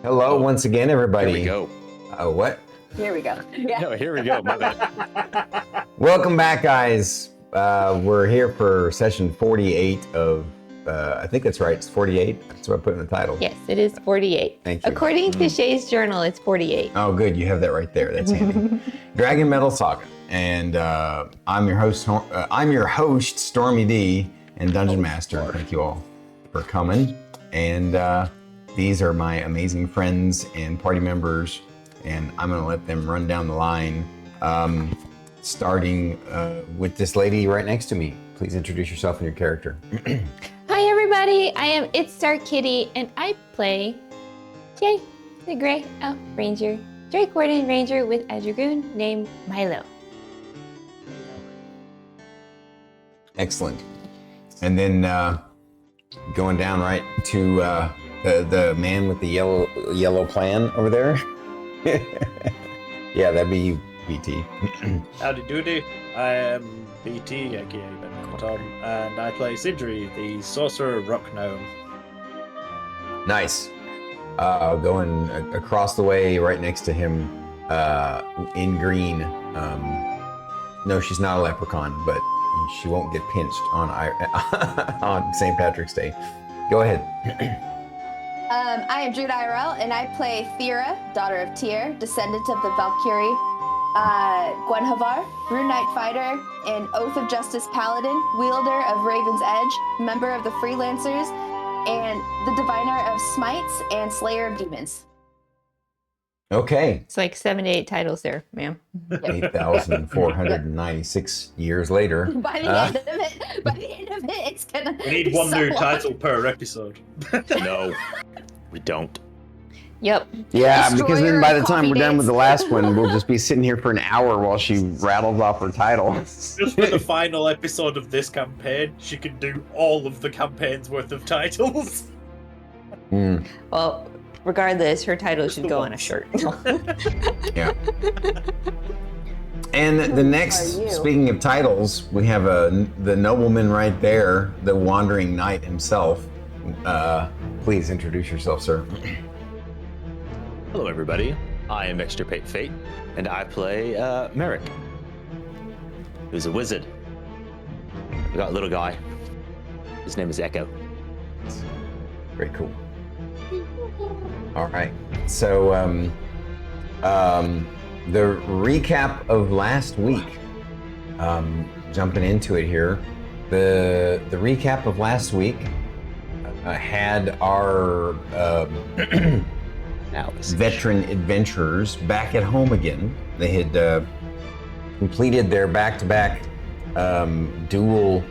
Hello, once again, everybody. Here we go. What? Here we go. Yeah. No, here we go. My bad. Welcome back, guys. We're here for session 48 of, I think that's right, it's 48. That's what I put in the title. Yes, it is 48. Thank you. According to Shae's journal, it's 48. Oh, good. You have that right there. That's handy. DragonMetal Saga. And I'm your host, StormyD and Dungeon Master. Thank you all for coming. And these are my amazing friends and party members. And I'm going to let them run down the line, starting with this lady right next to me. Please introduce yourself and your character. Hi, everybody. I am itsStarKitty, and I play Shae, the Grey Elf Ranger, Drake Warden Ranger with a dragoon named Milo. Excellent. And then going down right to the man with the yellow plan over there. Yeah, that'd be you, BT. Howdy doody. I am BT, aka BananaTomOG, and I play Sindri, the sorcerer rock gnome. Nice. Going across the way right next to him in green. No, she's not a leprechaun, but she won't get pinched on on St. Patrick's Day. Go ahead. I am Druid IRL, and I play Thyra, daughter of Tyr, descendant of the Valkyrie, Gwenhavar, Rune Knight fighter, and Oath of Justice paladin, wielder of Raven's Edge, member of the Freelancers, and the diviner of Smites and Slayer of Demons. Okay. It's like 7 to 8 titles there, ma'am. 8,496 years later. By the end of it, it's gonna. We need one new title per episode. No, we don't. Yep. Yeah, because then Destroyer by the of time we're coffee done with dates. the last one, we'll just be sitting here for an hour while she rattles off her title. Just for the final episode of this campaign, she can do all of the campaign's worth of titles. Well, regardless, her title should go on a shirt. Yeah. And the next, speaking of titles, we have the nobleman right there, the wandering knight himself. Please introduce yourself, sir. Hello, everybody. I am extirpatefate, and I play Merrik, who's a wizard. We got a little guy. His name is Echo. Very cool. All right. So, the recap of last week. Jumping into it here, the recap of last week had our veteran adventurers back at home again. They had completed their back-to-back dual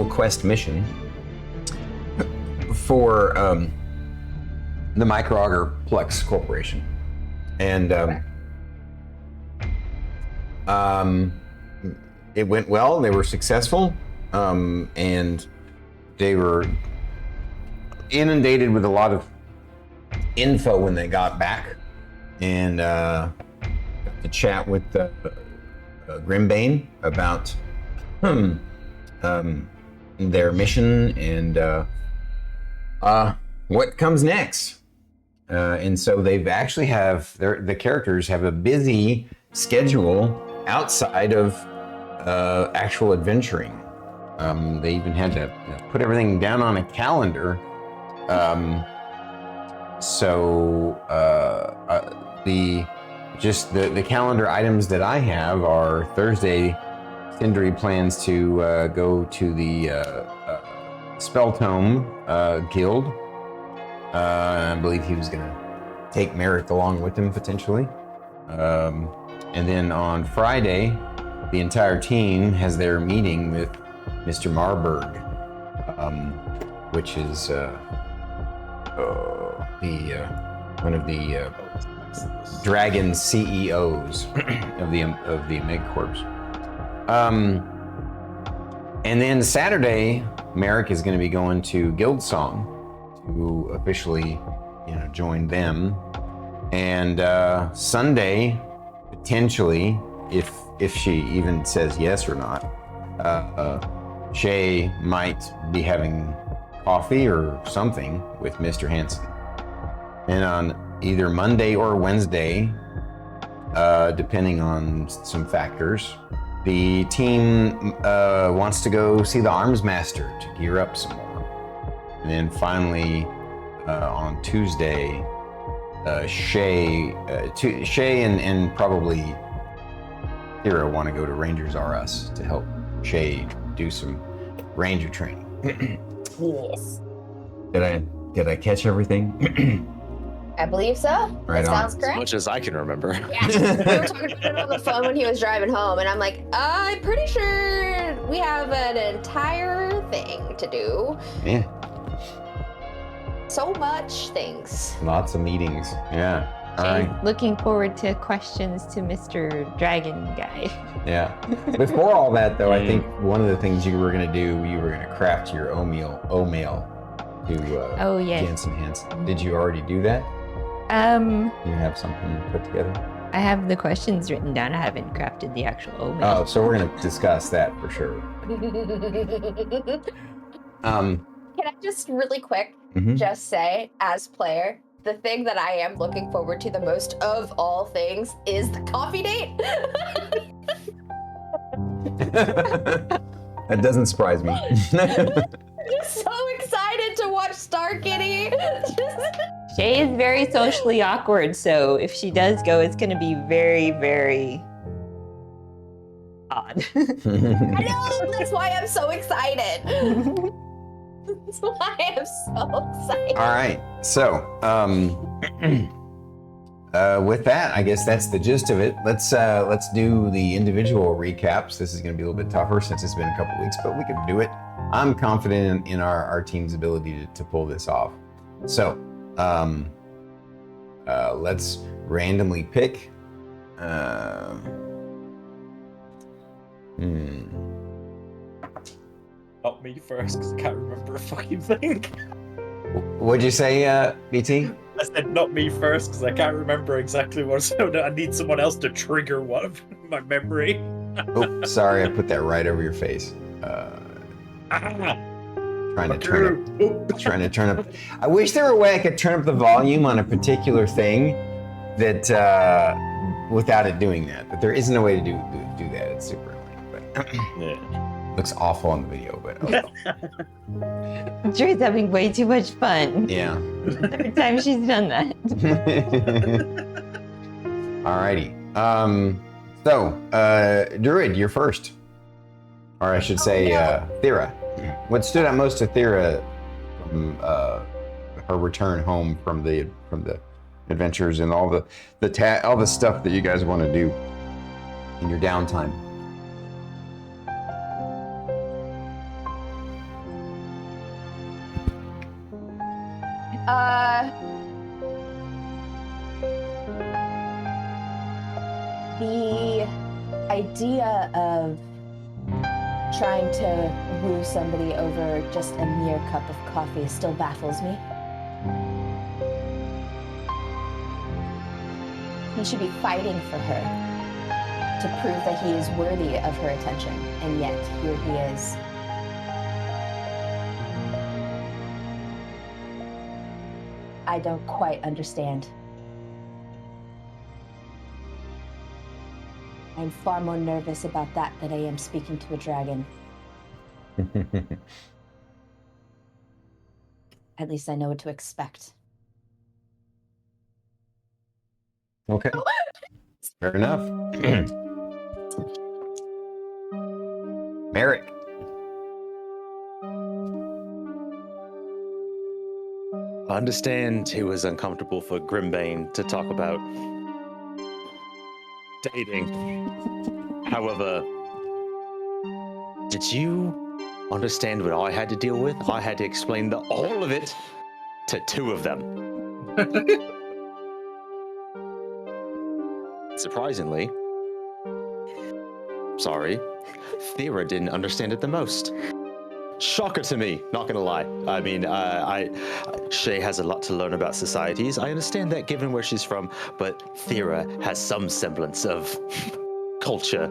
quest mission for the Micro Plex Corporation, and it went well. They were successful, and they were inundated with a lot of info when they got back, and to chat with Grimbane about their mission and what comes next. And so they've actually the characters have a busy schedule outside of actual adventuring. They even had to put everything down on a calendar. So the calendar items that I have are Thursday. Sindri plans to go to the Spell Tome Guild. I believe he was going to take Merrik along with him potentially. And then on Friday, the entire team has their meeting with Mr. Marburg, which is one of the dragon CEOs of the MegCorps. And then Saturday, Merrik is going to be going to Guildsong to officially, join them. And Sunday, potentially, if she even says yes or not, Shae might be having coffee or something with Mr. Hansen. And on either Monday or Wednesday, depending on some factors, the team wants to go see the Arms Master to gear up some more. And then finally, on Tuesday, Shae and probably Thyra want to go to Rangers R Us to help Shae do some ranger training. Yes. Did I catch everything? I believe so. Right that on. sounds As correct. much as I can remember. Yeah, we were talking about it on the phone when he was driving home, and I'm like, I'm pretty sure we have an entire thing to do. Yeah, So much things. lots of meetings. Yeah. All Shae's right. looking forward to questions to Mr. Dragon guy. Yeah. Before all that, though, I think one of the things you were gonna do, you were gonna craft your oatmeal to Oh, yes. Jansen Hansen. Did you already do that? You have something put together? I have the questions written down. I haven't crafted the actual oatmeal. Oh, so we're gonna discuss that for sure. Can I just really quick just say, as player, the thing that I am looking forward to the most of all things is the coffee date. That doesn't surprise me. I'm just so excited to watch StarKitty. Shae is very socially awkward, so if she does go, it's going to be very, very odd. I know, that's why I'm so excited. That's why I'm so excited. All right. So, with that, I guess that's the gist of it. Let's do the individual recaps. This is going to be a little bit tougher since it's been a couple weeks, but we can do it. I'm confident in our team's ability to pull this off. So, let's randomly pick. Not me first, because I can't remember a fucking thing. What'd you say, BT? I said not me first, because I can't remember exactly what. So I need someone else to trigger one of my memory. Oh, sorry, I put that right over your face. Trying to turn up. I wish there were a way I could turn up the volume on a particular thing that without it doing that. But there isn't a way to do that. It's super annoying. But Yeah. looks awful on the video. But Drew's having way too much fun. yeah. Every time she's done that. Alrighty. So, Druid, you're first. Or I should say, Thyra. What stood out most to Thyra from her return home from the adventures and all the stuff that you guys want to do in your downtime? The idea of trying to woo somebody over just a mere cup of coffee still baffles me. He should be fighting for her to prove that he is worthy of her attention, and yet here he is. I don't quite understand. I'm far more nervous about that than I am speaking to a dragon. At least I know what to expect. Okay. Fair enough. Merrik. I understand it was uncomfortable for Grimbane to talk about dating. However, did you understand what I had to deal with? I had to explain all of it to two of them. Surprisingly, sorry, Thyra didn't understand it the most. Shocker to me, not gonna lie. I mean, Shae has a lot to learn about societies. I understand that given where she's from, but Thyra has some semblance of culture.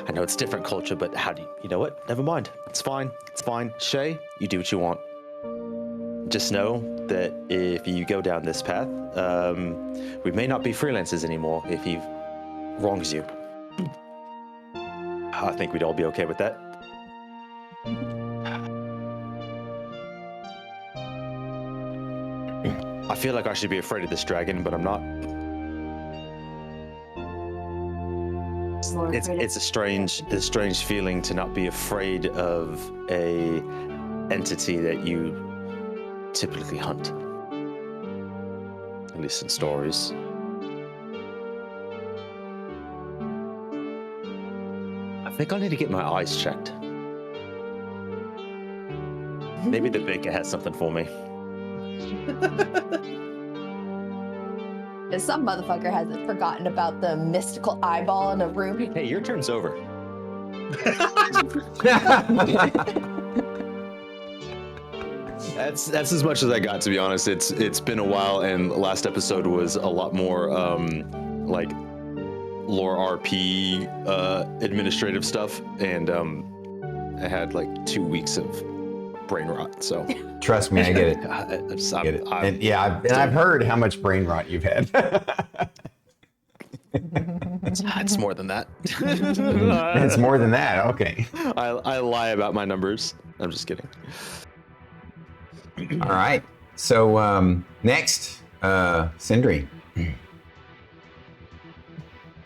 I know it's different culture, but how do you know what? Never mind. It's fine. It's fine. Shae, you do what you want. just know that if you go down this path, we may not be freelancers anymore if he wrongs you. I think we'd all be okay with that. I feel like I should be afraid of this dragon, but I'm not. It's a strange feeling to not be afraid of a entity that you typically hunt. At least in stories. I think I need to get my eyes checked. Maybe the baker has something for me. Some motherfucker hasn't forgotten about the mystical eyeball in a room. Hey, your turn's over. That's as much as I got, to be honest. It's been a while, and last episode was a lot more like lore RP administrative stuff, and I had like 2 weeks of brain rot. So Trust me, I get it. I Get it. And yeah, I've heard how much brain rot you've had. it's more than that. It's more than that. Okay. I lie about my numbers. I'm just kidding. All right. So next, Sindri.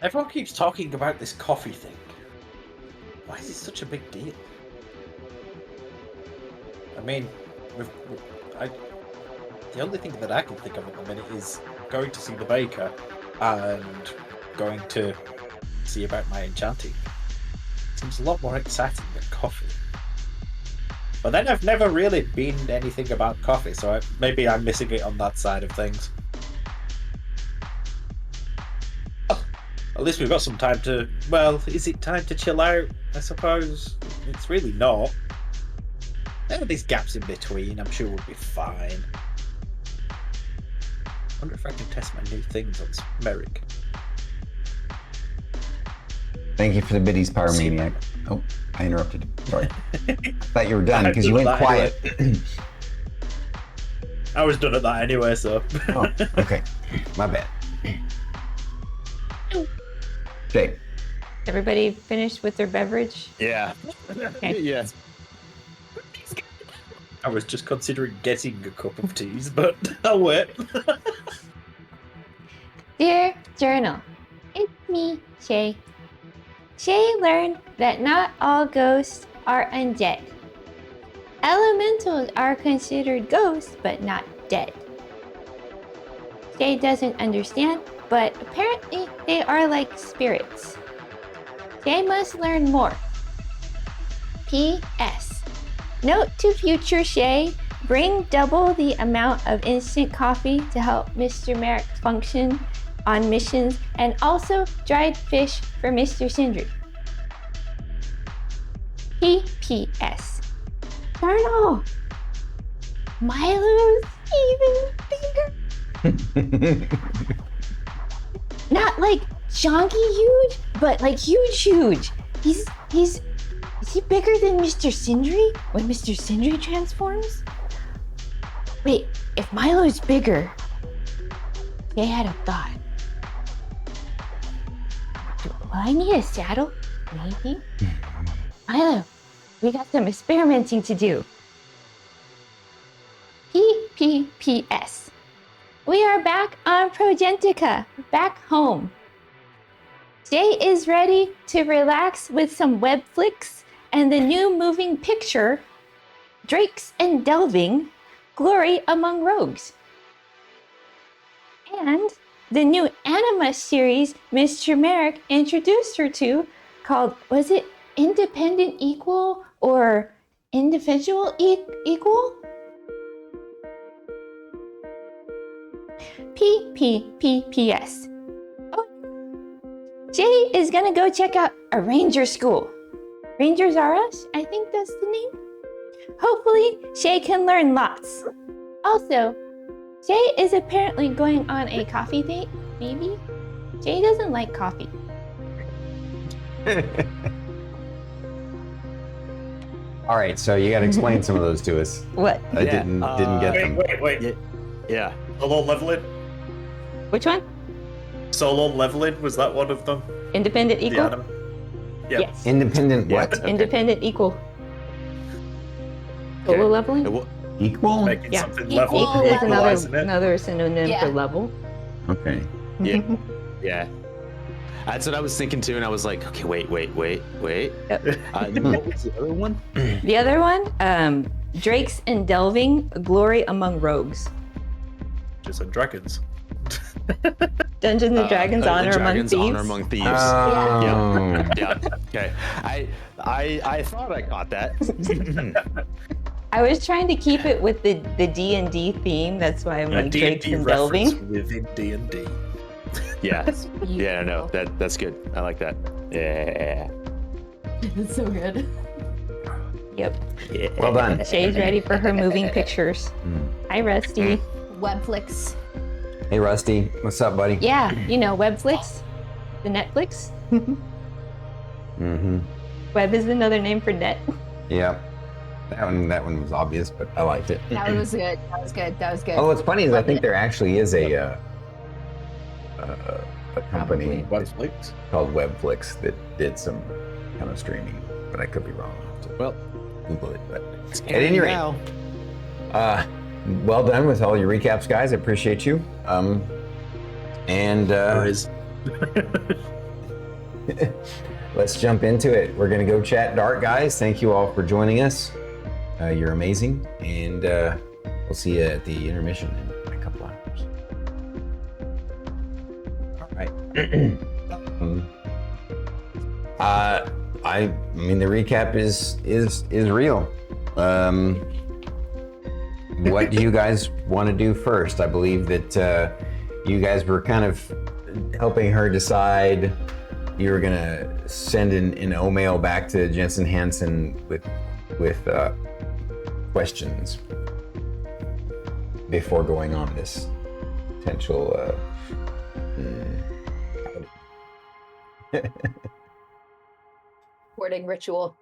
Everyone keeps talking about this coffee thing. Why is it such a big deal? I mean, the only thing that I can think of at the minute is going to see the baker and going to see about my enchanting. Seems a lot more exciting than coffee. But then I've never really been anything about coffee, so maybe I'm missing it on that side of things. Oh, at least we've got some time to... Well, is it time to chill out? I suppose it's really not. There are these gaps in between, I'm sure we'll be fine. Wonder if I can test my new things on Merrik. Thank you for the biddies, Pyromaniac. Oh, I interrupted. Sorry. I thought you were done because you went quiet. I was done at that anyway, so. Oh, okay. My bad. Okay. Everybody finished with their beverage? Yeah. Okay. Yeah. I was just considering getting a cup of teas, but I'll wait. Dear Journal, it's me, Shae. Shae learned that not all ghosts are undead. Elementals are considered ghosts, but not dead. Shae doesn't understand, but apparently they are like spirits. Shae must learn more. P.S. Note to future Shae, bring double the amount of instant coffee to help Mr. Merrik function on missions, and also dried fish for Mr. Sindri. P.P.S. Journal! Milo's even bigger. Not like chonky huge, but like huge. Is he bigger than Mr. Sindri when Mr. Sindri transforms? Wait, if Milo's bigger, I had a thought. Will I need a saddle? Maybe? Milo, we got some experimenting to do. P.P.P.S. We are back on Progentica, back home. Shae is ready to relax with some web flicks and the new moving picture, Drakes and Delving, Glory Among Rogues. And the new anima series Mr. Merrik introduced her to, called, was it Independent Equal or Individual Equal? P.P.P.P.S. Oh, Shae is gonna go check out a ranger school. Rangers Are Us, I think that's the name. Hopefully, Shae can learn lots. Also, Shae is apparently going on a coffee date, maybe? Shae doesn't like coffee. All right, so you got to explain some of those to us. What? I didn't get them. Wait. Yeah. Solo leveling? Which one? Solo leveling, was that one of them? Independent The equal? anime? Yeah. Yes. Independent what? Okay. Independent equal. Okay. Solo leveling? Well, Equal? Making Yeah. something Equal level, level. Is equalizing it. another synonym Yeah. for level. Okay. Yeah. Yeah. That's what I was thinking too, and I was like, okay, wait. What was the other one? The other one, Drakes and Delving, Glory Among Rogues. Just and Dragons. Dungeons and Dragons Honor Among Dragons Thieves. Honor Among Thieves. Oh. Yeah. Okay. I thought I caught that. I was trying to keep it with the D&D theme. That's why I'm like Drakes D&D and reference Delving. within D&D. Yeah. Yeah. No. That's good. I like that. Yeah. It's so good. Yep. Yeah. Well done. Shay's ready for her moving pictures. Hi, Rusty. Webflix. Hey, Rusty. What's up, buddy? Yeah, you know Webflix, the Netflix. Mm-hmm. Web is another name for net. Yeah. That one was obvious, but I liked it. That was good. That was good. That was good. Oh, what's funny is I think there actually is a company Webflix. called Webflix that did some kind of streaming, but I could be wrong. I'll have to Well, Google it. But at any rate, now. well done with all your recaps, guys. I appreciate you. There is. Let's jump into it. We're gonna go chat dark, guys. Thank you all for joining us. You're amazing, and we'll see you at the intermission in a couple hours. All right. I mean, the recap is real. What do you guys want to do first? I believe that you guys were kind of helping her decide. You were gonna send an O-mail back to Jensen Hansen with questions before going on this potential. Hoarding ritual.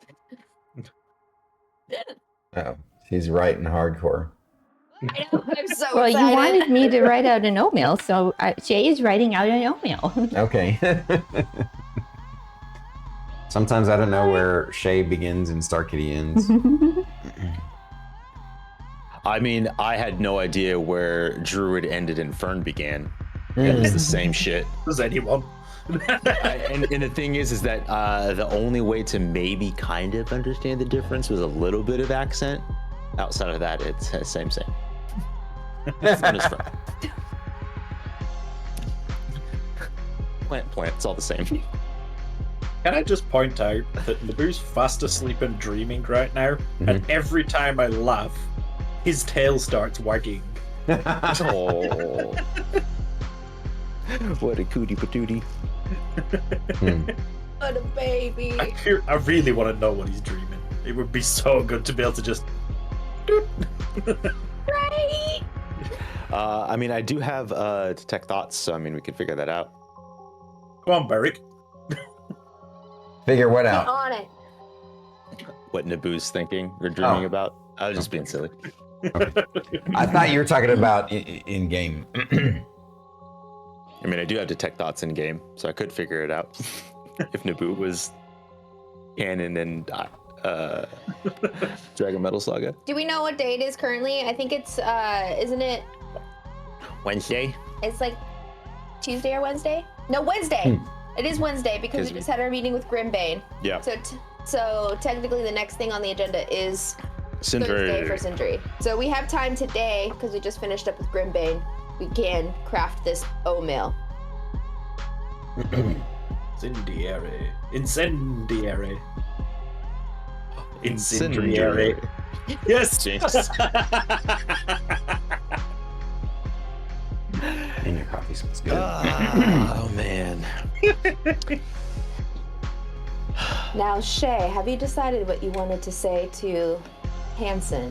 Oh, she's writing hardcore. I know. I'm so Well, excited. you wanted me to write out an O-mail, so Shay is writing out an O-mail. Okay. Sometimes I don't know where Shae begins and StarKitty ends. I mean, I had no idea where Druid ended and Fern began. It was the same shit. Does anyone? And the thing is that the only way to maybe kind of understand the difference was a little bit of accent. Outside of that, it's same. Fern is Fern. Plant, it's all the same. Can I just point out that Naboo's fast asleep and dreaming right now, and every time I laugh, his tail starts wagging. Oh. What a cootie patootie. What a baby. I really want to know what he's dreaming. It would be so good to be able to just. Right. I mean, I do have detect thoughts, so I mean, we could figure that out. Come on, Merrik. Figure what Get out? on it. What Naboo's thinking or dreaming about. I was just being silly. I thought you were talking about in game. I mean, I do have detect thoughts in game, so I could figure it out if Naboo was canon and DragonMetal Saga. Do we know what day it is currently? I think it's, isn't it? Wednesday. It's like Tuesday or Wednesday? No, Wednesday. It is Wednesday because we just had our meeting with Grimbane. Yeah. So technically the next thing on the agenda is Sindri. Thursday for Sindri. So we have time today because we just finished up with Grimbane. We can craft this O-mail. Incendiary. Incendiary. Incendiary. Yes. Jesus. And your coffee smells good. Oh man. Now, Shae, have you decided what you wanted to say to Hansen?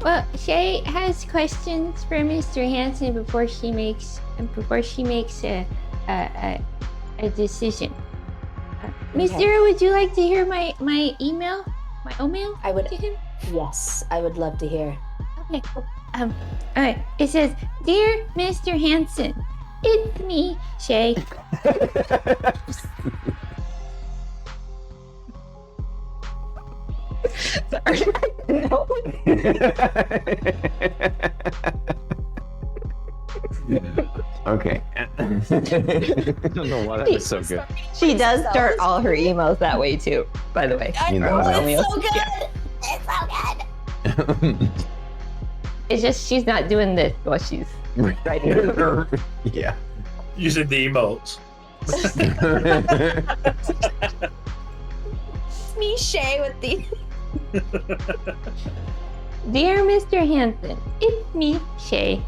Well, Shae has questions for Mr. Hansen before she makes a decision. Miss Okay. Thyra, would you like to hear my email? My email? I would. to him? Yes, I would love to hear. Okay. Alright. It says, "Dear Mr. Hanson, it's me, Shae." No. Okay. I don't know why that was so good. She does start all her emails that way too, by the way. You know, Emails. It's so good. It's so good. It's just she's not doing this while she's writing. Yeah. Using the emotes. It's me, Shae, with the. Dear Mr. Hanson, it's me, Shae.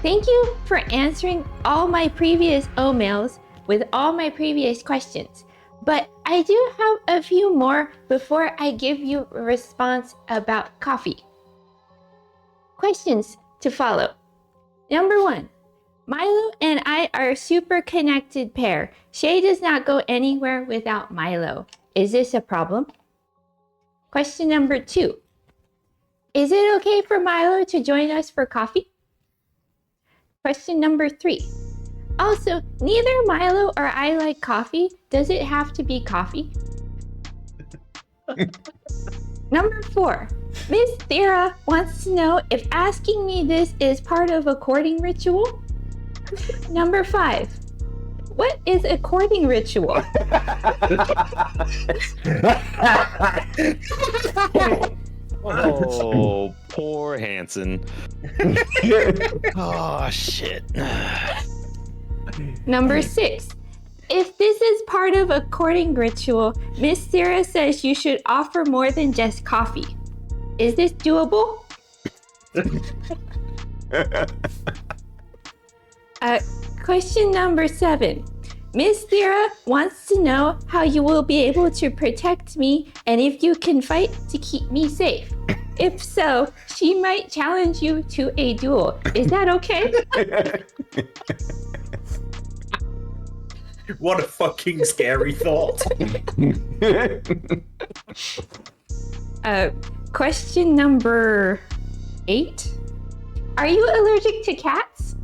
Thank you for answering all my previous emails with all my previous questions. But I do have a few more before I give you a response about coffee. Questions to follow. Number 1. Milo and I are a super connected pair. Shae does not go anywhere without Milo. Is this a problem? Question number 2. Is it okay for Milo to join us for coffee? Question number 3. Also, neither Milo or I like coffee. Does it have to be coffee? Number 4. Miss Thyra wants to know if asking me this is part of a courting ritual. Number 5. What is a courting ritual? Oh, poor Hanson. Oh, shit. Number 6. If this is part of a courting ritual, Miss Thyra says you should offer more than just coffee. Is this doable? Question number 7. Miss Thyra wants to know how you will be able to protect me and if you can fight to keep me safe. If so, she might challenge you to a duel. Is that okay? What a fucking scary thought. Question number 8. Are you allergic to cats?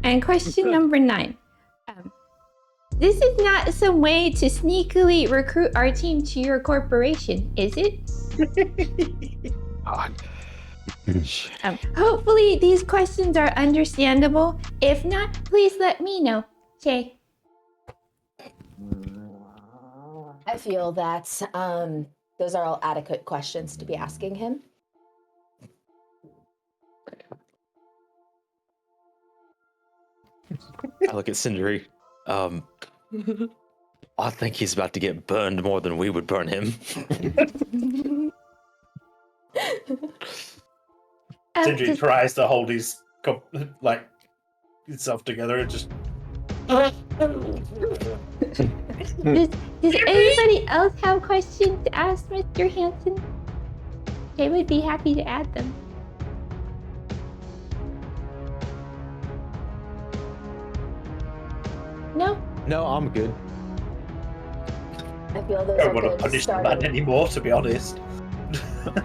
And question number 9. This is not some way to sneakily recruit our team to your corporation, is it? God. Hopefully these questions are understandable. If not, please let me know. Shae. I feel that those are all adequate questions to be asking him. I look at Sindri. I think he's about to get burned more than we would burn him. Sindri tries to hold his himself together and just. Does anybody else have questions to ask Mr. Hanson? They would be happy to add them. No? No, I'm good. I feel those I are don't want to good punish the man starting. anymore, to be honest. I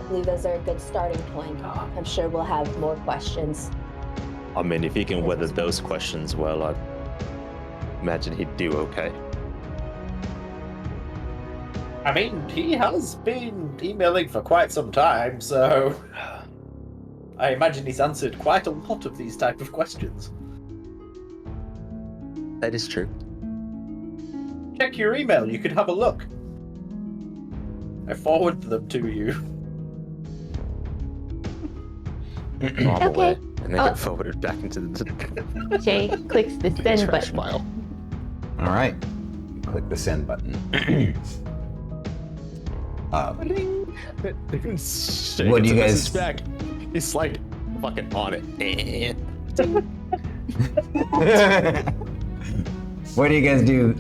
believe those are a good starting point. I'm sure we'll have more questions. I mean, if he can weather those questions well, I imagine he'd do okay. I mean, he has been emailing for quite some time, so I imagine he's answered quite a lot of these type of questions. That is true. Check your email, you can have a look. I forwarded them to you. I'm Okay. away, and they Oh. get forwarded back into the Shae clicks the send trash button. pile. All right. Click the send button. What do you guys- back? He's like fucking on it. What do you guys do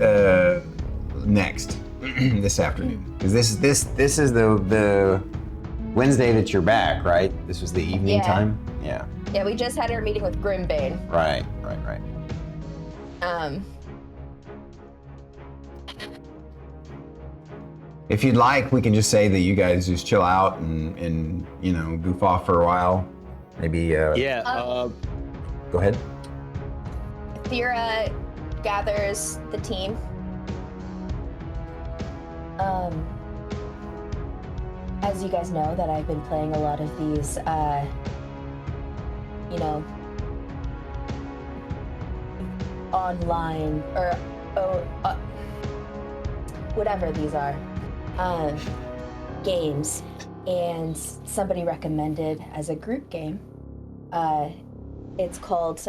next this afternoon? Because this is the Wednesday that you're back, right? This was the evening Yeah. time. Yeah. Yeah, we just had our meeting with Grimbane. Right. if you'd like, we can just say that you guys just chill out and you know, goof off for a while. Maybe. Yeah. Go ahead. Thyra gathers the team. As you guys know, that I've been playing a lot of these, you know, online or whatever these are, games, and somebody recommended as a group game. It's called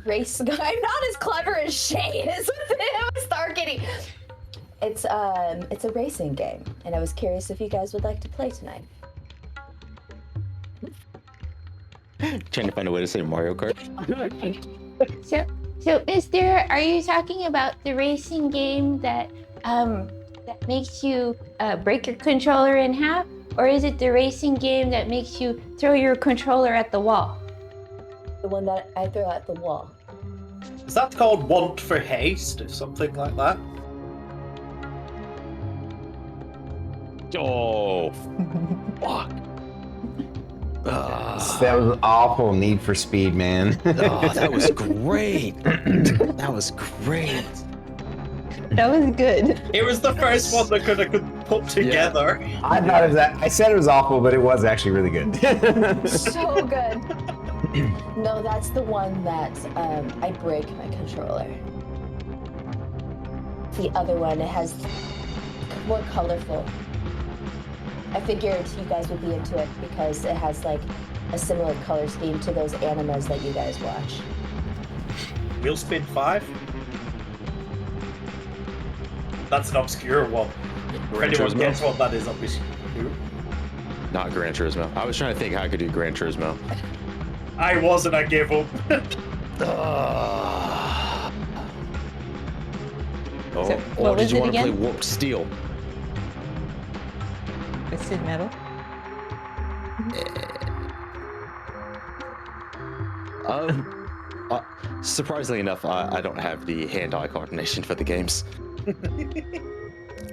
Race. I'm not as clever as Shae is with StarKitty. It's a racing game, and I was curious if you guys would like to play tonight. Trying to find a way to say Mario Kart. So is there? Are you talking about the racing game that that makes you break your controller in half, or is it the racing game that makes you throw your controller at the wall? The one that I throw at the wall. Is that called Want for Haste or something like that? Oh, fuck. That was awful. Need for Speed, man. Oh, that was great. That was great. That was good. It was the first one that could put together. I thought it was that. I said it was awful, but it was actually really good. So good. No, that's the one that I break my controller. The other one, it has more colorful. I figured you guys would be into it because it has like a similar color scheme to those animes that you guys watch. Wheel Spin 5? That's an obscure one. If anyone gets what that is, obviously. Not Gran Turismo. I was trying to think how I could do Gran Turismo. I wasn't, I gave up. Oh, So, or what did was you it want to play again? Warped Steel? Twisted Metal. Surprisingly enough, I don't have the hand-eye coordination for the games.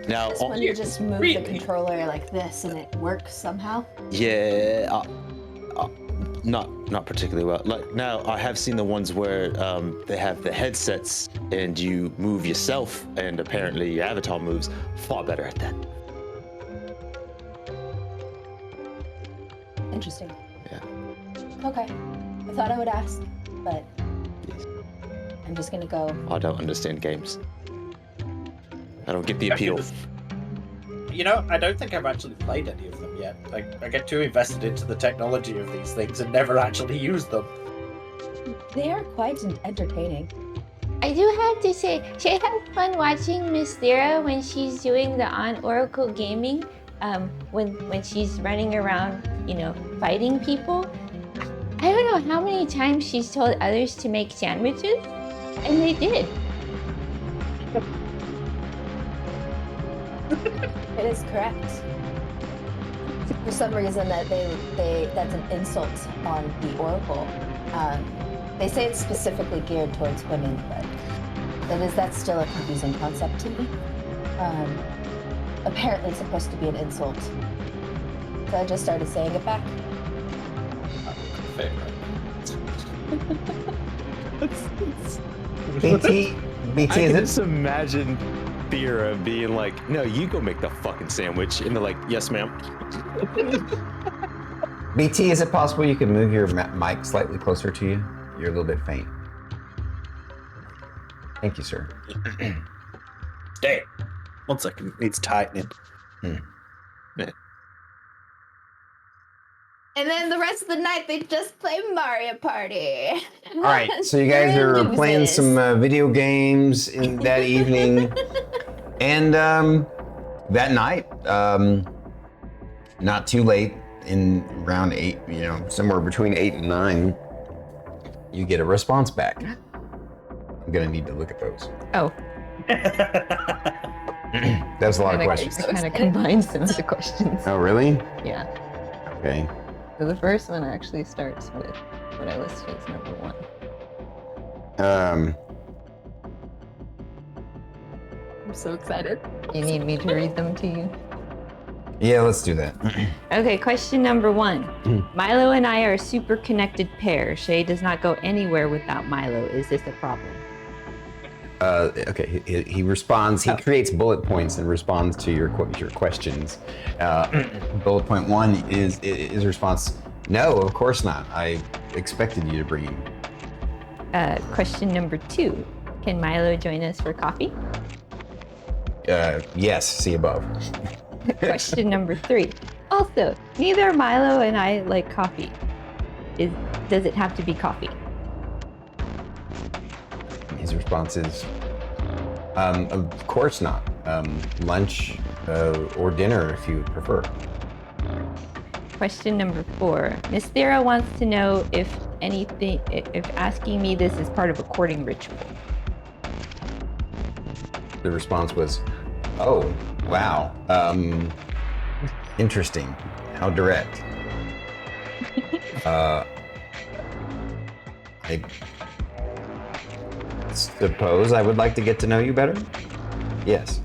Now, This one you just move the controller like this and it works somehow. yeah, not particularly well. Like now, I have seen the ones where they have the headsets and you move yourself, and apparently your avatar moves far better at that. Interesting. Yeah. Okay. I thought I would ask, but I'm just gonna go. I don't understand games. I don't get the appeal. You know, I don't think I've actually played any of them yet. I get too invested into the technology of these things and never actually use them. They are quite entertaining. I do have to say, Shae has fun watching Miss Thyra when she's doing the on Oracle gaming. When she's running around, you know, fighting people. I don't know how many times she's told others to make sandwiches, and they did. It is correct. For some reason that that's an insult on the Oracle. They say it's specifically geared towards women, but that's still a confusing concept to me. Apparently it's supposed to be an insult. So I just started saying it back. BT, I can is just imagine Thyra being like, "No, you go make the fucking sandwich," and they're like, "Yes, ma'am." BT, is it possible you could move your mic slightly closer to you? You're a little bit faint. Thank you, sir. Damn. 1 second, it needs tightening. And then the rest of the night they just play Mario Party. All right, so you guys are playing some video games in that evening, and that night, not too late, in round 8, you know, somewhere between 8 and 9, you get a response back. I'm gonna need to look at those. Oh, That was a lot of questions. I kind of combined some of the questions. Oh, really? Yeah. Okay. So the first one actually starts with what I listed as number 1. so excited. You need me to read them to you? Yeah, let's do that. Okay, question number 1. Milo and I are a super connected pair. Shae does not go anywhere without Milo. Is this a problem? Okay, he responds. He creates bullet points and responds to your questions. Bullet point 1 is his response. No, of course not. I expected you to bring him. Question number 2. Can Milo join us for coffee? Yes, see above. Question number 3. Also, neither Milo and I like coffee. Does it have to be coffee? His response is, of course not. Lunch or dinner if you prefer. Question number 4. Miss Thyra wants to know if asking me this is part of a courting ritual. The response was, oh, wow. Interesting. How direct. I suppose I would like to get to know you better? Yes.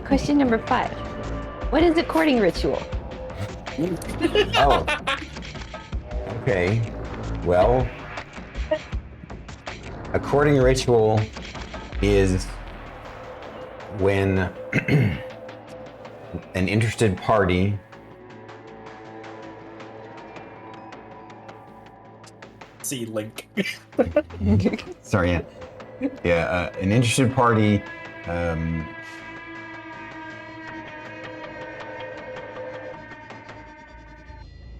Question number 5. What is a courting ritual? Oh. Okay. Well, a courting ritual is when an interested party See link. sorry, an interested party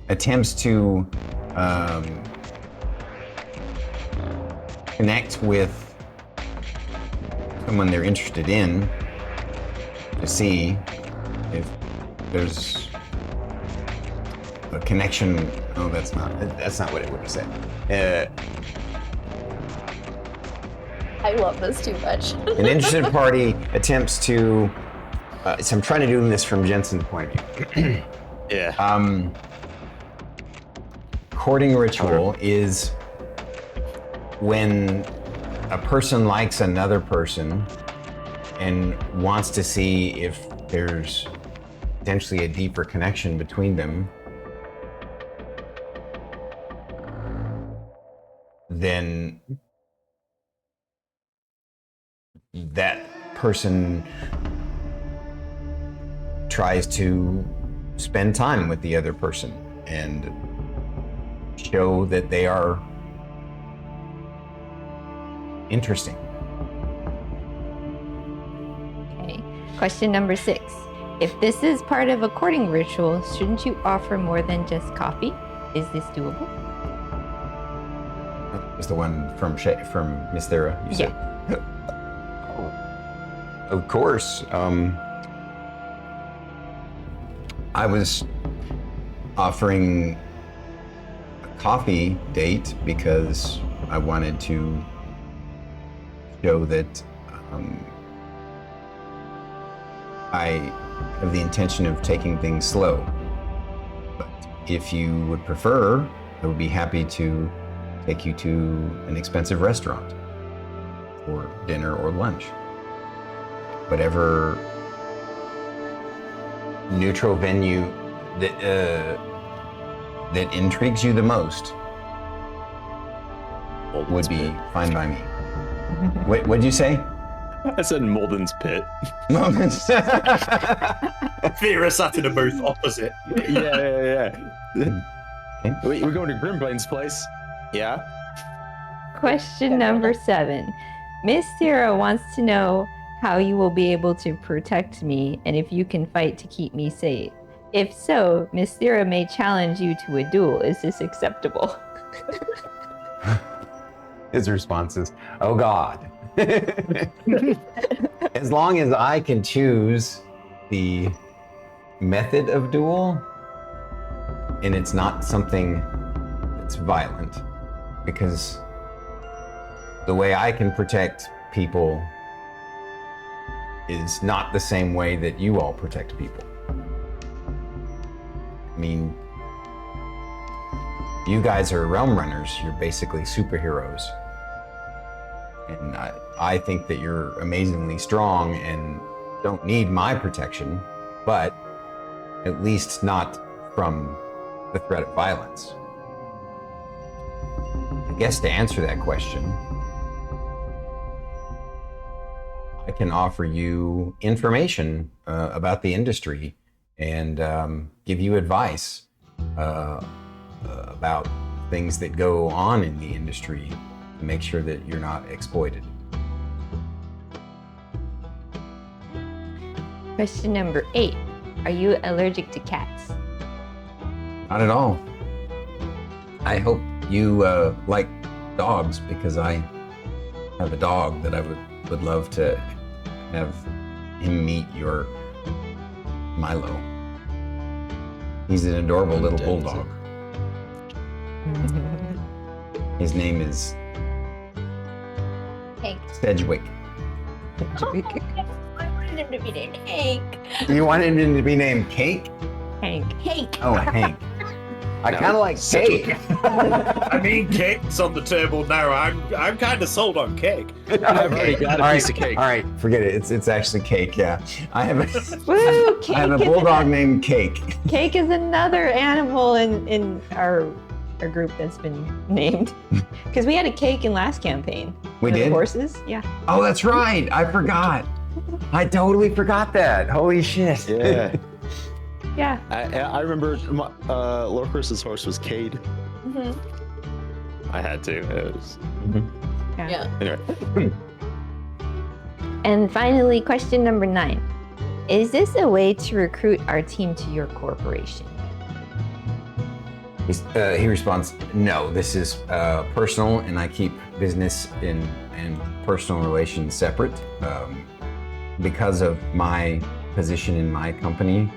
attempts to connect with someone they're interested in to see if there's a connection. Oh, that's not what it would have said. I love this too much. An interested party attempts to. So I'm trying to do this from Jensen's point of view. Yeah. Courting ritual is when a person likes another person and wants to see if there's potentially a deeper connection between them, then that person tries to spend time with the other person and show that they are interesting. Okay. Question number 6. If this is part of a courting ritual, shouldn't you offer more than just coffee? Is this doable? That was the one from Miss Thyra, you said? Yeah. Of course. I was offering a coffee date because I wanted to show that I have the intention of taking things slow. But if you would prefer, I would be happy to take you to an expensive restaurant for dinner or lunch. Whatever neutral venue that intrigues you the most would be fine by me. Wait, what'd you say? I said Molden's Pit. Thyra sat in a booth opposite. Yeah. Okay. We're going to Grimplane's place. Yeah. Question number 7. Miss Thyra wants to know how you will be able to protect me and if you can fight to keep me safe. If so, Miss Thyra may challenge you to a duel. Is this acceptable? His response is, oh God. As long as I can choose the method of duel and it's not something that's violent, because the way I can protect people is not the same way that you all protect people. I mean, you guys are realm runners. You're basically superheroes. And I think that you're amazingly strong and don't need my protection, but at least not from the threat of violence. I guess to answer that question, I can offer you information about the industry and give you advice about things that go on in the industry to make sure that you're not exploited. Question number 8. Are you allergic to cats? Not at all. I hope you like dogs, because I have a dog that I would love to have him meet your Milo. He's an adorable little bulldog. His name is Hank. Sedgwick. I wanted him to be named Hank. You wanted him to be named Cake? Hank. Hank. Oh, Hank. I No, kind of like cake. I mean, cake's on the table now. I'm kind of sold on cake. I've already got a piece of cake. All right, forget it. It's actually Cake. Yeah, I have Woo! Cake I have a is bulldog named Cake. Cake is another animal in our group that's been named. Because we had a cake in last campaign. We For the did? horses, yeah. Oh, that's right. I forgot. I totally forgot that. Holy shit. Yeah. Yeah. I remember Lorcris's horse was Cade. Mhm. I had to. It was... Yeah. Anyway. And finally, question number 9. Is this a way to recruit our team to your corporation? He responds, no, this is personal, and I keep business and personal relations separate. Because of my position in my company,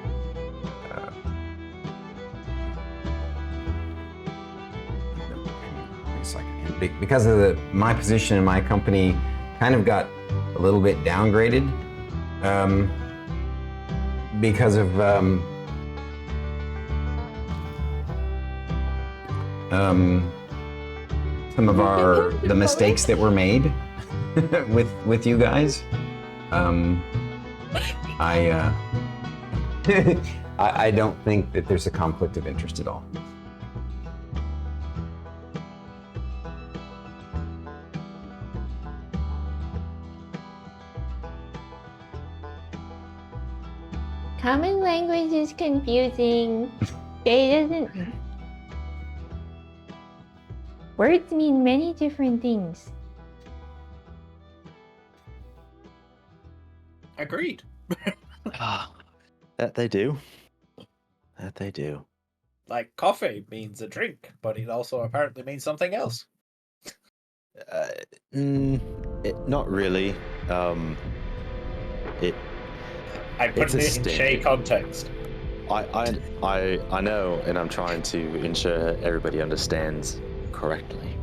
because of my position in my company kind of got a little bit downgraded because of some of the mistakes that were made with you guys. I don't think that there's a conflict of interest at all. Common language is confusing. It doesn't. Words mean many different things. Agreed. That they do. That they do. Like, coffee means a drink, but it also apparently means something else. Not really. I put It's a it in Shae context. I know, and I'm trying to ensure everybody understands correctly.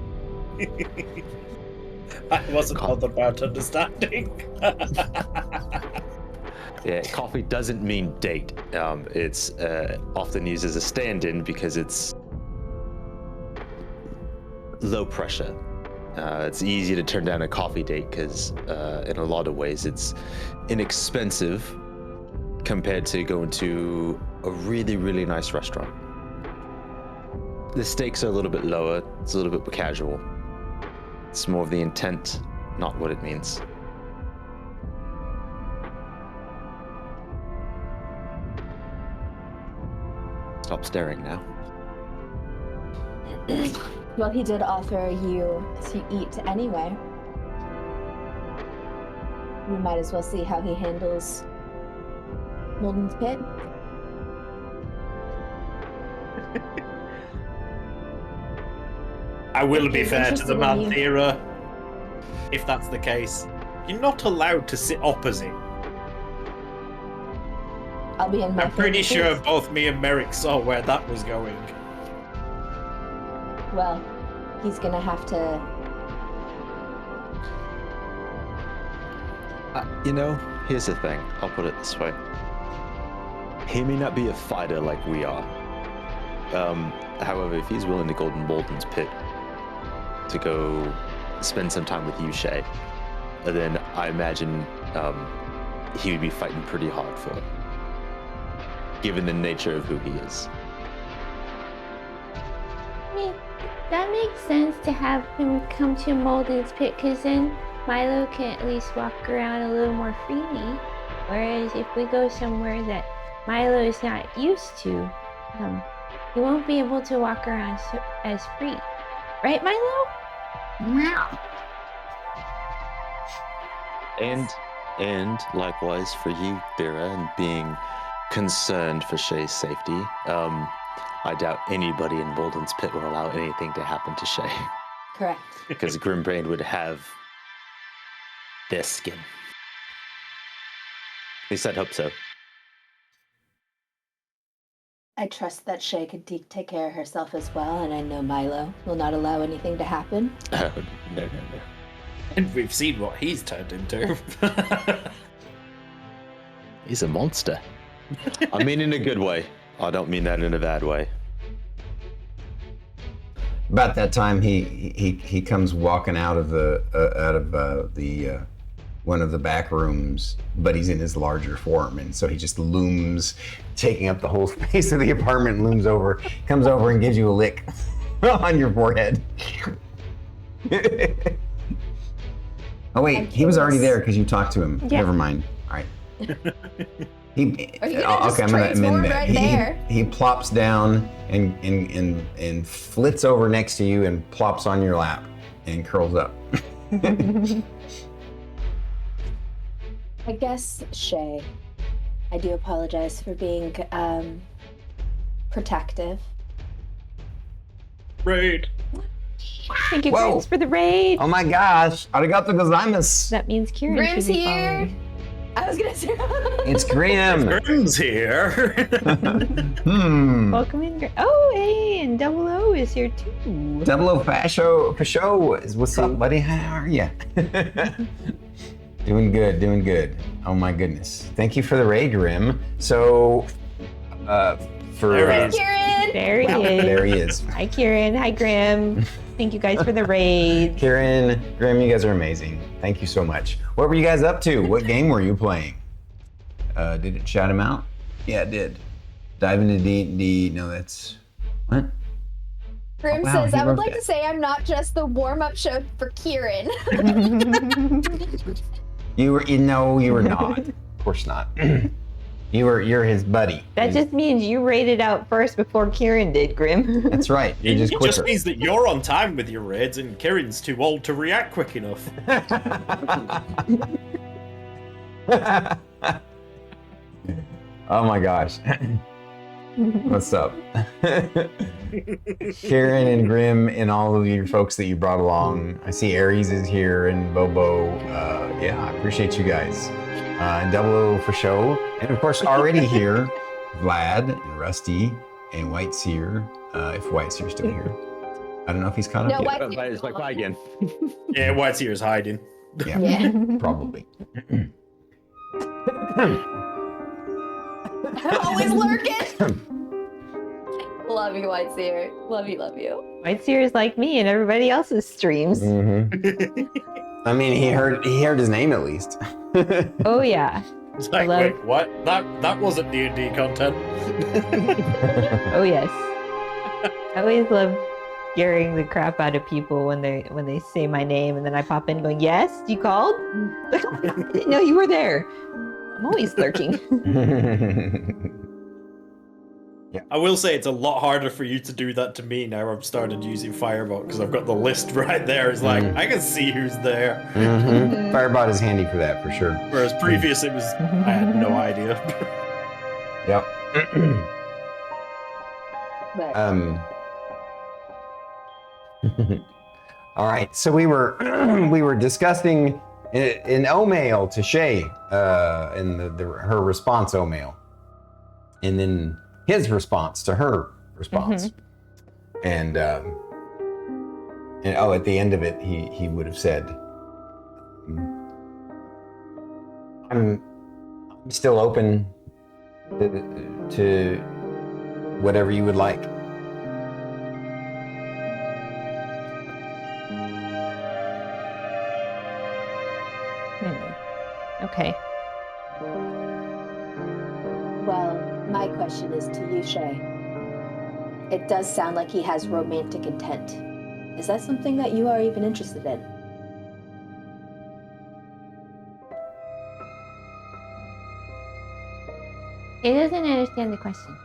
I wasn't bothered about understanding. Yeah, coffee doesn't mean date. It's often used as a stand-in because it's low pressure. It's easy to turn down a coffee date because in a lot of ways it's inexpensive compared to going to a really, really nice restaurant. The stakes are a little bit lower. It's a little bit more casual. It's more of the intent, not what it means. Stop staring now. Well, he did offer you to eat anyway. We might as well see how he handles Molden's Pit. I will If be he's fair to interested the in man, you. Thyra. If that's the case, you're not allowed to sit opposite. I'll be in my I'm pretty favorite sure place. both me and Merrik saw where that was going. Well, he's gonna have to. Here's the thing. I'll put it this way. He may not be a fighter like we are. However, if he's willing to go to Molden's Pit to go spend some time with you, Shae, then I imagine he would be fighting pretty hard for it, given the nature of who he is. I mean, that makes sense to have him come to Molden's Pit, because then Milo can at least walk around a little more freely. Whereas if we go somewhere that Milo is not used to, he won't be able to walk around as free. Right, Milo? And likewise for you, Thyra, and being concerned for Shae's safety, I doubt anybody in Molden's Pit will allow anything to happen to Shae. Correct. Because Grimbrain would have their skin. At least I'd hope so. I trust that Shae could take care of herself as well, and I know Milo will not allow anything to happen. No. And we've seen what he's turned into. He's a monster. I mean in a good way. I don't mean that in a bad way. About that time, he comes walking out of the one of the back rooms, but he's in his larger form, and so he just looms, taking up the whole space of the apartment. And looms over, comes over, and gives you a lick on your forehead. Oh wait, he was already there because you talked to him. Yeah. Never mind. All right. Are you gonna just I'm gonna amend transform that. right there? He plops down and flits over next to you and plops on your lap and curls up. I guess, Shae, I do apologize for being protective. Raid. Thank you, Whoa. Grims, for the raid. Oh my gosh, arigato gozaimasu. That means Kieran Grim's should be here. following. I was gonna say. It's Grim. Grim's here. Welcome in, Grim. Oh, hey, and Double O is here too. Double O Fasho, what's up, buddy? How are you? Doing good. Oh my goodness. Thank you for the raid, Grim. So, There he is. Kieran! There he is. there he is. Hi, Kieran. Hi, Grim. Thank you guys for the raid. Kieran, Grim, you guys are amazing. Thank you so much. What were you guys up to? What game were you playing? Did it shout him out? Yeah, it did. Dive into D&D. No, that's... What? Grim Oh, wow, says, he I would wrote like that. to say I'm not just the warm-up show for Kieran. You were not. Of course not. You're his buddy. That just means you rated out first before Kieran did, Grim. That's right. You're It just just quicker. means that you're on time with your raids and Kieran's too old to react quick enough. Oh my gosh. What's up? Kieran and Grim and all of your folks that you brought along. I see Aries is here and Bobo. Yeah, I appreciate you guys. And Double O for show. And of course, already here, Vlad and Rusty and White Seer, if White Seer's still here. I don't know if he's caught up No, yet. White It's like, bye again. Yeah, White's here is hiding. Yeah, Yeah. probably. Always lurking. Love you, White Seer. Love you. White Seer is like me and everybody else's streams. Mm-hmm. I mean, he heard his name at least. Oh yeah. It's like, Hello? wait, what? That wasn't D&D content. Oh yes. I always love scaring the crap out of people when they say my name and then I pop in going, yes, you called? I didn't know you were there. I'm always lurking. I will say it's a lot harder for you to do that to me now I've started using Firebot because I've got the list right there. It's like, I can see who's there. Mm-hmm. Firebot is handy for that, for sure. Whereas previous it was, I had no idea. Yep. But All right, so we were discussing an O-mail to Shae, and her response O-mail, and then his response to her response, and at the end of it, he would have said, "I'm still open to whatever you would like." Okay. Well, my question is to you, Shae. It does sound like he has romantic intent. Is that something that you are even interested in? He doesn't understand the question.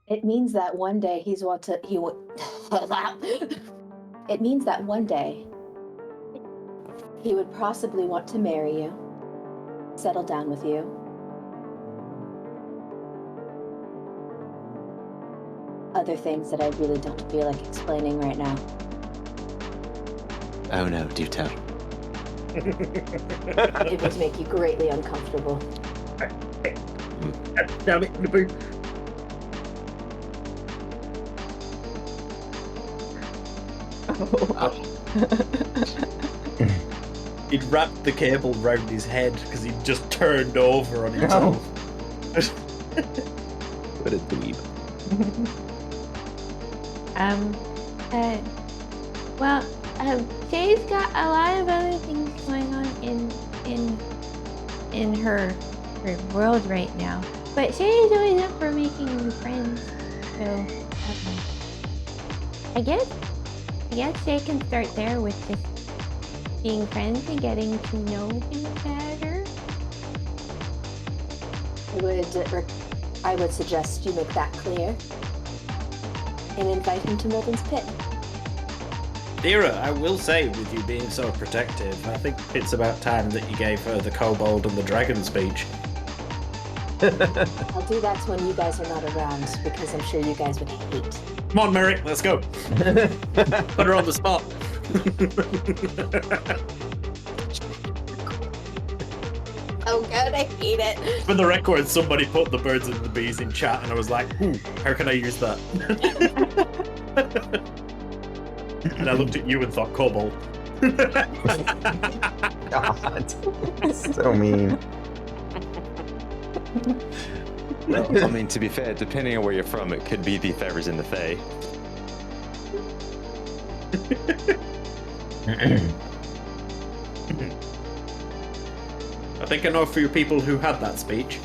It means that one day It means that one day he would possibly want to marry you, settle down with you. Other things that I really don't feel like explaining right now. Oh no, do tell. It would make you greatly uncomfortable. Damn it, Naboo. He'd wrapped the cable round his head because he'd just turned over on himself. What a dweeb. Shae's got a lot of other things going on in her world right now. But Shae is always up for making new friends. So I guess Shae can start there with just being friends and getting to know him better. I would suggest you make that clear and invite him to Milton's Pit. Thyra, I will say, with you being so protective, I think it's about time that you gave her the kobold and the dragon speech. I'll do that when you guys are not around, because I'm sure you guys would hate. Come on, Merrik, let's go. Put her on the spot. Oh god, I hate it. For the record, somebody put the birds and the bees in chat, and I was like, how can I use that? And I looked at you and thought, kobold. God, so mean. Well, I mean, to be fair, depending on where you're from, it could be the Fevers in the Fae. I think I know a few people who had that speech.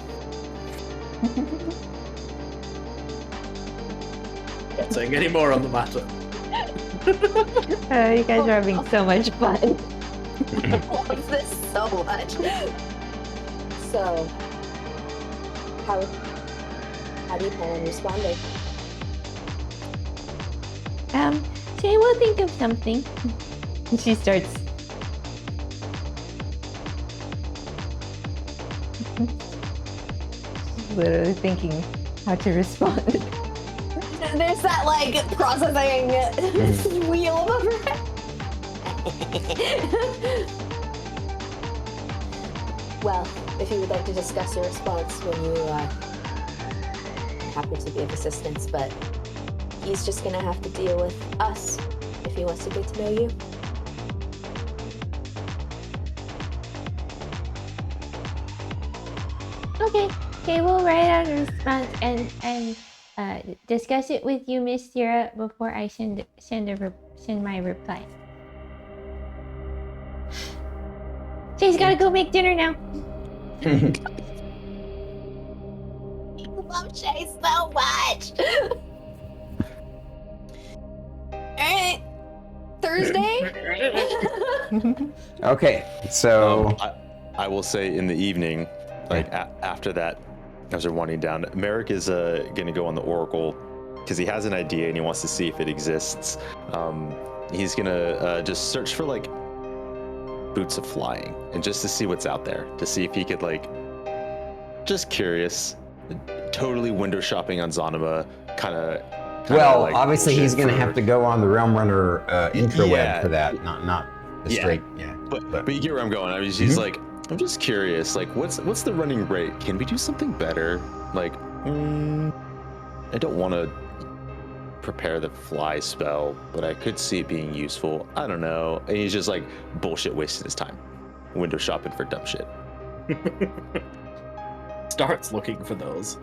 Not saying any more on the matter. You guys are having so much fun. I love this so much. So, how do you plan on responding? Shae will think of something. She starts. Literally thinking how to respond. There's that like processing wheel over it. Well, if you would like to discuss your response when you I'm happy to be of assistance, but he's just gonna have to deal with us if he wants to get to know you. Okay, we'll write out a response and discuss it with you, Miss Thyra, before I send my reply. Shae's gotta go make dinner now. I love Shae so much. Alright. Thursday? Okay, so I will say in the evening, like after that, as they're winding down, Merrik is gonna go on the Oracle because he has an idea and he wants to see if it exists. He's gonna just search for like boots of flying and just to see what's out there, to see if he could like, just curious, totally window shopping on Zanima, kind of. well, like obviously he's going to for- have to go on the Realm Runner intraweb Yeah. for that, not the Yeah. straight. But you get where I'm going. I mean, she's like, I'm just curious, like, what's the running rate? Can we do something better? Like, I don't want to prepare the fly spell, but I could see it being useful. I don't know. And he's just like bullshit wasting his time, window shopping for dumb shit. Starts looking for those.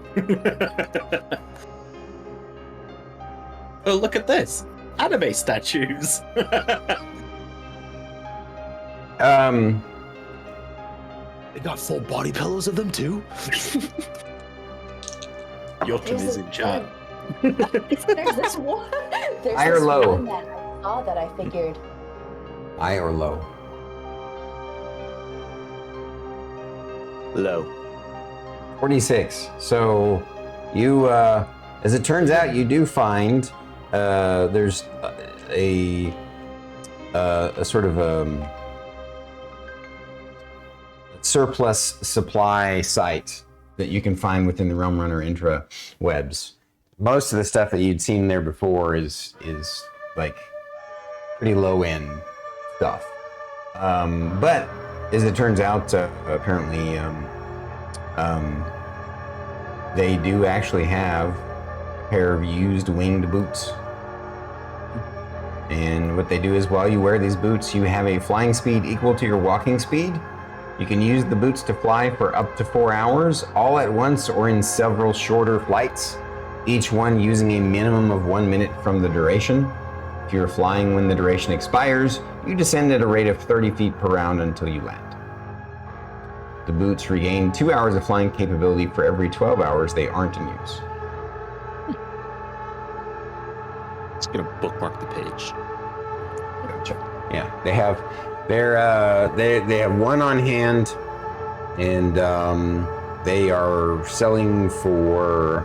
Oh, look at this. Anime statues. They got full body pillows of them too. Jotun is in charge. There's this one. There's High or this low? one that I saw that I figured. High or low? Low. 46. So you, as it turns out, you do find there's a sort of surplus supply site that you can find within the Realm Runner intra webs. Most of the stuff that you'd seen there before is like pretty low end stuff. But as it turns out, apparently they do actually have a pair of used winged boots. And what they do is while you wear these boots, you have a flying speed equal to your walking speed. You can use the boots to fly for up to 4 hours, all at once or in several shorter flights, each one using a minimum of 1 minute from the duration. If you're flying when the duration expires, you descend at a rate of 30 feet per round until you land. The boots regain 2 hours of flying capability for every 12 hours they aren't in use. Just gonna bookmark the page. Yeah, they have they have one on hand, and they are selling for.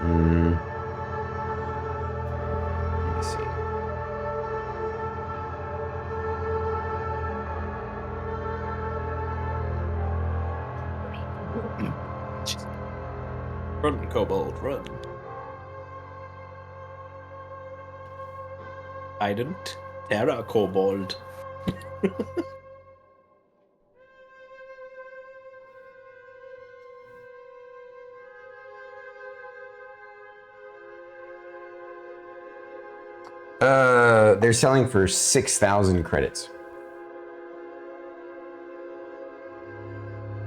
Let me see. Run, kobold, run. I don't. Terra kobold. They're selling for 6,000 credits.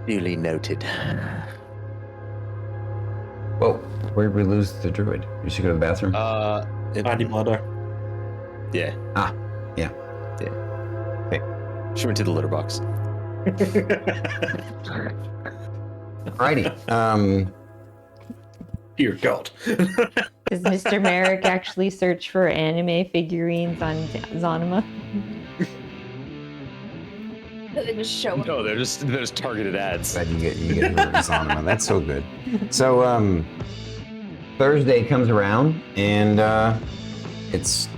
Duly noted. Whoa, where did we lose the druid? You should go to the bathroom. Body bladder. Yeah. Yeah. Okay. She went to the litter box. Alrighty. Dear God. Does Mr. Merrik actually search for anime figurines on Zonima? They just show up. No, they're just targeted ads. Glad you get words on them. That's so good. So Thursday comes around and it's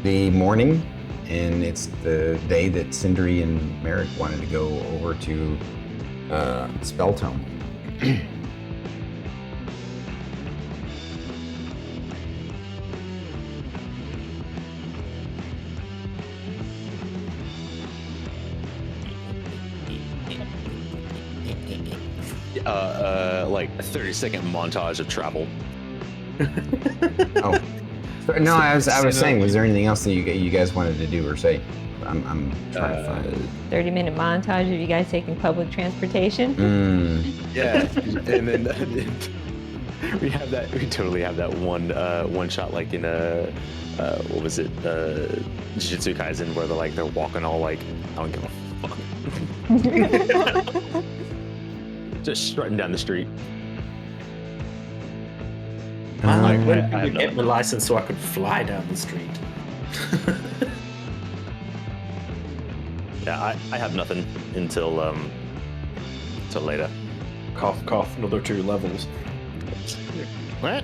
the morning, and it's the day that Sindri and Merrik wanted to go over to Spelltome. Like a 30-second montage of travel. Oh, no, I was saying, was there anything else that you guys wanted to do or say? I'm trying to find it. 30-minute montage of you guys taking public transportation? Yeah, and then we have that. We totally have that one shot like in what was it? Jujutsu Kaisen, where they're walking all like, I don't give a fuck. Just strutting down the street. When I did have you get no- my license so I could fly down the street? Yeah, I have nothing until later. Cough, cough, another 2 levels. What?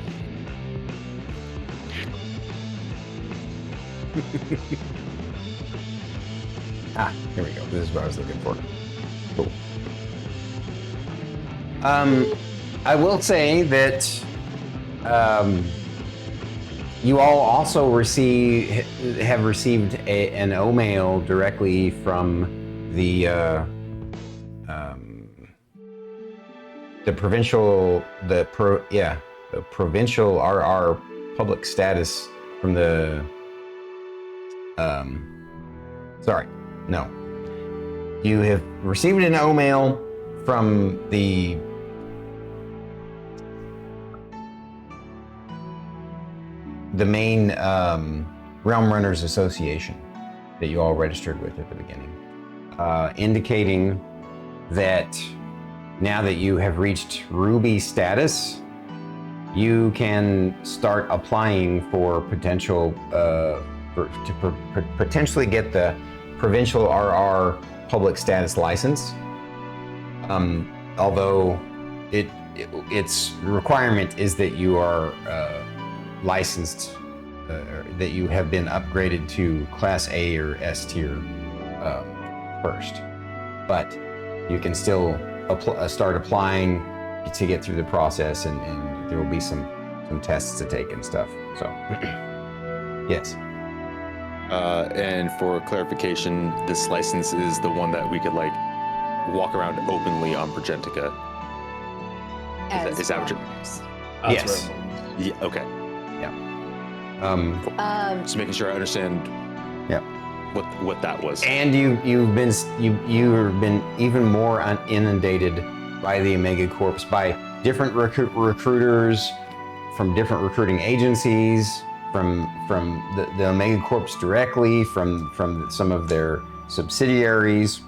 Here we go. This is what I was looking for. Cool. I will say that you all also have received an O-mail directly from the provincial RR public status from the you have received an O-mail from the main Realm Runners Association that you all registered with at the beginning, indicating that now that you have reached Ruby status, you can start applying for potential potentially get the provincial RR public status license. Although its requirement is that you are licensed, that you have been upgraded to Class A or S tier first. But you can still start applying to get through the process, and there will be some tests to take and stuff. So, yes. And for clarification, this license is the one that we could like walk around openly on Progentica. Is that what you're? Yes. Yeah. Okay. Yeah. Just making sure I understand. Yeah. What that was. And you've been even more inundated by the Omega Corps, by different recruiters from different recruiting agencies, from the Omega Corps directly, from some of their subsidiaries.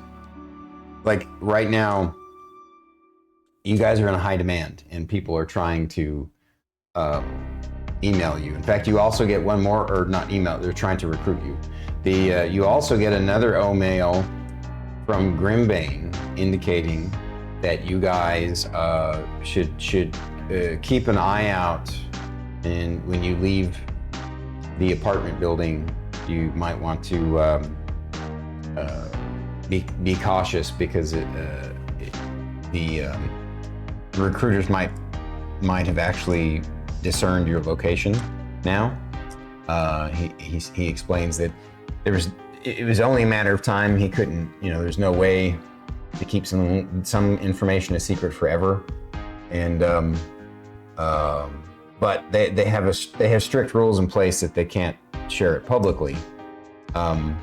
Like right now, you guys are in a high demand, and people are trying to email you. In fact, you also get one more, or not email, they're trying to recruit you. You also get another mail from Grimbane indicating that you guys should keep an eye out, and when you leave the apartment building, you might want to be cautious, because the recruiters might have actually discerned your location now. He explains that it was only a matter of time. He couldn't, there's no way to keep some information a secret forever, and but they have strict rules in place that they can't share it publicly. But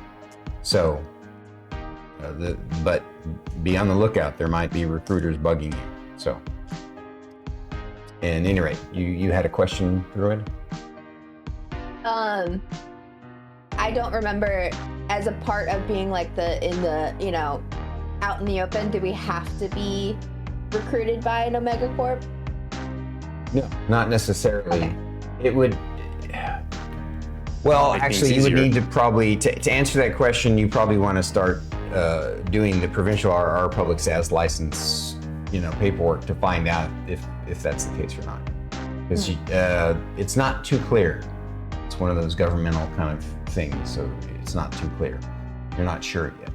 be on the lookout. There might be recruiters bugging you. So, at any rate, you had a question, Druid? I don't remember, as a part of being like out in the open, do we have to be recruited by an Omega Corp? No, not necessarily. Okay. It would. Well, Make actually, things you would easier. need to probably to answer that question. You probably want to start doing the provincial RR public status license, paperwork to find out if that's the case or not. Because it's not too clear. It's one of those governmental kind of things, so it's not too clear. You're not sure yet.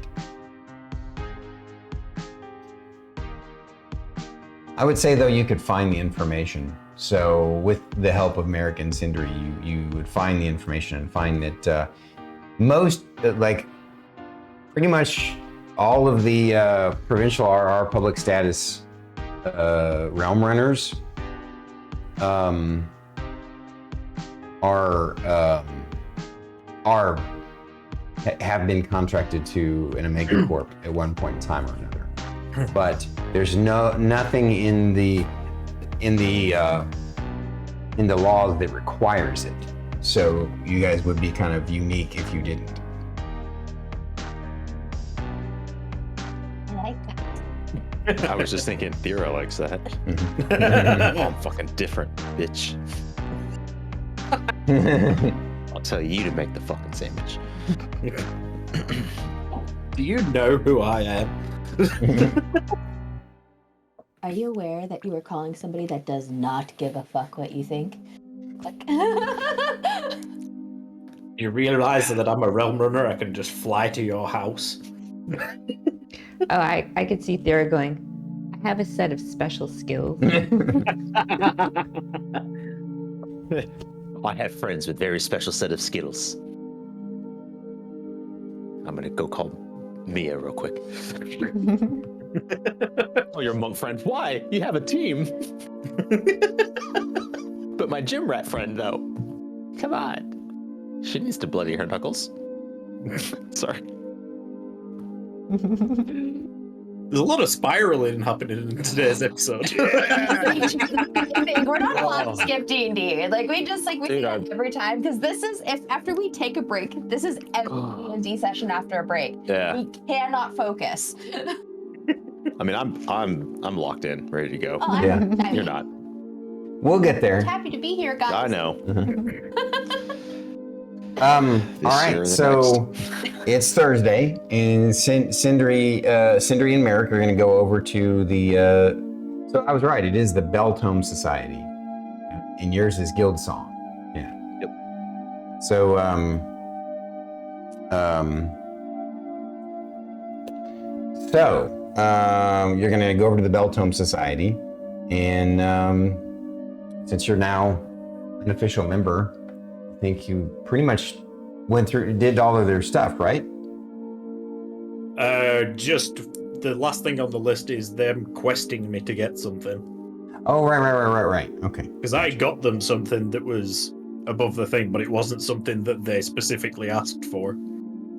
I would say, though, you could find the information. So with the help of Merrik and Sindri, you would find the information and find that pretty much all of the provincial RR public status realm runners have been contracted to an Omega Corp at one point in time or another. But there's nothing in the laws that requires it. So you guys would be kind of unique if you didn't. I like that. I was just thinking Thyra likes that. I'm fucking different, bitch. I'll tell you to make the fucking sandwich. Do you know who I am? Are you aware that you are calling somebody that does not give a fuck what you think? Like, You realize that I'm a realm runner? I can just fly to your house. Oh, I could see Thyra going, I have a set of special skills. I have friends with very special set of skills. I'm gonna go call Mia real quick. Oh, your monk friend. Why? You have a team. But my gym rat friend, though. Come on. She needs to bloody her knuckles. Sorry. There's a lot of spiraling happening in today's episode. We're not allowed Oh. to skip D&D. Like we just we Dude, do that every time because this is if after we take a break, this is every D&D session after a break. Yeah. We cannot focus. I mean, I'm locked in, ready to go. Oh, Yeah. You're not. We'll get there. Happy to be here, guys. I know. All This year right, or the so it's Thursday, and Sindri and Merrik are going to go over to the. So I was right; it is the Beltome Society, and yours is Guild Song. Yeah. Yep. So you're going to go over to the Beltome Society, and since you're now an official member, I think you pretty much did all of their stuff, right? Just the last thing on the list is them questing me to get something. Oh, right. Okay. Because I got them something that was above the thing, but it wasn't something that they specifically asked for.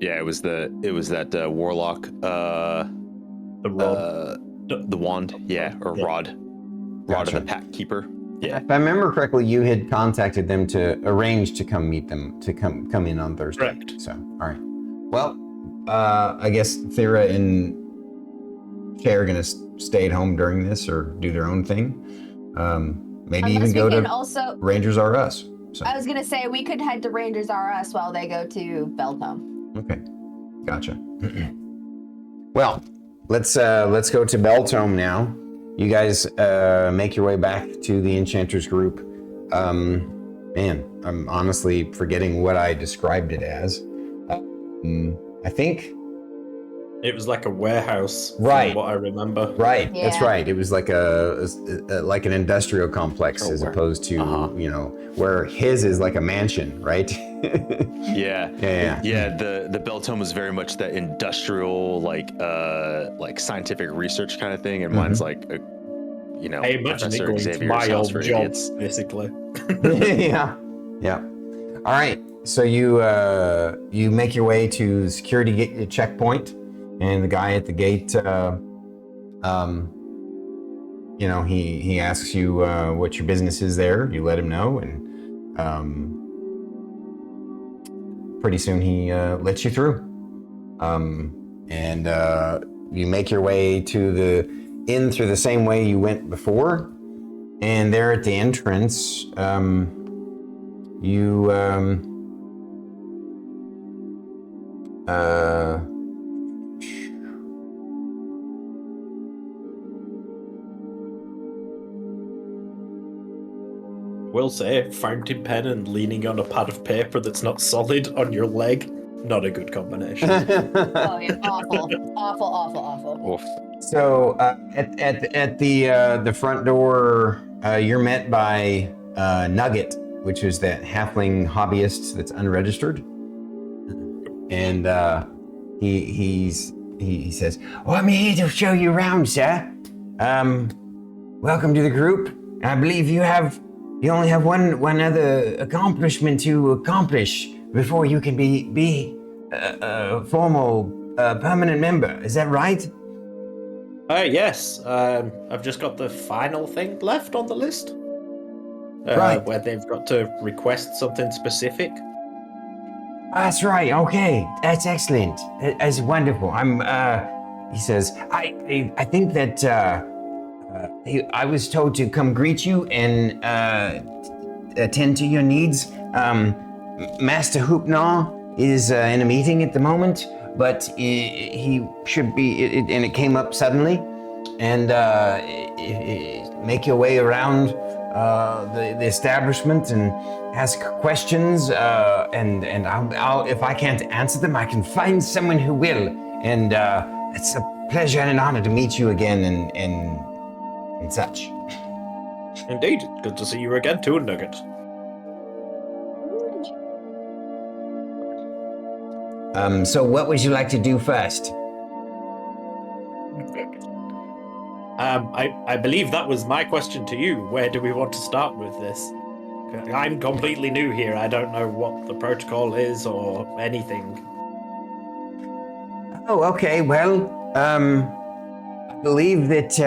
Yeah, it was that warlock. The rod. The wand. Yeah, or Yeah. rod. Rod Gotcha. of the Pack Keeper. Yeah. If I remember correctly, you had contacted them to arrange to come meet them to come in on Thursday. Correct. So, all right. Well, I guess Thyra and Shae are gonna stay at home during this or do their own thing. Maybe even Unless go we can to also. Rangers R Us. So, I was gonna say we could head to Rangers R Us while they go to Beltome. okay, gotcha. Well, let's go to Beltome now. You guys make your way back to the Enchanters group. Man, I'm honestly forgetting what I described it as. I think. It was like a warehouse, Right. from what I remember. Right, that's Yeah. right. It was like like an industrial complex as where- opposed to where his is like a mansion, right? Yeah. Yeah. The Beltome was very much that industrial, like scientific research kind of thing, and mine's like a, I imagine it Professor going to Xavier's my house old for job, idiots. basically. Yeah. All right. So you make your way to the security checkpoint, and the guy at the gate, he asks you what your business is there. You let him know, and pretty soon he lets you through. And you make your way to the inn through the same way you went before, and there at the entrance, you Will say, fountain pen and leaning on a pad of paper that's not solid on your leg, not a good combination. Oh yeah, awful. Oof. So at the front door, you're met by Nugget, which is that halfling hobbyist that's unregistered, and he says, "Well, I'm here to show you around, sir. Welcome to the group. I believe you only have one other accomplishment to accomplish before you can be a formal permanent member. Is that right?" Yes. I've just got the final thing left on the list. Right. Where they've got to request something specific. That's right. Okay, that's excellent. That's wonderful. He says, I think that I was told to come greet you and attend to your needs. Master Hoopnaw is in a meeting at the moment, but he should be, and it came up suddenly, and make your way around the establishment and ask questions, and I'll, if I can't answer them, I can find someone who will, and it's a pleasure and an honor to meet you again and such. Indeed. Good to see you again too, Nugget. So what would you like to do first? I believe that was my question to you. Where do we want to start with this? I'm completely new here. I don't know what the protocol is or anything. Oh, okay. Well, I believe that,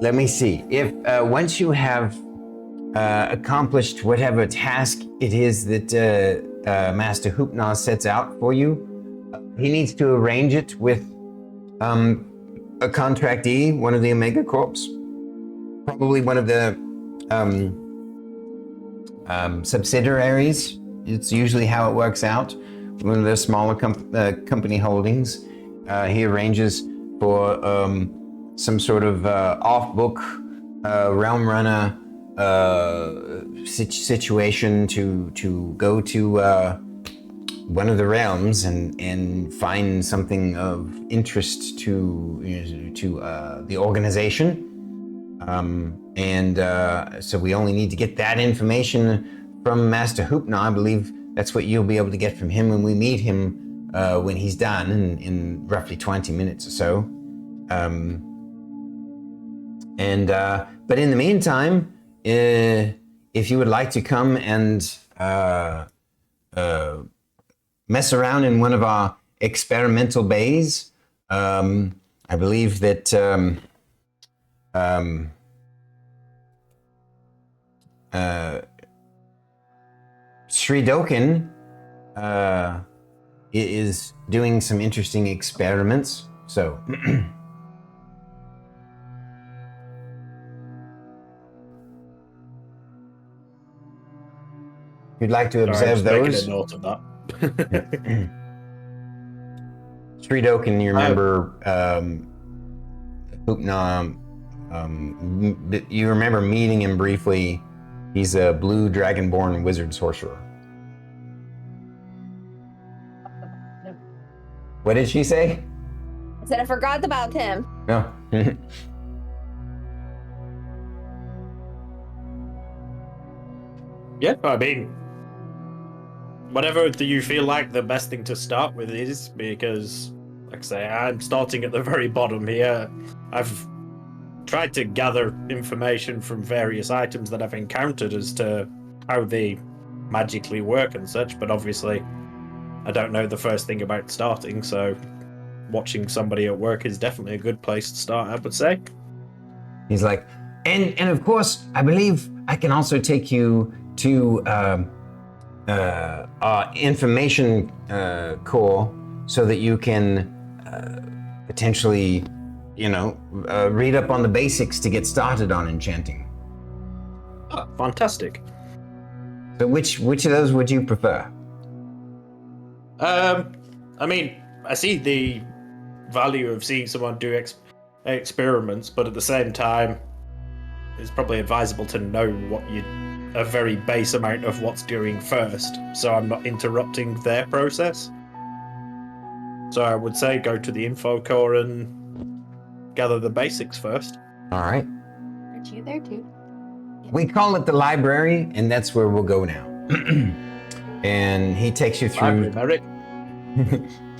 let me see, if once you have accomplished whatever task it is that Master Hoopna sets out for you, he needs to arrange it with a contractee, one of the Omega Corps, probably one of the subsidiaries. It's usually how it works out. One of the smaller company holdings. He arranges for some sort of off-book realm runner situation to go to one of the realms and find something of interest to the organization. So we only need to get that information from Master Hoopna. I believe that's what you'll be able to get from him when we meet him when he's done in roughly 20 minutes or so. But in the meantime, if you would like to come and mess around in one of our experimental bays, I believe that Sri Doken is doing some interesting experiments. So if you'd like to observe those. Making a note of that. Sri Doken, you remember Hoopna, you remember meeting him briefly. He's a blue dragonborn wizard sorcerer. What did she say? I said I forgot about him. No. Yeah, I mean, whatever do you feel like the best thing to start with is, because, like I say, I'm starting at the very bottom here. I've tried to gather information from various items that I've encountered as to how they magically work and such, but obviously I don't know the first thing about starting, so watching somebody at work is definitely a good place to start, I would say. He's like, and of course, I believe I can also take you to our information core so that you can potentially, read up on the basics to get started on enchanting. Oh, fantastic. So which of those would you prefer? I mean, I see the value of seeing someone do experiments, but at the same time, it's probably advisable to know a very base amount of what's doing first, so I'm not interrupting their process. So I would say go to the info core and gather the basics first. All right. Aren't you there too? We call it the library, and that's where we'll go now. And he takes you through. Merrik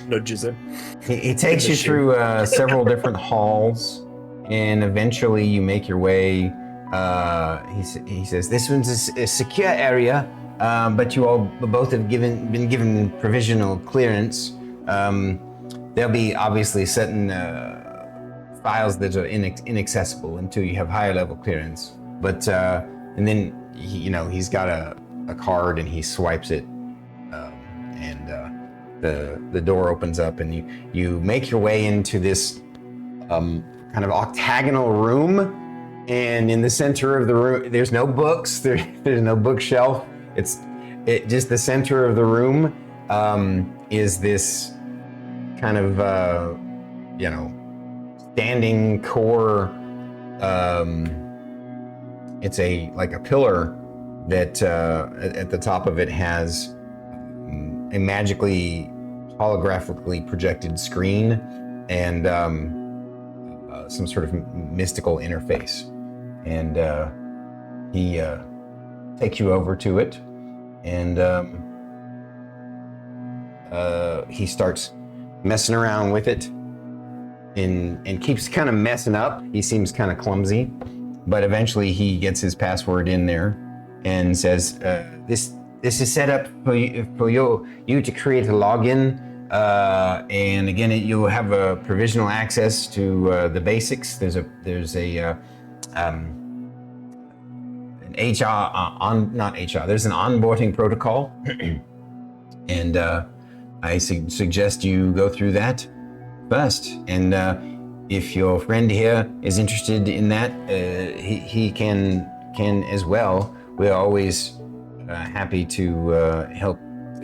nudges him. He takes you through several different halls, and eventually you make your way. He says, "This one's a secure area, but you all both have been given provisional clearance. There'll be obviously certain files that are inaccessible until you have higher level clearance. But and then he's got a card and he swipes it, and the door opens up and you make your way into this kind of octagonal room. And in the center of the room, there's no books. There's no bookshelf. It's just the center of the room is this kind of standing core. It's like a pillar that at the top of it has a magically holographically projected screen and some sort of mystical interface. And he takes you over to it, and he starts messing around with it and keeps kind of messing up. He seems kind of clumsy, but eventually he gets his password in there and says, this is set up for you to create a login and again, you'll have a provisional access to the basics. There's an HR There's an onboarding protocol, and I suggest you go through that first. And if your friend here is interested in that, he can as well. We're always happy to help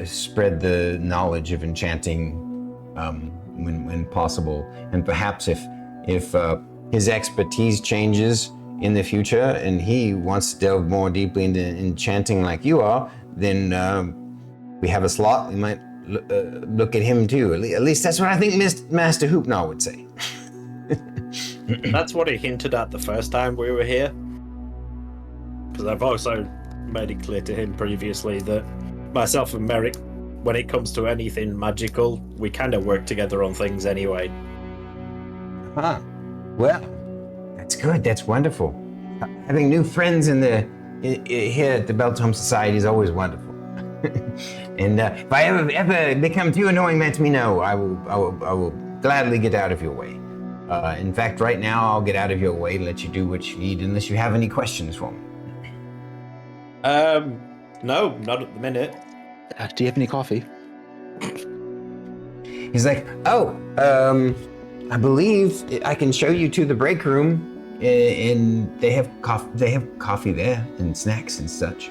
spread the knowledge of enchanting when possible. And perhaps if his expertise changes in the future and he wants to delve more deeply into enchanting like you are, then we have a slot. We might look at him too. At least that's what I think Master Hoopnar would say. That's what he hinted at the first time we were here. Because I've also made it clear to him previously that myself and Merrik, when it comes to anything magical, we kind of work together on things anyway. Huh. Well, that's good. That's wonderful. Having new friends here at the Beltome Society is always wonderful. And if I ever become too annoying, let me know. I will gladly get out of your way. In fact, right now I'll get out of your way and let you do what you need, unless you have any questions for me. No, not at the minute. Do you have any coffee? He's like, I believe I can show you to the break room, and they have coffee there and snacks and such.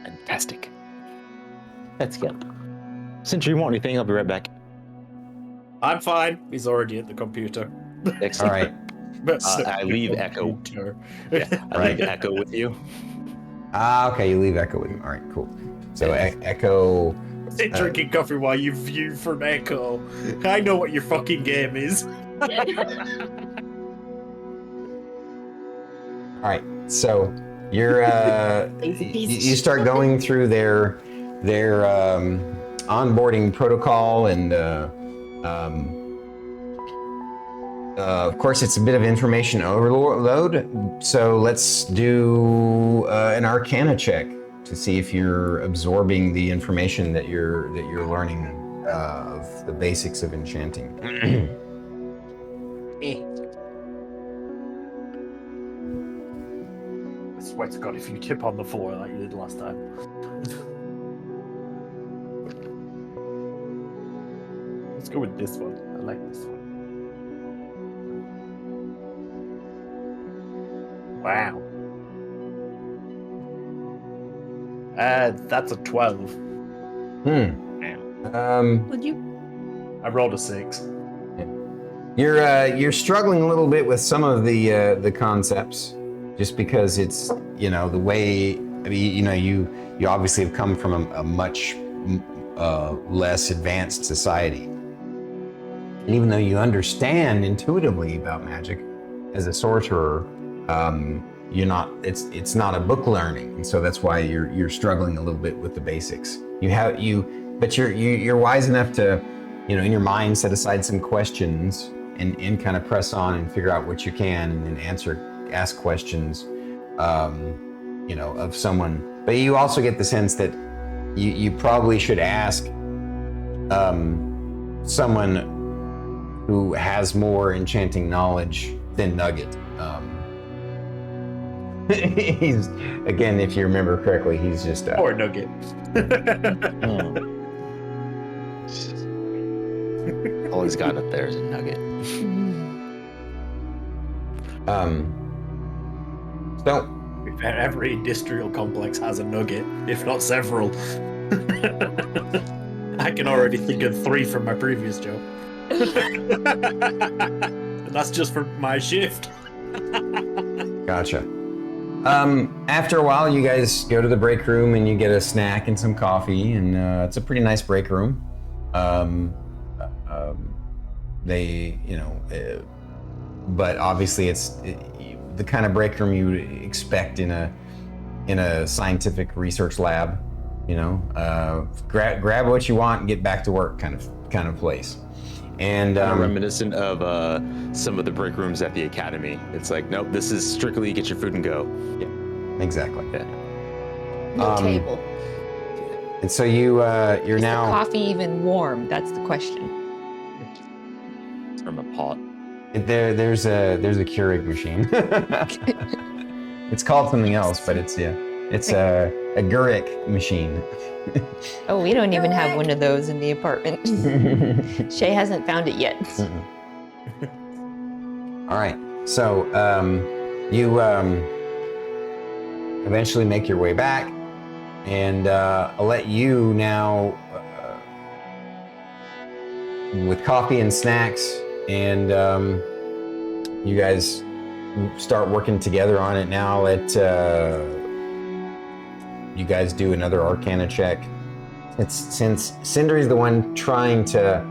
Fantastic. Let's go. Since you want anything, I'll be right back. I'm fine. He's already at the computer. Excellent. All right. I leave Echo. Yeah, I leave Echo with you. Okay, you leave Echo with him. All right, cool. So Echo... Sit drinking coffee while you view from Echo. I know what your fucking game is. All right, so you're you start going through their onboarding protocol, and of course it's a bit of information overload. So let's do an Arcana check to see if you're absorbing the information that you're learning of the basics of enchanting. I swear to God, if you tip on the floor like you did last time. Let's go with this one. I like this one. Wow. That's a 12. Would you? I rolled a 6. You're struggling a little bit with some of the concepts, just because it's, the way, you obviously have come from a much less advanced society. And even though you understand intuitively about magic as a sorcerer, it's not a book learning, and so that's why you're struggling a little bit with the basics. But you're wise enough to, in your mind, set aside some questions and kind of press on and figure out what you can, and then ask questions, of someone. But you also get the sense that you probably should ask someone who has more enchanting knowledge than Nugget. He's, again, if you remember correctly, he's just or Nugget. All he's got up there is a nugget. So Every industrial complex has a nugget, if not several. I can already think of 3 from my previous job. And that's just for my shift. Gotcha. After a while, you guys go to the break room and you get a snack and some coffee, and it's a pretty nice break room. But obviously it's the kind of break room you would expect in a scientific research lab. Grab what you want and get back to work kind of place. And reminiscent of some of the break rooms at the academy. It's like, nope, this is strictly get your food and go. Yeah, exactly. Yeah. No table. And so you're Is now the coffee even warm? That's the question. It's from a pot. there's a Keurig machine. It's called something else, but it's a Guric machine. Oh, we don't even have one of those in the apartment. Shae hasn't found it yet. All right, so you eventually make your way back, and I'll let you now, with coffee and snacks, and you guys start working together on it now. Let you guys do another Arcana check. Since Sindri's the one trying to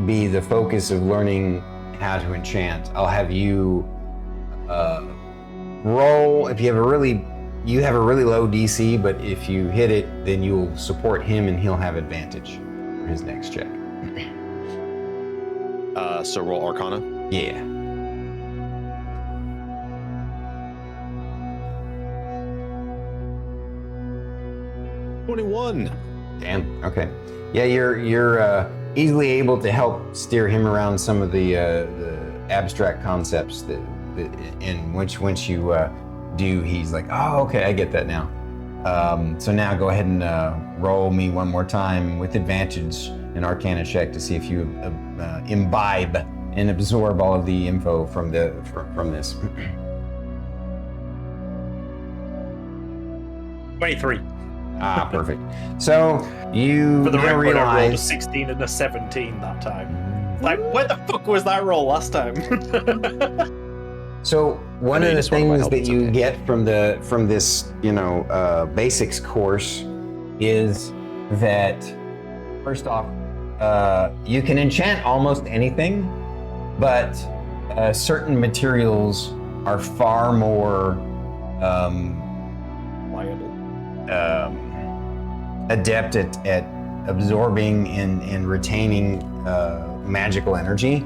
be the focus of learning how to enchant, I'll have you roll. If you have a really low DC, but if you hit it, then you'll support him and he'll have advantage for his next check. So roll Arcana. Yeah. Damn. Okay. Yeah, you're easily able to help steer him around some of the abstract concepts and once you do, he's like, oh, okay, I get that now. So now go ahead and roll me one more time with advantage an Arcana check to see if you imbibe and absorb all of the info from this. 23. Ah, perfect. So you For the now record, I rolled a realize 16 and a 17 that time. Like, where the fuck was that roll last time? So one of the just wanted my things help, that it's you okay. get from this, basics course is that first off, you can enchant almost anything, but certain materials are far more Liable. adept at absorbing and retaining magical energy.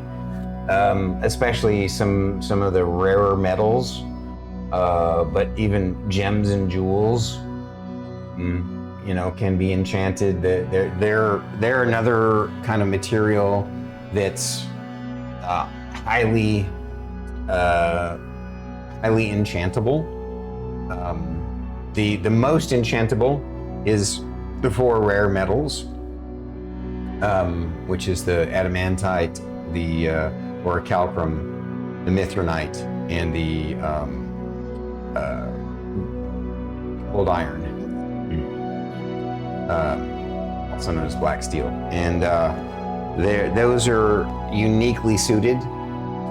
Especially some of the rarer metals, but even gems and jewels, can be enchanted. They're another kind of material that's highly enchantable. The most enchantable is the 4 rare metals, which is the adamantite, the orichalcum, the mithronite, and the old iron, also known as black steel. And those are uniquely suited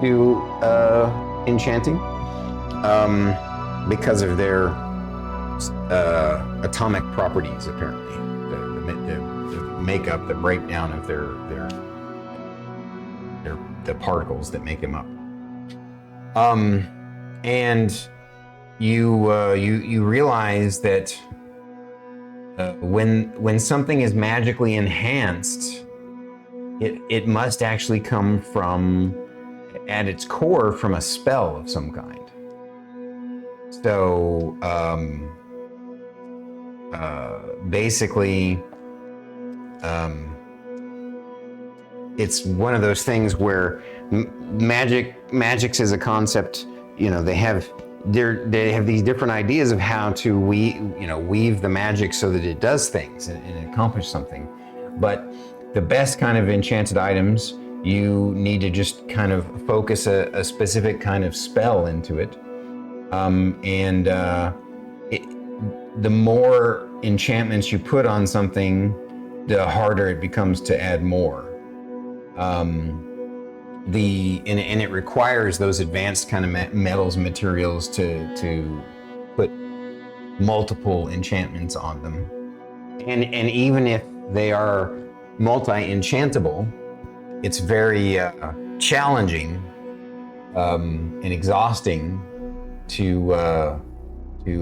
to enchanting because of their atomic properties, apparently. The makeup, the breakdown of the particles that make him up. And you realize that when something is magically enhanced, it must actually come from, at its core, from a spell of some kind. So basically, it's one of those things where magics as a concept, they have these different ideas of how to weave the magic so that it does things and accomplish something. But the best kind of enchanted items, you need to just kind of focus a specific kind of spell into it. The more enchantments you put on something, the harder it becomes to add more. And it requires those advanced kind of metals materials to put multiple enchantments on them. And even if they are multi-enchantable, it's very challenging and exhausting to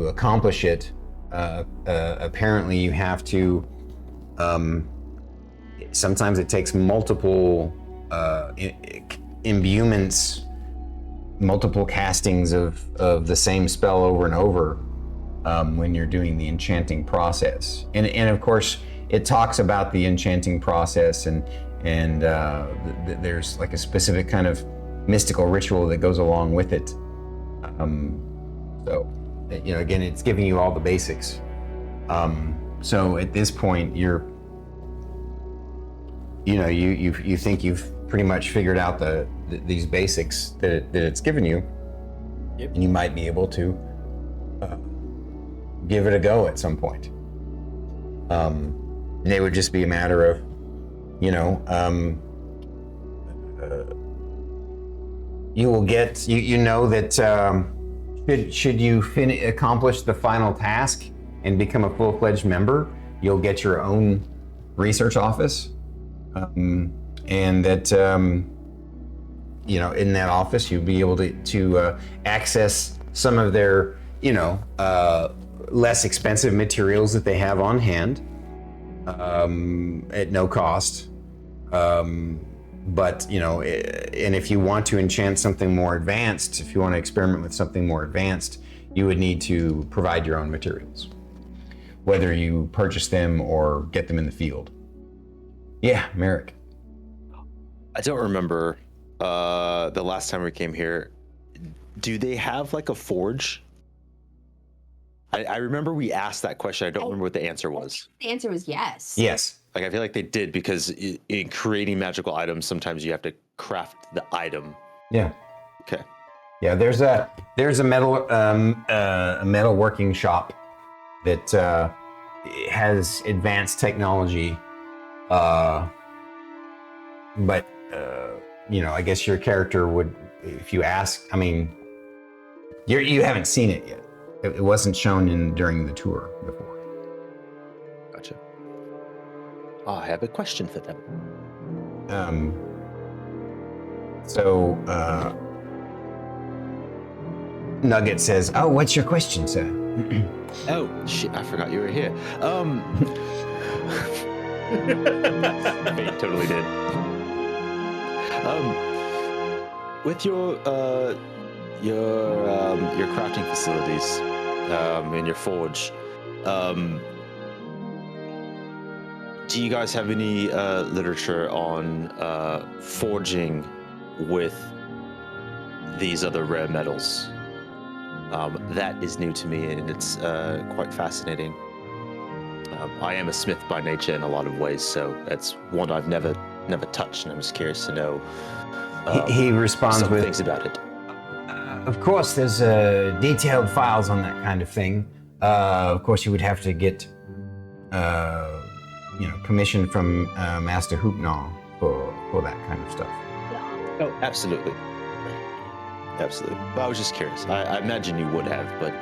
accomplish it. Apparently you have to, sometimes it takes multiple imbuements, multiple castings of the same spell over and over when you're doing the enchanting process. And of course, it talks about the enchanting process, and there's like a specific kind of mystical ritual that goes along with it. So, again, it's giving you all the basics. So at this point, you think you've pretty much figured out these basics that it's given you, Yep. and you might be able to give it a go at some point. And it would just be a matter of, you will get, that should you accomplish the final task and become a full-fledged member, you'll get your own research office, and that in that office you'll be able to access some of their less expensive materials that they have on hand at no cost. But and if you want to enchant something more advanced, if you want to experiment with something more advanced, you would need to provide your own materials, whether you purchase them or get them in the field. Yeah, Merrik. I don't remember the last time we came here. Do they have like a forge? I remember we asked that question. I don't remember what the answer was. The answer was yes. Yes. Like, I feel like they did, because in creating magical items, sometimes you have to craft the item. Yeah. Okay. Yeah, there's a metal working shop that has advanced technology, but I guess your character would, if you ask, you haven't seen it yet. It wasn't shown during the tour before. Gotcha. I have a question for them. So Nugget says, "Oh, what's your question, sir?" Oh, shit, I forgot you were here. They totally did. With your crafting facilities, and your forge, do you guys have any literature on forging with these other rare metals? That is new to me, and it's quite fascinating. I am a smith by nature in a lot of ways, so that's one I've never touched, and I'm just curious to know He responds some with, things about it. Of course, there's detailed files on that kind of thing. Of course, you would have to get, permission from Master Hoopnaw for that kind of stuff. Oh, absolutely. Absolutely. But I was just curious. I imagine you would have, but,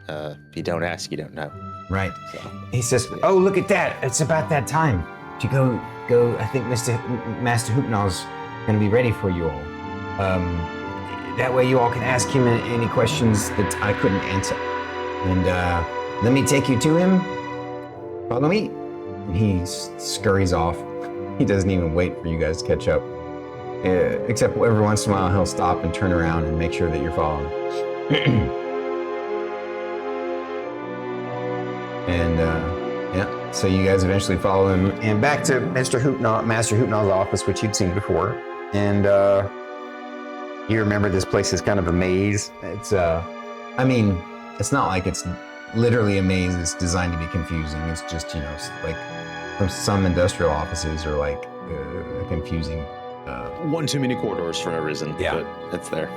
if you don't ask, you don't know. Right. So. He says, "Oh, look at that! It's about that time to go. I think Master Hoopnaw's going to be ready for you all. That way, you all can ask him any questions that I couldn't answer. And let me take you to him. Follow me." And he scurries off. He doesn't even wait for you guys to catch up. Except every once in a while, he'll stop and turn around and make sure that you're following. And so you guys eventually follow him and back to Master Hoopnaw's office, which you'd seen before. And you remember this place is kind of a maze. It's it's not like it's literally a maze. It's designed to be confusing. It's just like some industrial offices are like confusing. One too many corridors for no reason. Yeah. But it's there.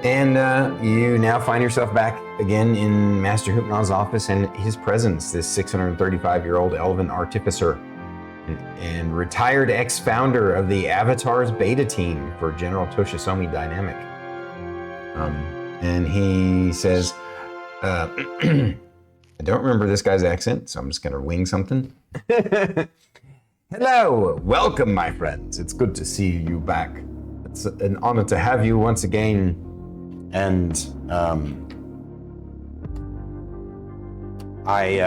And you now find yourself back again in Master Hoopnaw's office, and his presence, this 635-year-old elven artificer and retired ex-founder of the Avatar's beta team for General Toshisomi Dynamic. And he says, I don't remember this guy's accent, so I'm just going to wing something. Hello, welcome, my friends. It's good to see you back. It's an honor to have you once again. And I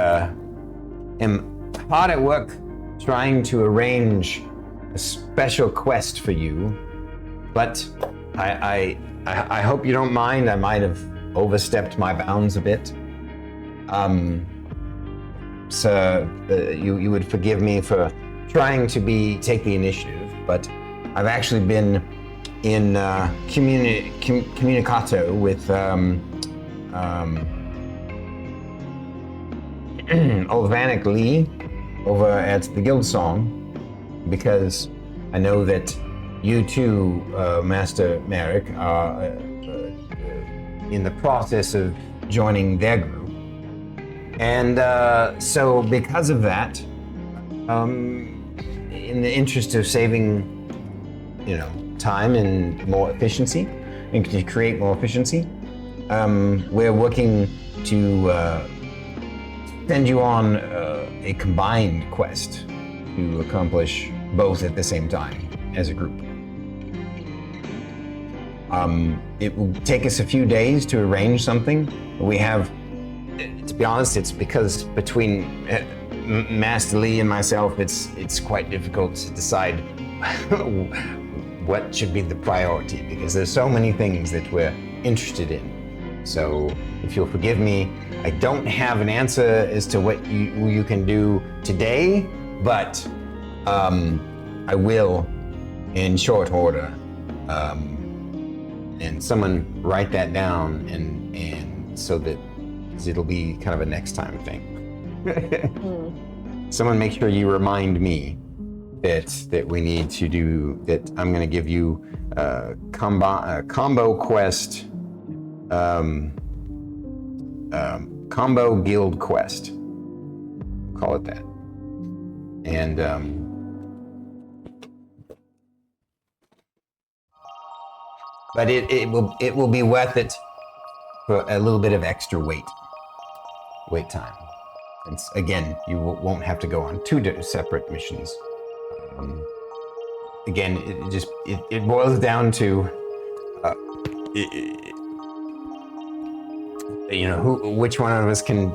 am hard at work trying to arrange a special quest for you, but I hope you don't mind. I might have overstepped my bounds a bit. So you would forgive me for trying to take the initiative, but I've actually been in communicato with Olvanik Lee over at the Guild Song, because I know that you too, Master Merrik, are in the process of joining their group. And so because of that, in the interest of saving, time and more efficiency, and to create more efficiency, we're working to send you on a combined quest to accomplish both at the same time as a group. It will take us a few days to arrange something. We have, to be honest, it's because between Master Lee and myself, it's quite difficult to decide what should be the priority, because there's so many things that we're interested in. So if you'll forgive me, I don't have an answer as to what you can do today, but I will in short order. And someone write that down, and so that it'll be kind of a next time thing. Someone make sure you remind me that we need to do that. I'm going to give you a combo quest, combo guild quest. Call it that. And but it will be worth it for a little bit of extra wait time. And again, you won't have to go on two separate missions. Again, it boils down to which one of us can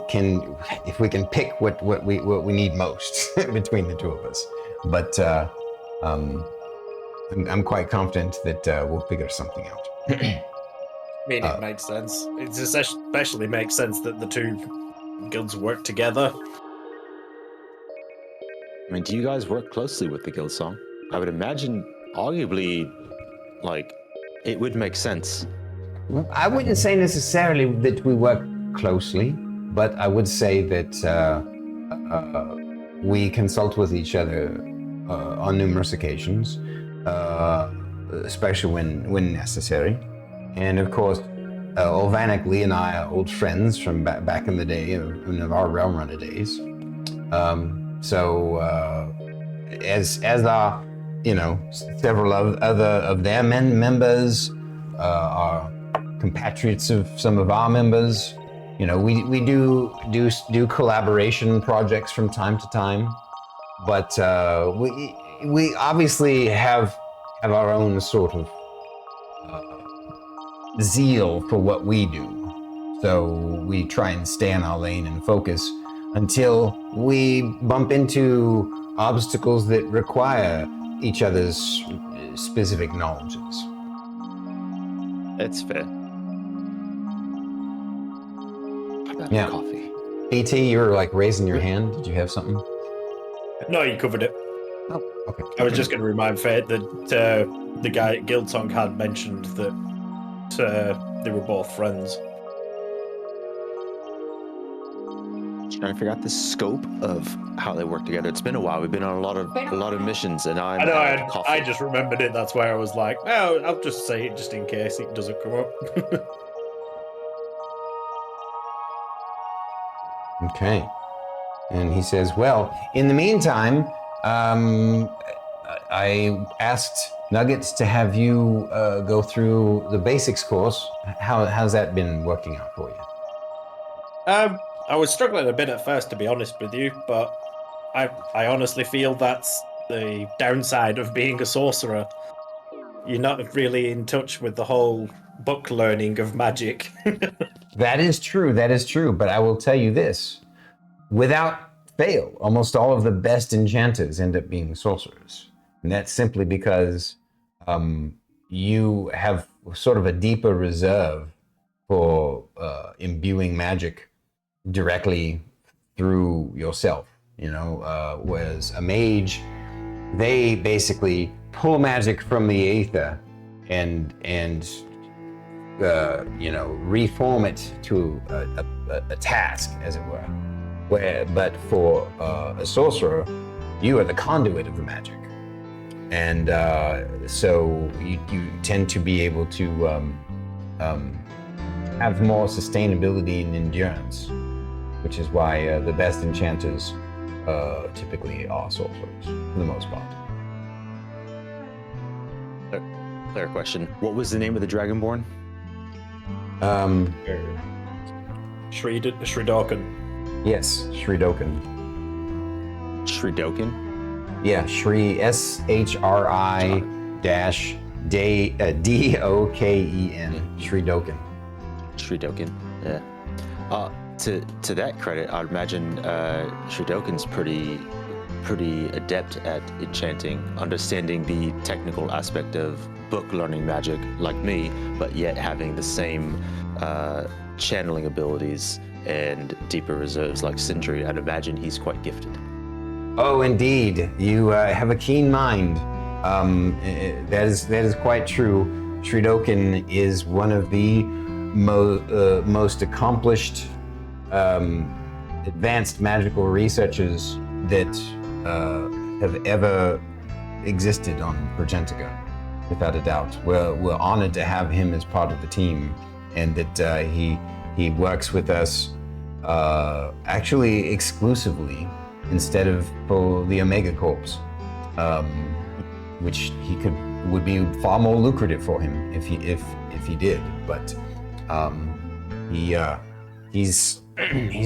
if we can pick what we need most between the two of us. But I'm quite confident that we'll figure something out. I mean, it makes sense. It especially makes sense that the two guilds work together. I mean, do you guys work closely with the guild song? I would imagine, arguably, it would make sense. Well, I wouldn't say necessarily that we work closely, but I would say that we consult with each other on numerous occasions, especially when necessary. And of course, Olvanik Lee and I are old friends from back in the day, of our Realm Runner days. So as are, several other of their members are compatriots of some of our members. We do collaboration projects from time to time, but we obviously have our own sort of zeal for what we do. So we try and stay in our lane and focus until we bump into obstacles that require each other's specific knowledges. It's fair. Yeah. Coffee. BT, you were raising your hand. Did you have something? No, you covered it. Oh, okay. I was just going to remind Fate that the guy at Guildsong had mentioned that they were both friends. Trying to figure out the scope of how they work together. It's been a while. We've been on a lot of missions, and I know. I just remembered it. That's why I was like, "Oh, I'll just say it just in case it doesn't come up." Okay. And he says, well, in the meantime, I asked Nuggets to have you go through the basics course. How's that been working out for you? I was struggling a bit at first, to be honest with you, but I honestly feel that's the downside of being a sorcerer. You're not really in touch with the whole book learning of magic. That is true, but I will tell you this. Without fail, almost all of the best enchanters end up being sorcerers. And that's simply because you have sort of a deeper reserve for imbuing magic directly through yourself. Whereas a mage, they basically pull magic from the aether and reform it to a task, as it were. But for a sorcerer, you are the conduit of the magic, and so you tend to be able to have more sustainability and endurance, which is why the best enchanters typically are sorcerers for the most part. Clear question. What was the name of the Dragonborn? Shridoken. Yes, Shridoken. Shridoken? Yeah, Shri, SHRI-DOKEN, Shridoken. Shridoken, yeah. To that credit, I'd imagine Shridoken's pretty adept at enchanting, understanding the technical aspect of book learning magic like me, but yet having the same channeling abilities and deeper reserves like Sindri. I'd imagine he's quite gifted. Oh, indeed. You have a keen mind. That is quite true. Shridoken is one of the most accomplished advanced magical researchers that have ever existed on Progentica, without a doubt. We're honored to have him as part of the team, and that he works with us actually exclusively instead of for the Omega Corps, which would be far more lucrative for him if he did. But he's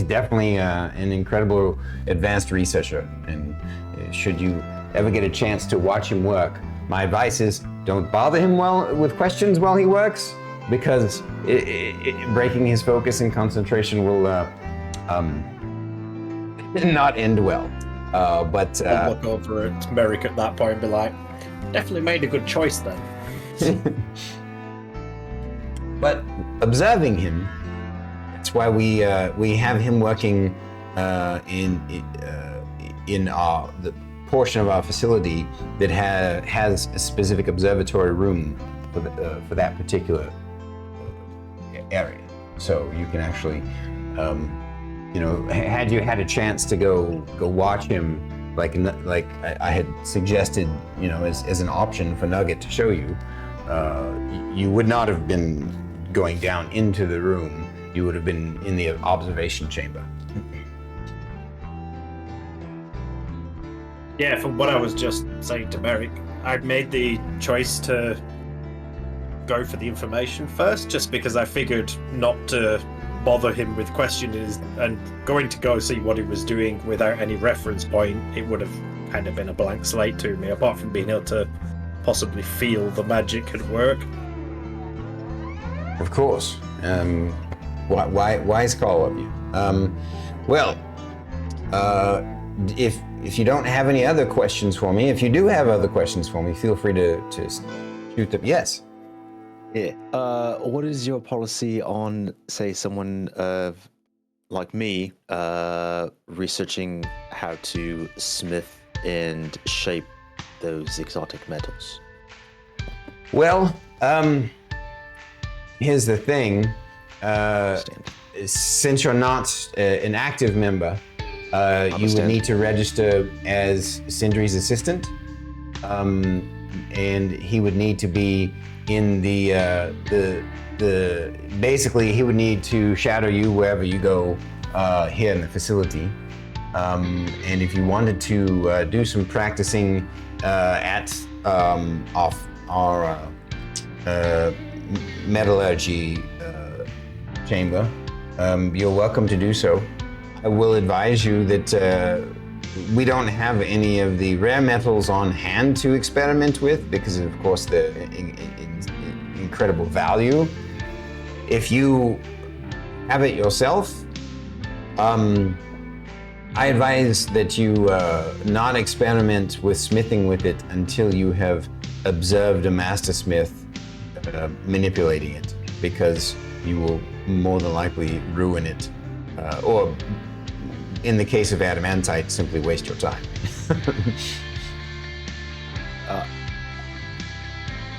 definitely an incredible advanced researcher, and should you ever get a chance to watch him work, my advice is don't bother him with questions while he works, because breaking his focus and concentration will not end well. But I'll look over at Merrik at that point and be like, definitely made a good choice then. But observing him, that's why we have him working in the portion of our facility that has a specific observatory room for that particular area. So you can actually, had you had a chance to go watch him, like I had suggested, as an option for Nugget to show you, you would not have been going down into the room. You would have been in the observation chamber. Yeah, from what I was just saying to Merrik, I'd made the choice to go for the information first, just because I figured not to bother him with questions and going to go see what he was doing without any reference point. It would have kind of been a blank slate to me, apart from being able to possibly feel the magic at work. Of course. Wise call of you. If you don't have any other questions for me, if you do have other questions for me, feel free to shoot them. Yes. Yeah. What is your policy on, say, someone like me researching how to smith and shape those exotic metals? Well, here's the thing. Since you're not an active member, you would need to register as Sindri's assistant, and he would need to be in basically he would need to shadow you wherever you go here in the facility. And if you wanted to do some practicing at off our metallurgy chamber, you're welcome to do so. I will advise you that we don't have any of the rare metals on hand to experiment with because of course, the incredible value. If you have it yourself, I advise that you not experiment with smithing with it until you have observed a master smith manipulating it, because you will more than likely ruin it or in the case of adamantite, simply waste your time.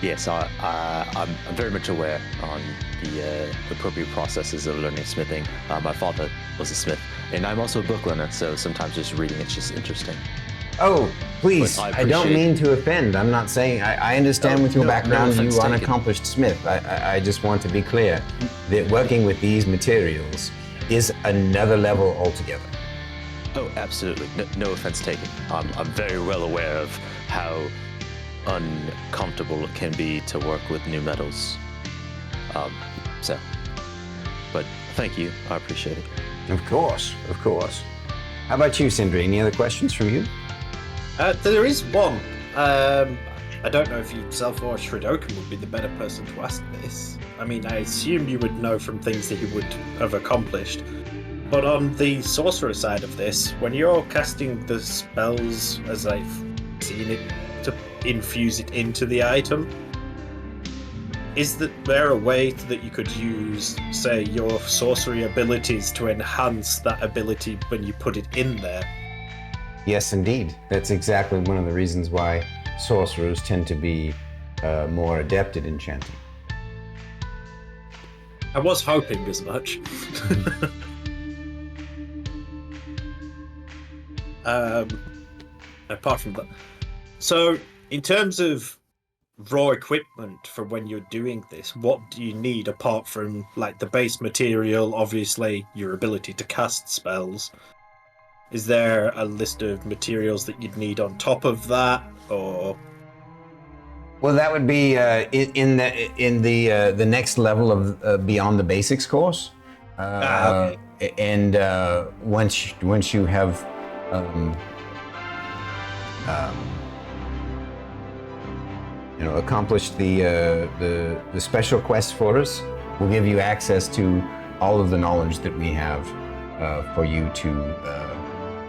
Yes, I'm very much aware on the appropriate processes of learning smithing. My father was a smith, and I'm also a book learner, so sometimes just reading it's just interesting. Oh, please, But I don't mean to offend. I'm not saying, I understand with your background, offense you taken. unaccomplished smith. I just want to be clear that working with these materials is another level altogether. Oh, absolutely. No offense taken. I'm very well aware of how uncomfortable it can be to work with new metals. But thank you. I appreciate it. Of course, of course. How about you, Sindri? Any other questions from you? There is one. I don't know if yourself or Shridoken would be the better person to ask this. I mean, I assume you would know from things that he would have accomplished. But on the sorcerer side of this, when you're casting the spells, as I've seen it, to infuse it into the item, is there a way that you could use, say, your sorcery abilities to enhance that ability when you put it in there? Yes, indeed. That's exactly one of the reasons why sorcerers tend to be more adept at enchanting. I was hoping as much. Apart from that, so in terms of raw equipment for when you're doing this, what do you need apart from like the base material, obviously your ability to cast spells? Is there a list of materials that you'd need on top of that, or? Well, that would be in the next level of Beyond the Basics course. Okay. And once you have accomplished the special quest for us, we'll give you access to all of the knowledge that we have for you to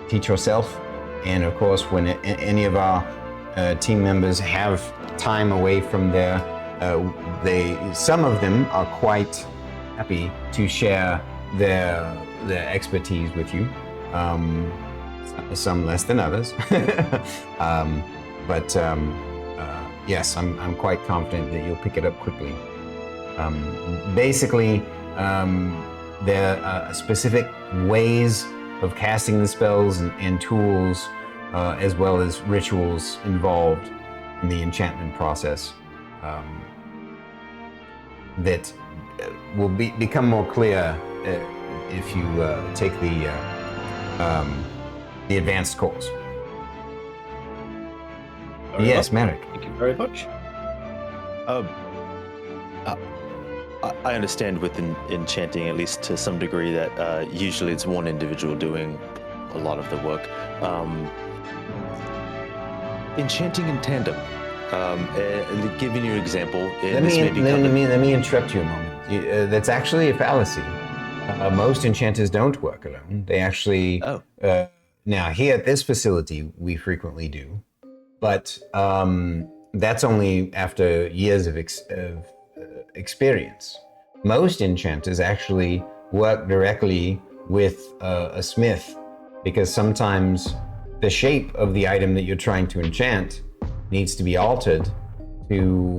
teach yourself. And of course, when any of our team members have time away from some of them are quite happy to share their expertise with you. Some less than others. But yes, I'm quite confident that you'll pick it up quickly. Basically, there are specific ways of casting the spells and tools, as well as rituals involved in the enchantment process that will become more clear if you take the advanced course. Yes, Merrik. Thank you very much. I understand with enchanting, at least to some degree, that usually it's one individual doing a lot of the work. Enchanting in tandem. Giving you an example. Let me interrupt you a moment. That's actually a fallacy. Most enchanters don't work alone. They actually. Oh. Now, here at this facility, we frequently do, but that's only after years of experience. Most enchanters actually work directly with a smith, because sometimes the shape of the item that you're trying to enchant needs to be altered to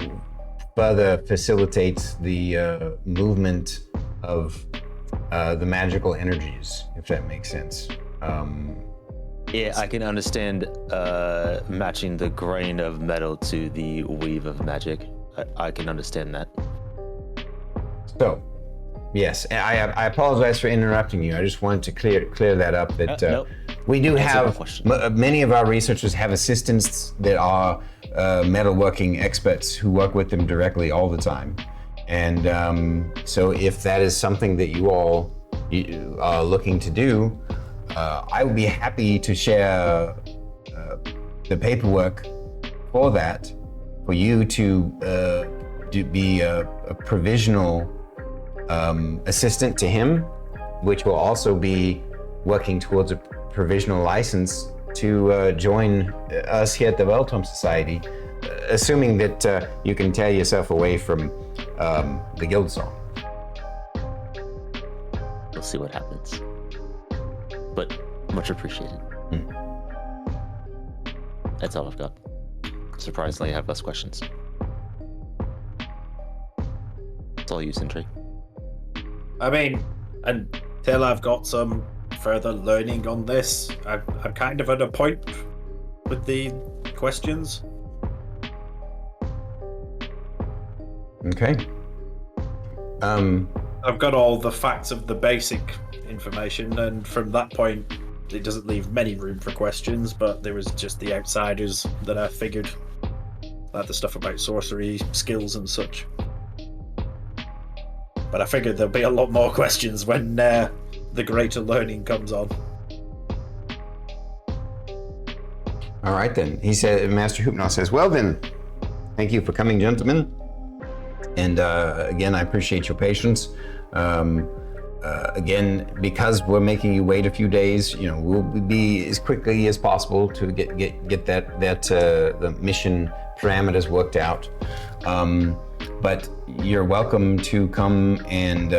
further facilitate the movement of the magical energies, if that makes sense. Yeah, I can understand matching the grain of metal to the weave of magic. I can understand that. So, yes, I apologize for interrupting you. I just wanted to clear that up. That Nope. we do Answer my have question. many of our researchers have assistants that are metalworking experts who work with them directly all the time. And so, if that is something that you all are looking to do, I would be happy to share the paperwork for that, for you to be a provisional assistant to him, which will also be working towards a provisional license to join us here at the BananaTom Society, assuming that you can tear yourself away from the guild song. We'll see what happens. but much appreciated. That's all I've got. Surprisingly, I have less questions. It's all you, Sindri. I mean, until I've got some further learning on this, I'm kind of at a point with the questions. Okay. I've got all the facts of the basic information, and from that point, it doesn't leave many room for questions, but there was just the outsiders that I figured, like the stuff about sorcery, skills and such. But I figured there'll be a lot more questions when the greater learning comes on. All right, then. He said, Master Hoopnaw says, well, then, thank you for coming, gentlemen. And again, I appreciate your patience. Again, because we're making you wait a few days, we'll be as quickly as possible to get that the mission parameters worked out. But you're welcome to come and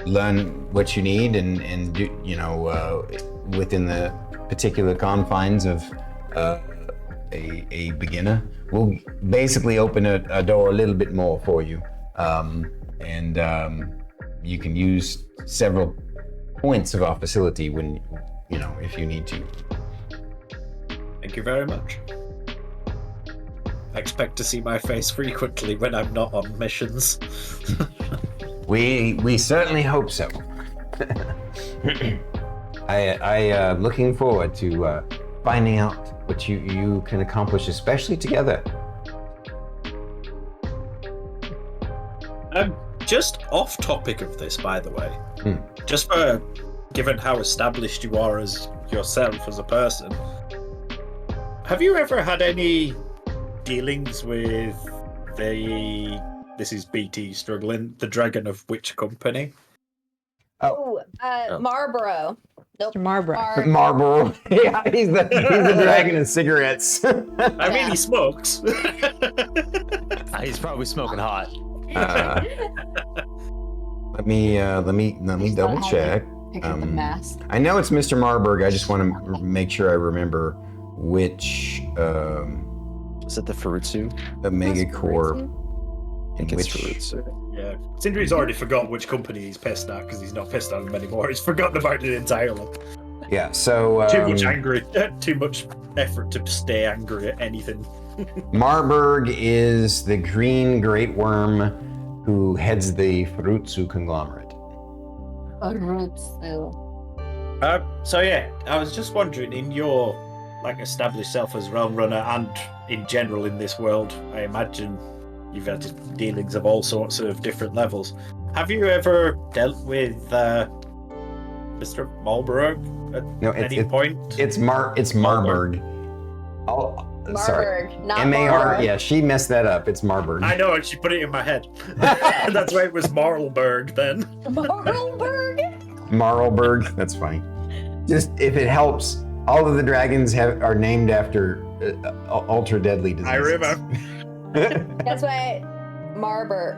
learn what you need and do, within the particular confines of a beginner. We'll basically open a door a little bit more for you, and you can use several points of our facility when, if you need to. Thank you very much. I expect to see my face frequently when I'm not on missions. We certainly hope so. I looking forward to finding out what you can accomplish, especially together. Just off topic of this, by the way, just for given how established you are as yourself as a person, have you ever had any dealings with this is BT struggling, the dragon of which company? Marlboro. Nope. Marlboro. Marlboro. Yeah, he's the dragon of cigarettes. I mean, he smokes. He's probably smoking hot. Let me double check. Pick up the mask. I know it's Mr. Marburg. I just want to make sure I remember which Is it the Furutsu? Omega Core. I think it's Furutsu. Yeah, Sindri's already forgot which company he's pissed at because he's not pissed at him anymore. He's forgotten about it entirely. Yeah, so Too much effort to stay angry at anything. Marburg is the green great worm who heads the Furutsu conglomerate. So yeah, I was just wondering, in your established self as realm runner and in general in this world, I imagine you've had dealings of all sorts of different levels. Have you ever dealt with Mr. Marlborough at any point? It's Marburg. Oh, sorry. Marburg, not M-A-R. Marlboro. Yeah, she messed that up. It's Marburg. I know, and she put it in my head. That's why it was Marlberg then. Marlberg. That's funny. Just if it helps, all of the dragons are named after ultra deadly diseases. I remember. That's why Marlboro.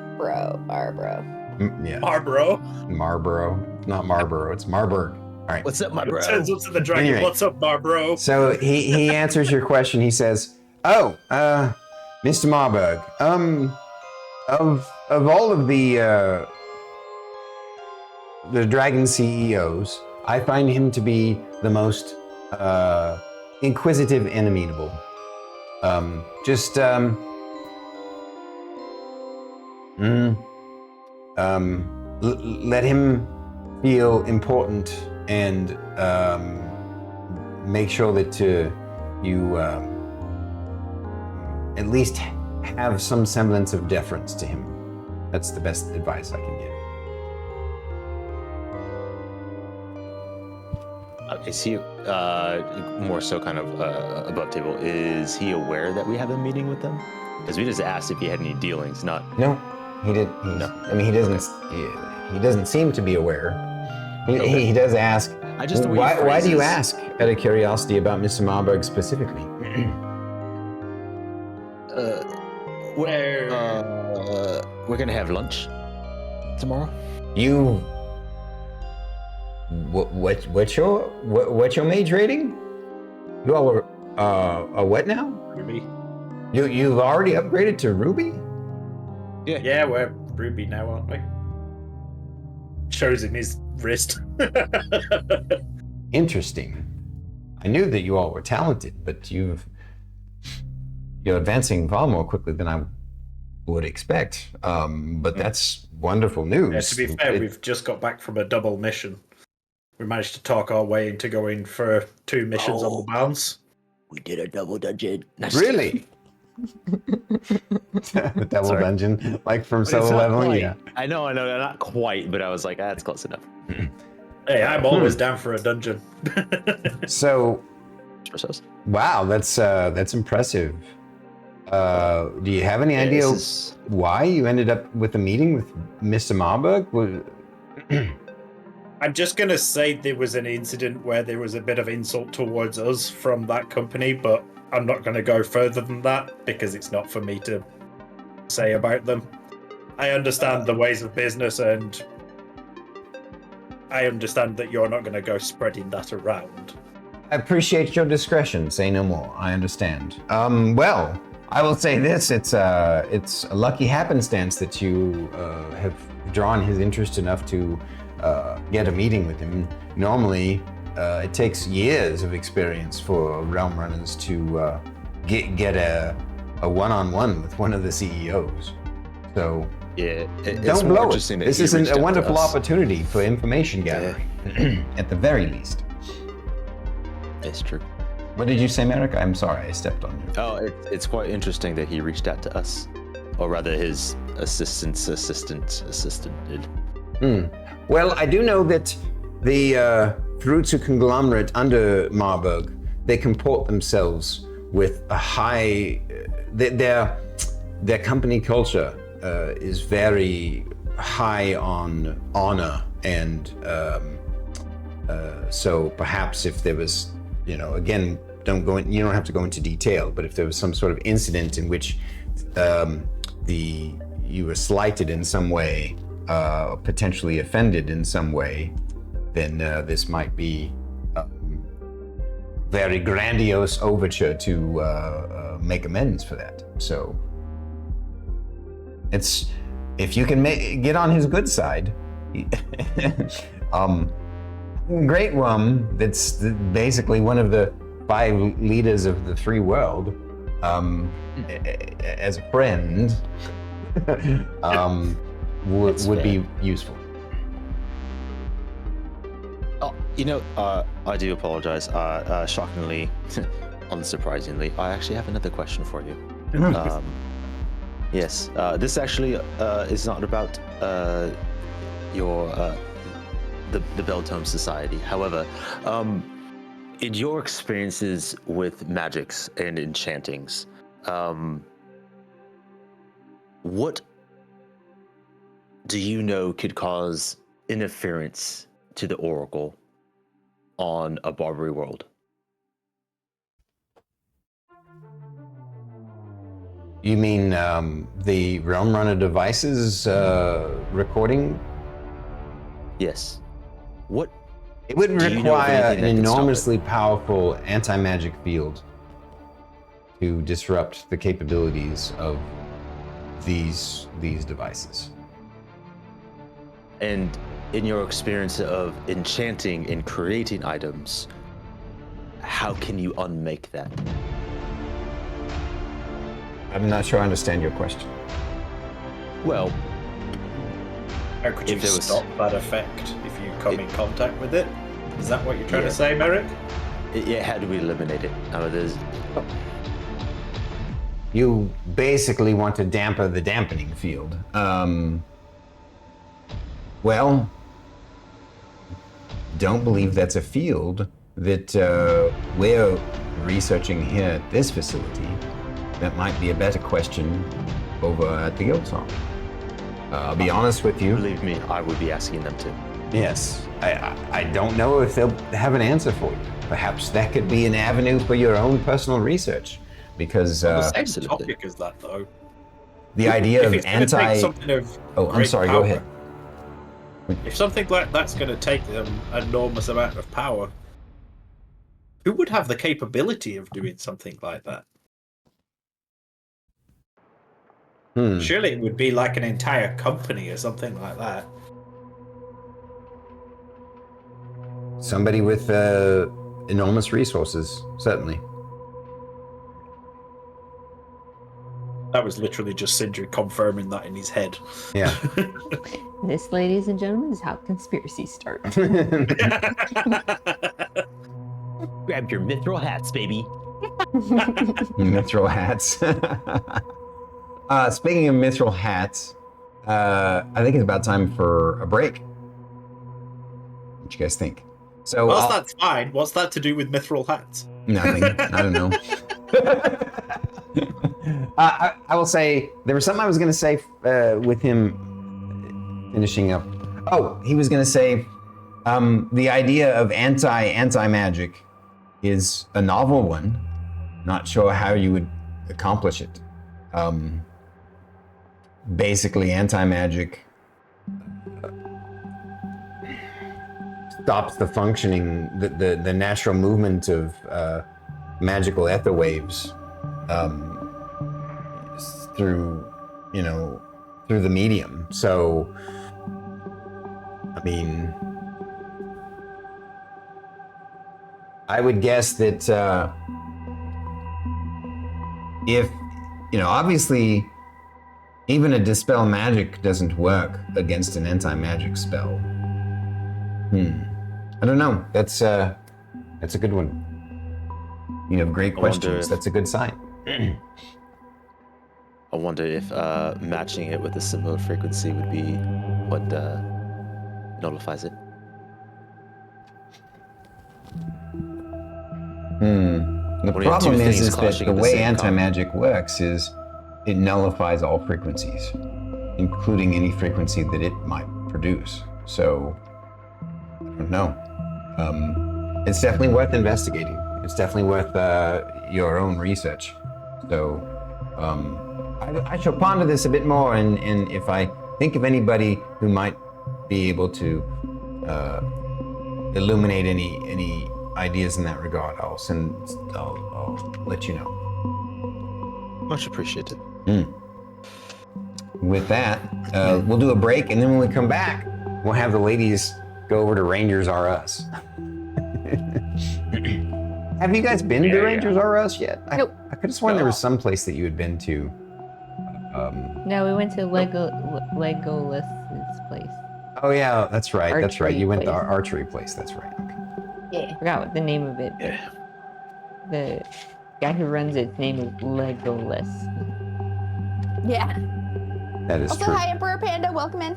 Yeah. Marlboro. Marlboro. Not Marlboro. It's Marburg. All right. What's up, my bro? Turns up to the dragon. Anyway. What's up, Marlboro? So he answers your question. He says, Mr. Marburg, of all of the dragon CEOs, I find him to be the most inquisitive and amenable. Let him feel important and make sure that you at least have some semblance of deference to him. That's the best advice I can give. Is he more so kind of above table? Is he aware that we have a meeting with them? Because we just asked if he had any dealings, not. No, he did. No. I mean, he doesn't. He doesn't seem to be aware. He does ask. Why do you ask? Out of curiosity about Mr. Marburg specifically. We're gonna have lunch tomorrow. What's your mage rating? You all are what now? Ruby. You've already upgraded to Ruby? Yeah, we're Ruby now, aren't we? Shows him his wrist. Interesting. I knew that you all were talented, but you're advancing far more quickly than I would expect. But that's wonderful news. Yeah, to be fair, we've just got back from a double mission. We managed to talk our way into going for 2 missions on the bounce. We did a double dungeon. Really? The double dungeon, like from But solo it's not leveling. quite. Yeah. I know, not quite, but I was like, that's close enough. Hey, I'm always down for a dungeon. So, Ourselves. wow, that's impressive. Do you have any idea this is- why you ended up with a meeting with Mr. Marburg? I'm just going to say there was an incident where there was a bit of insult towards us from that company, but I'm not going to go further than that because it's not for me to say about them. I understand the ways of business, and I understand that you're not going to go spreading that around. I appreciate your discretion. Say no more. I understand. Well, I will say this: it's a lucky happenstance that you have drawn his interest enough to get a meeting with him. Normally, it takes years of experience for realm runners to get a one-on-one with one of the CEOs. So Yeah, don't blow it. This is a wonderful opportunity for information gathering, at the very least. It's true. What did you say, Merrik? I'm sorry, I stepped on you. Oh, it's quite interesting that he reached out to us, or rather, his assistant did. Well, I do know that the Furutsu conglomerate under Marburg, they comport themselves with a high. Their company culture is very high on honor, and so perhaps if there was, again, you don't have to go into detail, but if there was some sort of incident in which you were slighted in some way, potentially offended in some way, then this might be a very grandiose overture to make amends for that. So it's, if you can get on his good side, Great Rum, that's basically one of the 5 leaders of the free world, as a friend, would be useful. Oh, I do apologize. Shockingly, unsurprisingly, I actually have another question for you. Yes, this actually is not about the Beltome Society. However, in your experiences with magics and enchantings, what do you know could cause interference to the Oracle on a Barbary world? You mean the Realm Runner devices recording? Yes. What? It would Do you know of require anything an that could stop it? enormously powerful anti-magic field to disrupt the capabilities of these devices. And in your experience of enchanting and creating items, how can you unmake that? I'm not sure I understand your question. Well, How could you If there was- stop that effect if you come in contact with it? Is that what you're trying to say, Merrik? how do we eliminate it? There's You basically want to dampen the dampening field. Well, don't believe that's a field that we're researching here at this facility. That might be a better question over at the Guild Hall. I'll be honest with you. believe me, I would be asking them to. Yes, I don't know if they'll have an answer for you. Perhaps that could be an avenue for your own personal research, because The same Absolutely. topic as that, though. the idea If of it's gonna take anti. something of Oh, I'm great sorry. power, Go ahead. If something like that's going to take them an enormous amount of power, who would have the capability of doing something like that? Surely it would be like an entire company or something like that. Somebody with enormous resources, certainly. That was literally just Sindri confirming that in his head. Yeah. This, ladies and gentlemen, is how conspiracies start. Grab your mithril hats, baby. Mithril hats. Speaking of mithril hats, I think it's about time for a break. What you guys think? So, Well, that's fine. What's that to do with mithril hats? nothing. I don't know. I will say there was something I was going to say with him finishing up. Oh, he was going to say the idea of anti-magic is a novel one. Not sure how you would accomplish it. Basically, anti-magic stops the functioning, the natural movement of magical ether waves through the medium. So, I mean, I would guess that if, obviously, even a dispel magic doesn't work against an anti-magic spell. I don't know. That's a good one. You have great questions. That's a good sign. I wonder if matching it with a similar frequency would be what nullifies it. The problem is that the way anti-magic works is it nullifies all frequencies, including any frequency that it might produce. So, I don't know. It's definitely worth investigating. It's definitely worth your own research. So, I shall ponder this a bit more, and if I think of anybody who might be able to illuminate any ideas in that regard, I'll let you know. Much appreciated. With that, we'll do a break, and then when we come back, we'll have the ladies go over to Rangers R Us. Have you guys been to Rangers R Us yet? Nope. I could have sworn there was some place that you had been to. No, we went to Legolas's place. Oh yeah, that's right. That's right. Archery You went to place. our archery place. That's right. Okay. Yeah, I forgot what the name of it. But the guy who runs its name is Legolas. Yeah. That is Also, true. hi, Emperor Panda. Welcome in.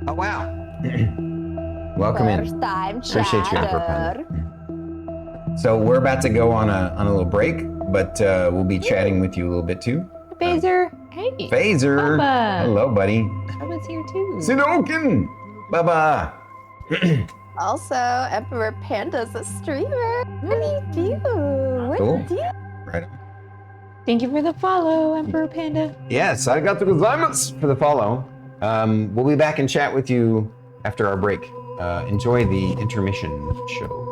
Oh wow. Welcome First in. time Appreciate you, Emperor chatter. Panda. So we're about to go on a little break, but we'll be chatting with you a little bit too. Phaser, hey. Phaser. Bubba. Hello, buddy. Bubba's here too. Sidoken. Bubba. Also, Emperor Panda's a streamer. What do you do? What Cool. do you do? Right on. Thank you for the follow, Emperor Panda. Yes, arigatou gozaimasu for the follow. We'll be back and chat with you after our break. Enjoy the intermission show.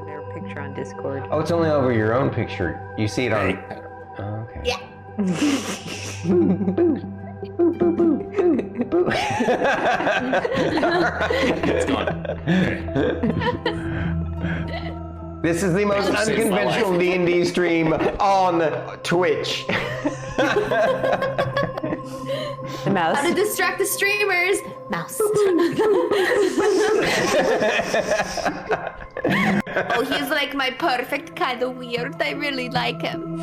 Their picture on Discord. Oh, it's only over your own picture. You see it on. Oh, okay. Yeah. It's gone. This is the most Saved my unconventional life. D&D stream on Twitch. The mouse. How to distract the streamers? Mouse. Oh, he's like my perfect kind of weird. I really like him.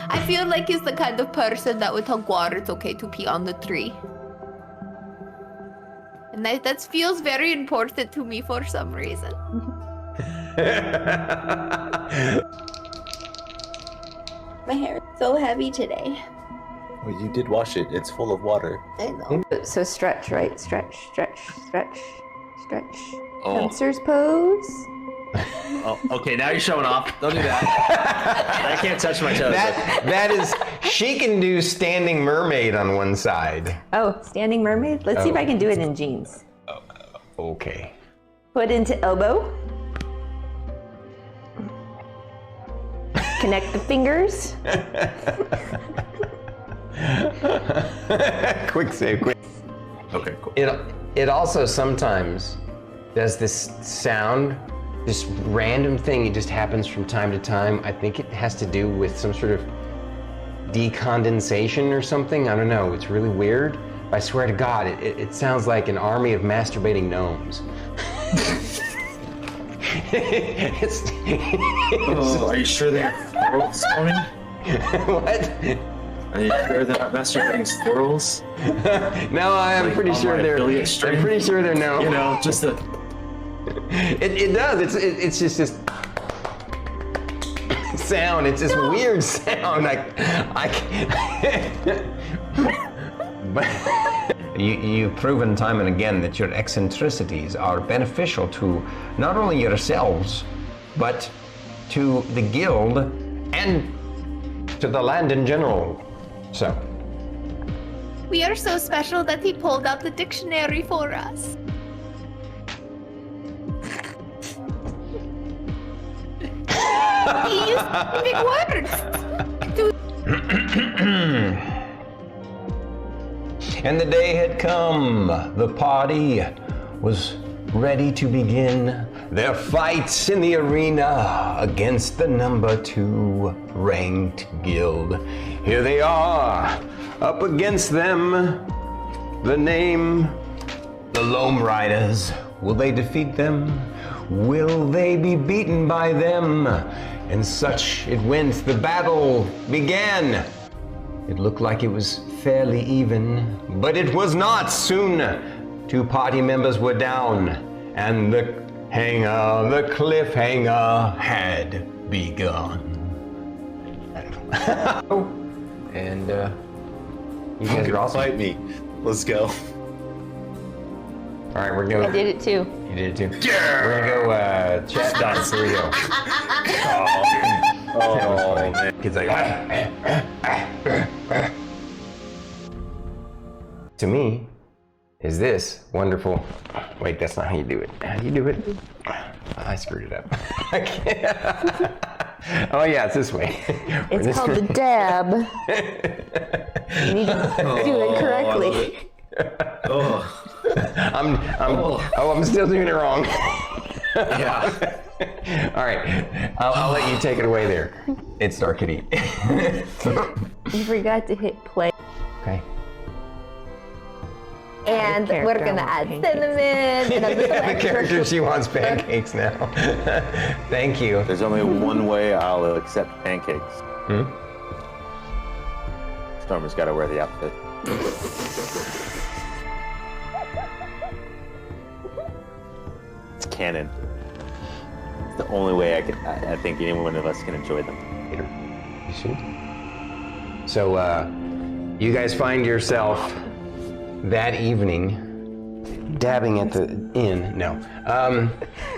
I feel like he's the kind of person that would tell Guar it's okay to pee on the tree. And that feels very important to me for some reason. My hair is so heavy today. Well, you did wash it. It's full of water. I know. So stretch, right? Stretch, stretch, stretch, stretch. Oh. Fencers pose. Oh, okay, now you're showing off. Don't do that. I can't touch my toes. That is, she can do standing mermaid on one side. Oh, standing mermaid? Let's see if I can do it in jeans. Okay. Foot into elbow. Connect the fingers. Quick save, quick. Okay, cool. It also sometimes does this sound, this random thing. It just happens from time to time. I think it has to do with some sort of decondensation or something. I don't know. It's really weird. I swear to God, it sounds like an army of masturbating gnomes. Are you sure they're Stormy? What? Are you sure they're not masturbating squirrels? No, I'm pretty sure they're. I'm pretty sure they're no. You know, just a. It does. It's just this sound. It's this weird sound. I can't. You've proven time and again that your eccentricities are beneficial to not only yourselves, but to the guild and to the land in general. So, We are so special that he pulled out the dictionary for us. He used big words. and the day had come. The party was ready to begin their fights in the arena against the number 2 ranked guild. Here they are, up against them. The name, the Loam Riders. Will they defeat them? Will they be beaten by them? And such it went. The battle began. It looked like it was fairly even, but it was not. Soon, 2 party members were down, and the cliffhanger had begun. And you guys are awesome. Fight me. Let's go. All right, we're going. I did it too. You did it too. Yeah. We're gonna go chat dance. Here we go. Oh, man. Kids like. To me, is this wonderful? Wait, that's not how you do it. How do you do it? I screwed it up. I can't. Oh yeah, it's this way. It's called the dab. You need to do it correctly. I'm still doing it wrong. Yeah. All right, I'll let you take it away there. It's itsStarKitty. You forgot to hit play. Okay. And we're gonna add cinnamon and a little The extra character, she wants pancakes now. Thank you. There's only one way I'll accept pancakes. Stormer's got to wear the outfit. It's canon. It's the only way I think any one of us can enjoy them. You see? So, you guys find yourself that evening dabbing at the inn. No.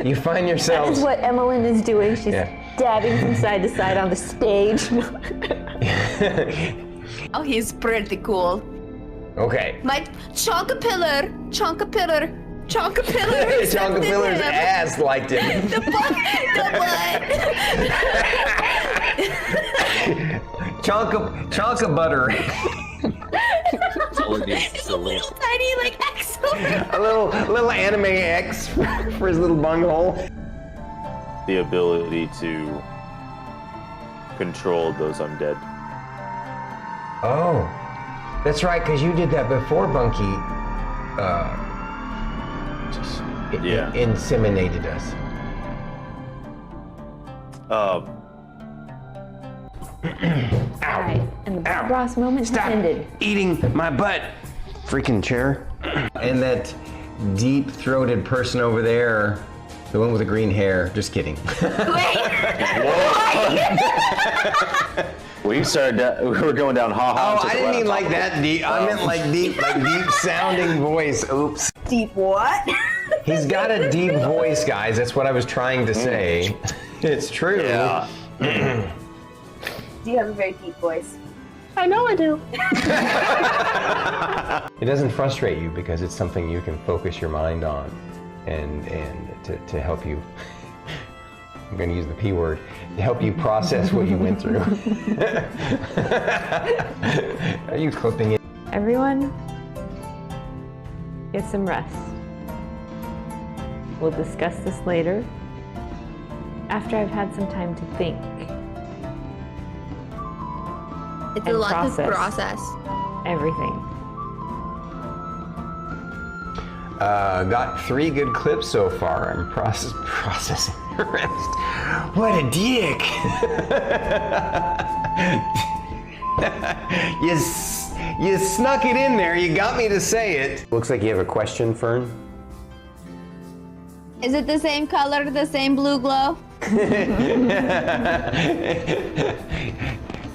You find That yourselves. is what Emmeline is doing. She's Yeah. dabbing from side to side on the stage. Oh, he's pretty cool. Okay. My Chonkapillar Chonkapillar's ass liked him. The butt. Chonka butter. It's a little tiny like X over it. A little anime X for his little bunghole. The ability to control those undead. Oh, that's right, because you did that before Bunky Yeah. inseminated us. Alright, and the Bob Ross moment Stop ended. eating my butt. Freaking chair. And that deep-throated person over there, the one with the green hair, just kidding. We were going down ha-ha. Oh, I didn't mean like that deep. I meant like deep sounding voice. Oops. Deep what? He's got a deep voice, guys. That's what I was trying to say. It's true. Yeah. Do you have a very deep voice? I know I do. It doesn't frustrate you because it's something you can focus your mind on and to help you, I'm going to use the P word, to help you process what you went through. Are you clipping it? Everyone, get some rest. We'll discuss this later, after I've had some time to think. It's And a lot process. to process. Everything. Got 3 good clips so far. I'm processing the rest. What a dick! You snuck it in there. You got me to say it. Looks like you have a question, Fern. Is it the same color, the same blue glow?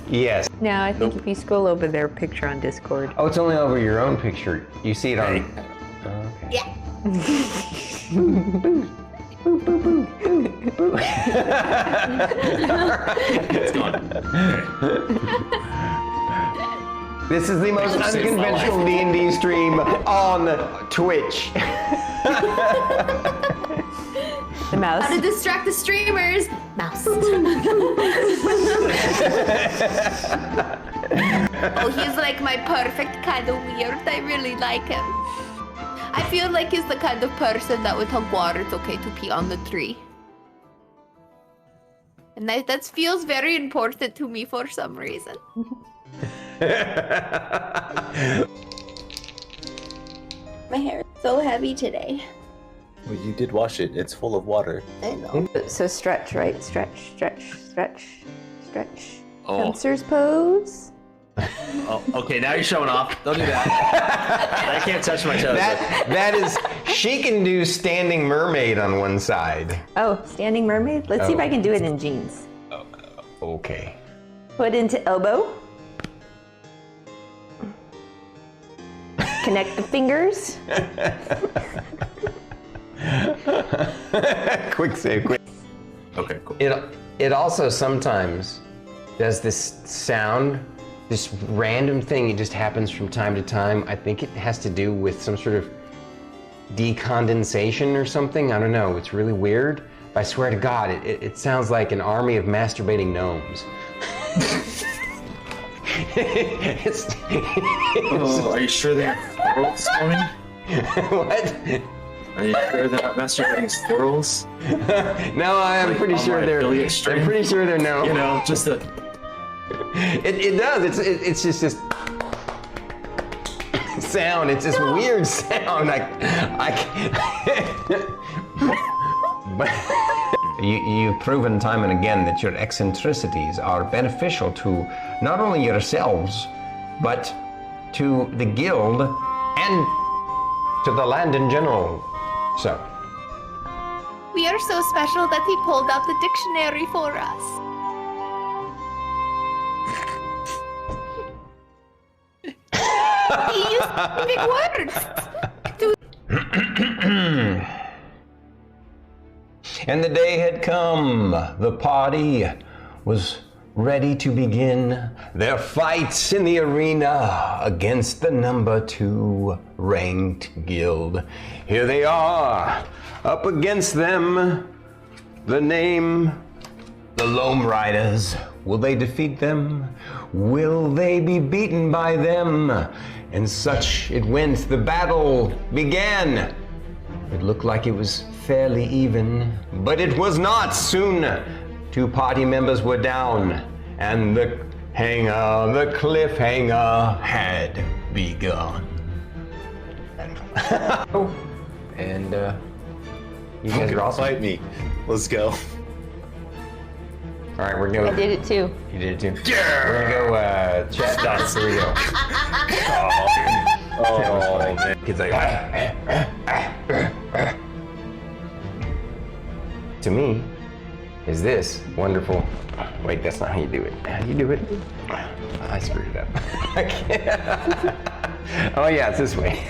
Yes. No, I think if you scroll over their picture on Discord. Oh, it's only over your own picture. You see it on. Hey. Okay. Yeah. It's gone. This is the most unconventional D&D stream on Twitch. The mouse. How to distract the streamers? Mouse. Oh, he's like my perfect kind of weird. I really like him. I feel like he's the kind of person that would tell water it's okay to pee on the tree. And that feels very important to me for some reason. My hair is so heavy today. Well, you did wash it. It's full of water. I know. So stretch, right? Stretch, stretch, stretch, stretch. Oh. Spencer's pose. Oh, okay, now you're showing off. Don't do that. I can't touch my toes. That is, she can do standing mermaid on one side. Oh, standing mermaid? Let's see if I can do it in jeans. Okay. Foot into elbow. Connect the fingers. Quick save, quick. Okay, cool. It also sometimes does this sound, this random thing. It just happens from time to time. I think it has to do with some sort of decondensation or something. I don't know. It's really weird. But I swear to God, it sounds like an army of masturbating gnomes. Are you sure they're squirrels, Stormy? What? Are you sure they're not masturbating squirrels? No, I'm Like, pretty on sure my they're. affiliate stream? I'm pretty sure they're no. You know, just a. It does. It's just this sound. It's this weird sound. But you've proven time and again that your eccentricities are beneficial to not only yourselves, but to the guild and to the land in general. So. We are so special that he pulled out the dictionary for us. He used big words. And the day had come. The party was ready to begin their fights in the arena against the number 2 ranked guild. Here they are, up against them. The name, the Loam Riders. Will they defeat them? Will they be beaten by them? And such it went. The battle began. It looked like it was fairly even, but it was not. Soon, 2 party members were down, and the cliffhanger had begun. And you guys are awesome. Fight me. Let's go. All right, we're going. I did it too. You did it too. Yeah. We're gonna go chat dots. Here we go. Oh, man. Kids like. To me, is this wonderful? Wait, that's not how you do it. How do you do it? I screwed it up. I can't. Oh yeah, it's this way.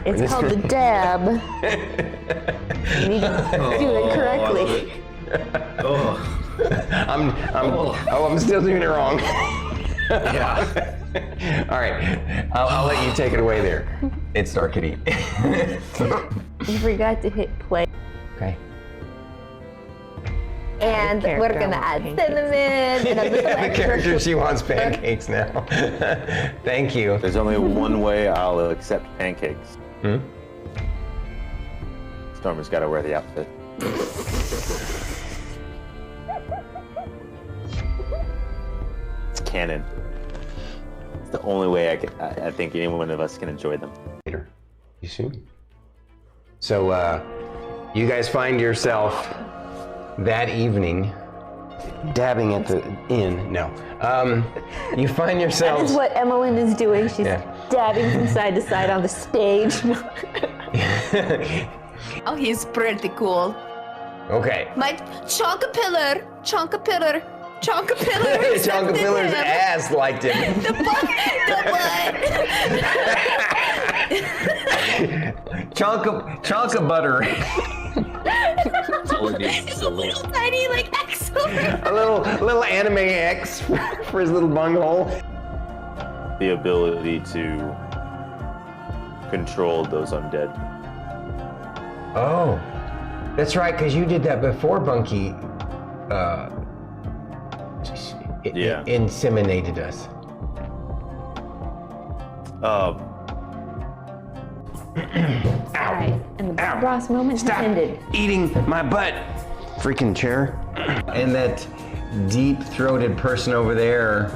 It's called the dab. You need to do it correctly. Oh, I'm still doing it wrong. yeah. All right, I'll let you take it away there. It's StarKitty. You forgot to hit play. Okay. And character we're gonna wants add pancakes. cinnamon and a little The extra. character, she wants pancakes now. Thank you. There's only one way I'll accept pancakes. Stormer's got to wear the outfit. It's canon. It's the only way I think any one of us can enjoy them. Later. You soon? So, you guys find yourself that evening dabbing at the inn. No. You find That yourselves. is what Emmeline is doing. She's Yeah. dabbing from side to side on the stage. Oh, he's pretty cool. Okay. My chonkapillar. Chonkapillar's ass liked him. The Chonka butter. It's a little tiny like excellent. A little anime X for his little bunghole. The ability to control those undead. Oh, that's right, because you did that before Bunky Yeah. inseminated us. Alright, and the Bob Ow. Ross moment has ended. Eating my butt. Freaking chair. And that deep-throated person over there,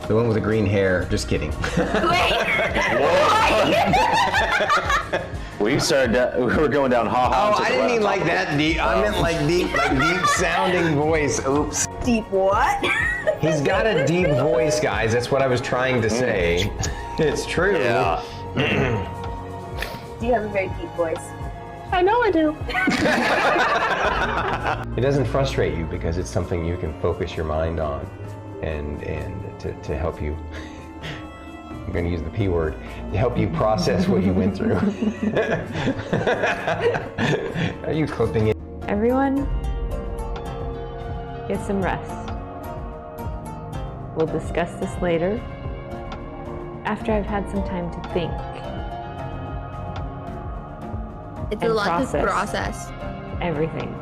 the one with the green hair. Just kidding. We were going down ha-ha. Oh, I didn't mean like that deep. I meant like deep-sounding voice. Oops. Deep what? He's got a deep voice, guys. That's what I was trying to say. It's true. Yeah. Do you have a very deep voice? I know I do. It doesn't frustrate you because it's something you can focus your mind on and to help you. I'm going to use the P word, to help you process what you went through. Are you clipping it? Everyone, get some rest. We'll discuss this later, after I've had some time to think. It's And a lot process. to process. Everything.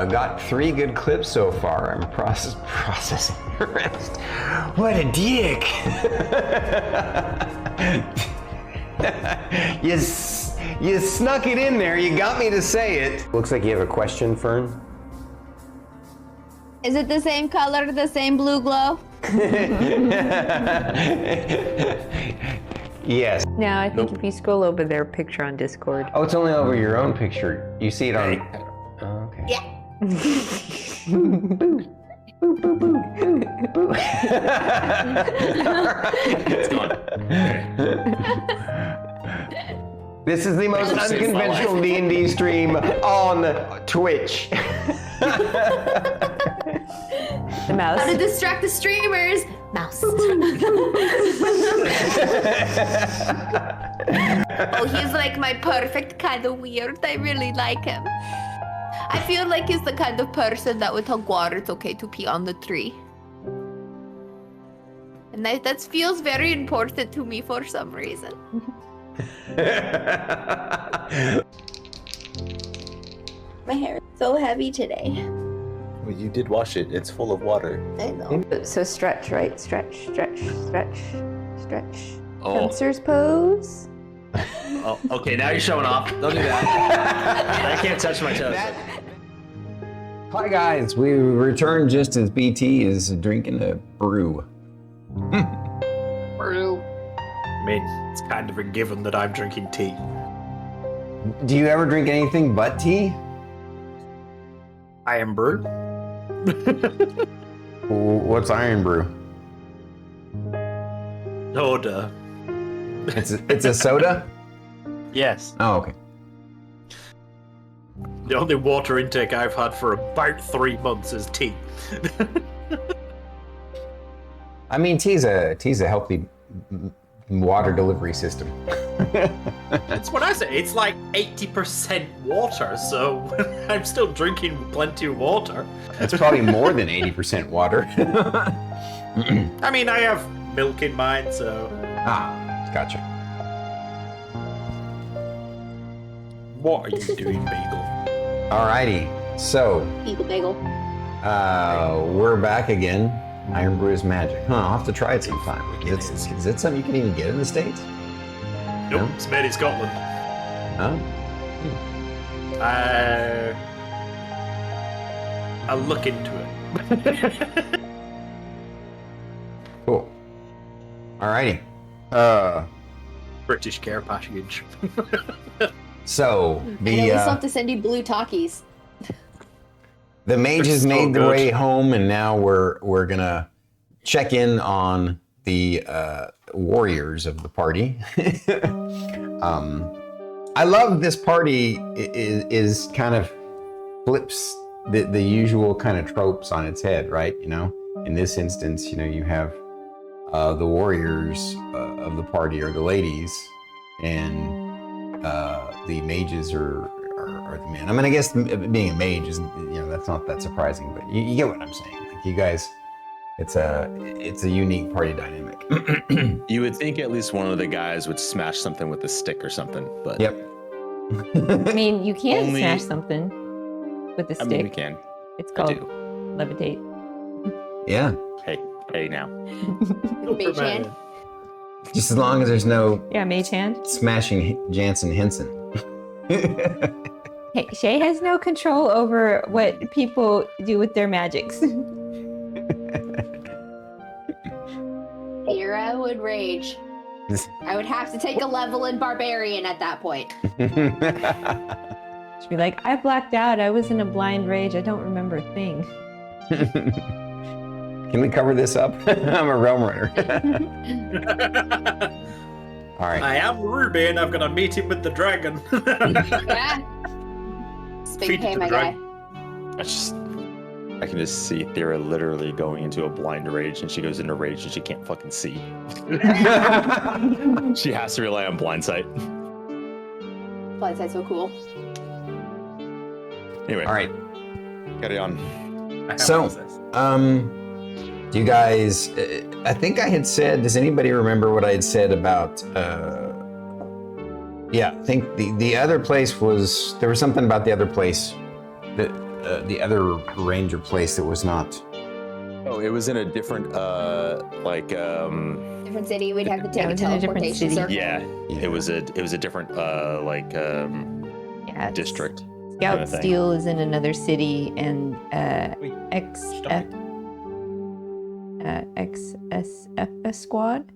Got 3 good clips so far. I'm processing the rest. What a dick! You snuck it in there. You got me to say it. Looks like you have a question, Fern. Is it the same color, the same blue glow? Yes. Now, I think if you scroll over their picture on Discord. Oh, it's only over your own picture. You see it on. Oh, okay. Yeah. It's gone. This is the most unconventional D&D stream on Twitch. The mouse. How to distract the streamers? Mouse. Oh, he's like my perfect kind of weird. I really like him. I feel like he's the kind of person that would tell Guar it's okay to pee on the tree. And that feels very important to me for some reason. My hair is so heavy today. Well, you did wash it. It's full of water. I know. So stretch, right? Stretch, stretch, stretch, stretch. Oh. Fencers pose. Oh, okay, now you're showing off. Don't do that. I can't touch my toes. Hi guys, we returned just as BT is drinking a brew. I mean, it's kind of a given that I'm drinking tea. Do you ever drink anything but tea? I am brew. What's iron brew? Soda. It's a soda? Yes. Oh, okay. The only water intake I've had for about 3 months is tea. I mean, tea's a healthy water delivery system. That's what I say. It's like 80% water, so I'm still drinking plenty of water. That's probably more than 80% water. I mean, I have milk in mine, so. Gotcha. What are you doing, Bagel? Alrighty, so Eagle bagel. we're back again. Iron Brew is magic. Huh, I'll have to try it sometime. Is it something you can even get in the States? Nope, No? it's made in Scotland. Oh. I'll look into it. Cool. Alrighty. British care package. So And we still have the to send you blue talkies. mages so made their good. way home, and now we're gonna check in on the warriors of the party. I love this party is kind of flips the usual kind of tropes on its head, right? You know, in this instance, you know, you have the warriors of the party are the ladies, and the mages are the men. I mean, I guess being a mage is, you know, that's not that surprising, but you get what I'm saying. Like, you guys, it's a unique party dynamic. You would think at least one of the guys would smash something with a stick or something, but Yep. I mean, you can Only- smash something with a I stick. mean, we can. It's I called do. levitate. Yeah. Hey now. Mage hand. Just as long as there's no Yeah, mage hand. smashing Jansen Henson. Hey, Shae has no control over what people do with their magics. Thyra would rage. I would have to take a level in barbarian at that point. She'd be like, I blacked out. I was in a blind rage. I don't remember a thing. Can we cover this up? I'm a realm runner. All right. I am Ruby, and I'm gonna meet him with the dragon. Yeah. Big Feed it pay, to my the guy. I can just see Thyra literally going into a blind rage, and she goes into rage and she can't fucking see. She has to rely on blind sight. Blind side's so cool. Anyway, All right. carry on. So, do you guys, I think I had said, does anybody remember what I had said about, yeah, I think the other place was, there was something about the other place, the other ranger place that was not. Oh, it was in a different, Different city, we'd have to take Yeah, a it was in a different teleportation city. circle. yeah, Yeah. it was a different, Yeah, it's- district. Scout kinda thing. Steel is in another city, and XSF squad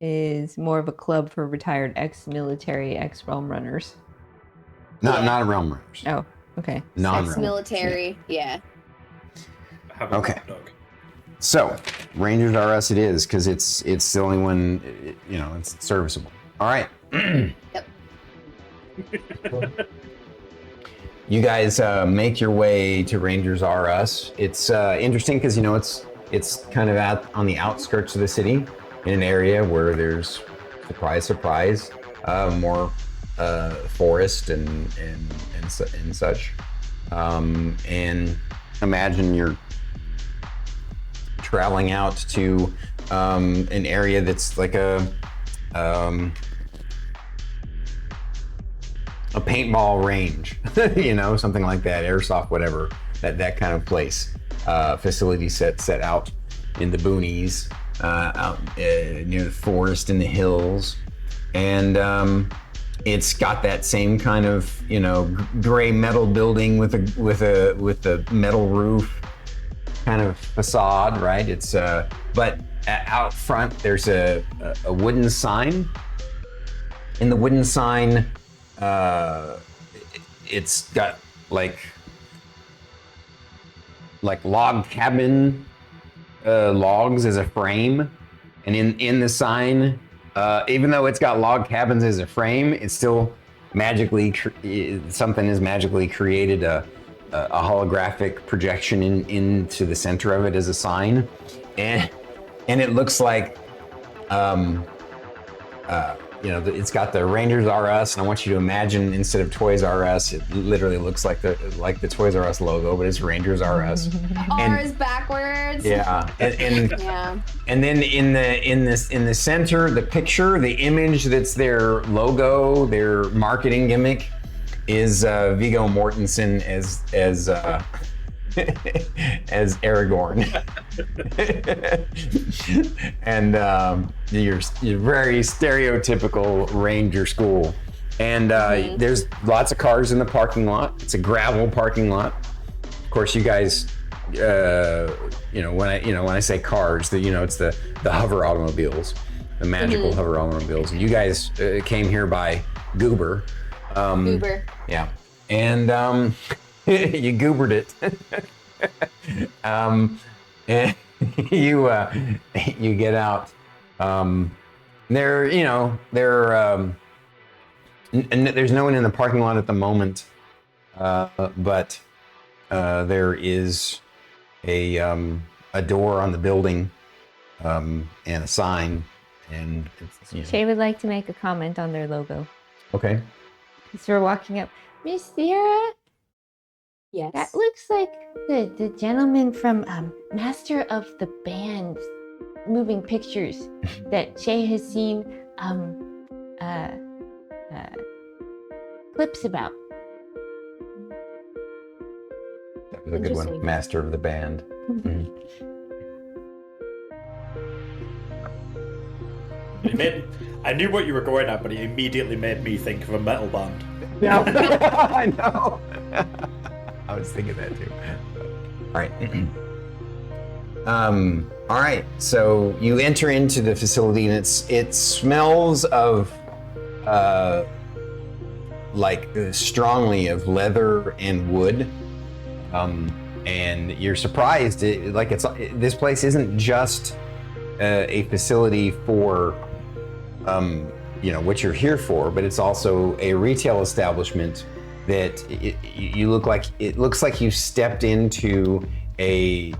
is more of a club for retired ex-military, ex-realm runners. Not realm runners. Oh, okay. Non-realm. Ex-military, yeah. Okay. So, Rangers R Us it is, because it's the only one, you know, it's serviceable. All right. Yep. You guys make your way to Rangers R Us. It's interesting because, you know, it's kind of out on the outskirts of the city, in an area where there's, surprise, more forest and such. And imagine you're traveling out to an area that's like a paintball range, you know, something like that, airsoft, whatever, that kind of place. Facility set out in the boonies, out near the forest in the hills, and it's got that same kind of, you know, gray metal building with a metal roof kind of facade, right? It's but out front there's a wooden sign. In the wooden sign, it's got like log cabin logs as a frame, and in the sign, even though it's got log cabins as a frame, it's still magically something has magically created a holographic projection into the center of it as a sign, and it looks like it's got the Rangers R Us, and I want you to imagine instead of Toys R Us, it literally looks like the Toys R Us logo, but it's Rangers R Us. R is backwards. Yeah, and Yeah. and then in the center, the picture, the image that's their logo, their marketing gimmick, is Viggo Mortensen as as Aragorn. And you're very stereotypical Ranger school. And there's lots of cars in the parking lot. It's a gravel parking lot. Of course, you guys, when I say cars, it's the hover automobiles, the magical hover automobiles. And you guys came here by Goober. Uber. Yeah. And you goobered it. And you get out. There's no one in the parking lot at the moment, but there is a door on the building, and a sign, and it's, Shae would like to make a comment on their logo. Okay. As we're walking up, Miss Thyra, Yes. that looks like the gentleman from Master of the Band moving pictures that Shae has seen clips about. That was a good one. Interesting. Master of the Band. Mhm. I knew what you were going at, but it immediately made me think of a metal band. Yeah, I know. I was thinking that too. All right. All right. So you enter into the facility, and it smells of strongly of leather and wood. And you're surprised. This place isn't just a facility for what you're here for, but it's also a retail establishment that it looks like you stepped into a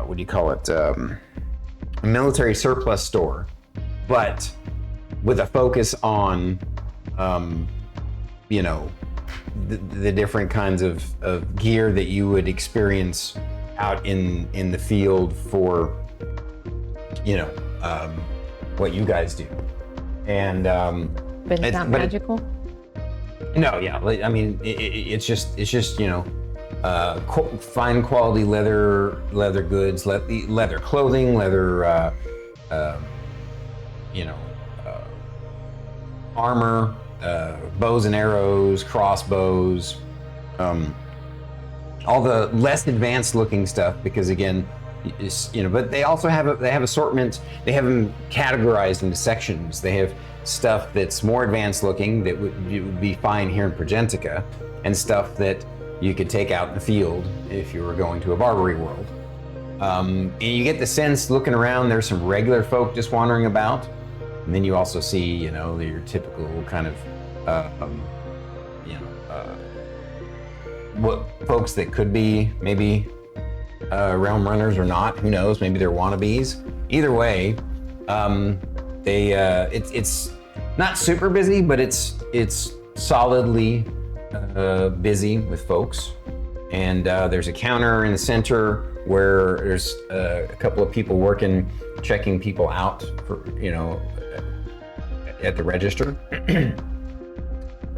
what do you call it? A military surplus store, but with a focus on the different kinds of gear that you would experience out in the field for what you guys do. And But it's not magical? No, yeah. I mean, it's just fine quality leather goods, leather clothing, leather armor, bows and arrows, crossbows, all the less advanced looking stuff, because again, but they also have assortment. They have them categorized into sections. They have stuff that's more advanced looking that would be fine here in Progentica, and stuff that you could take out in the field if you were going to a Barbary world. And you get the sense, looking around, there's some regular folk just wandering about, and then you also see, your typical kind of, what folks that could be maybe realm runners or not. Who knows? Maybe they're wannabes. Either way, it's not super busy, but it's solidly busy with folks. And there's a counter in the center where there's a couple of people working, checking people out for at the register.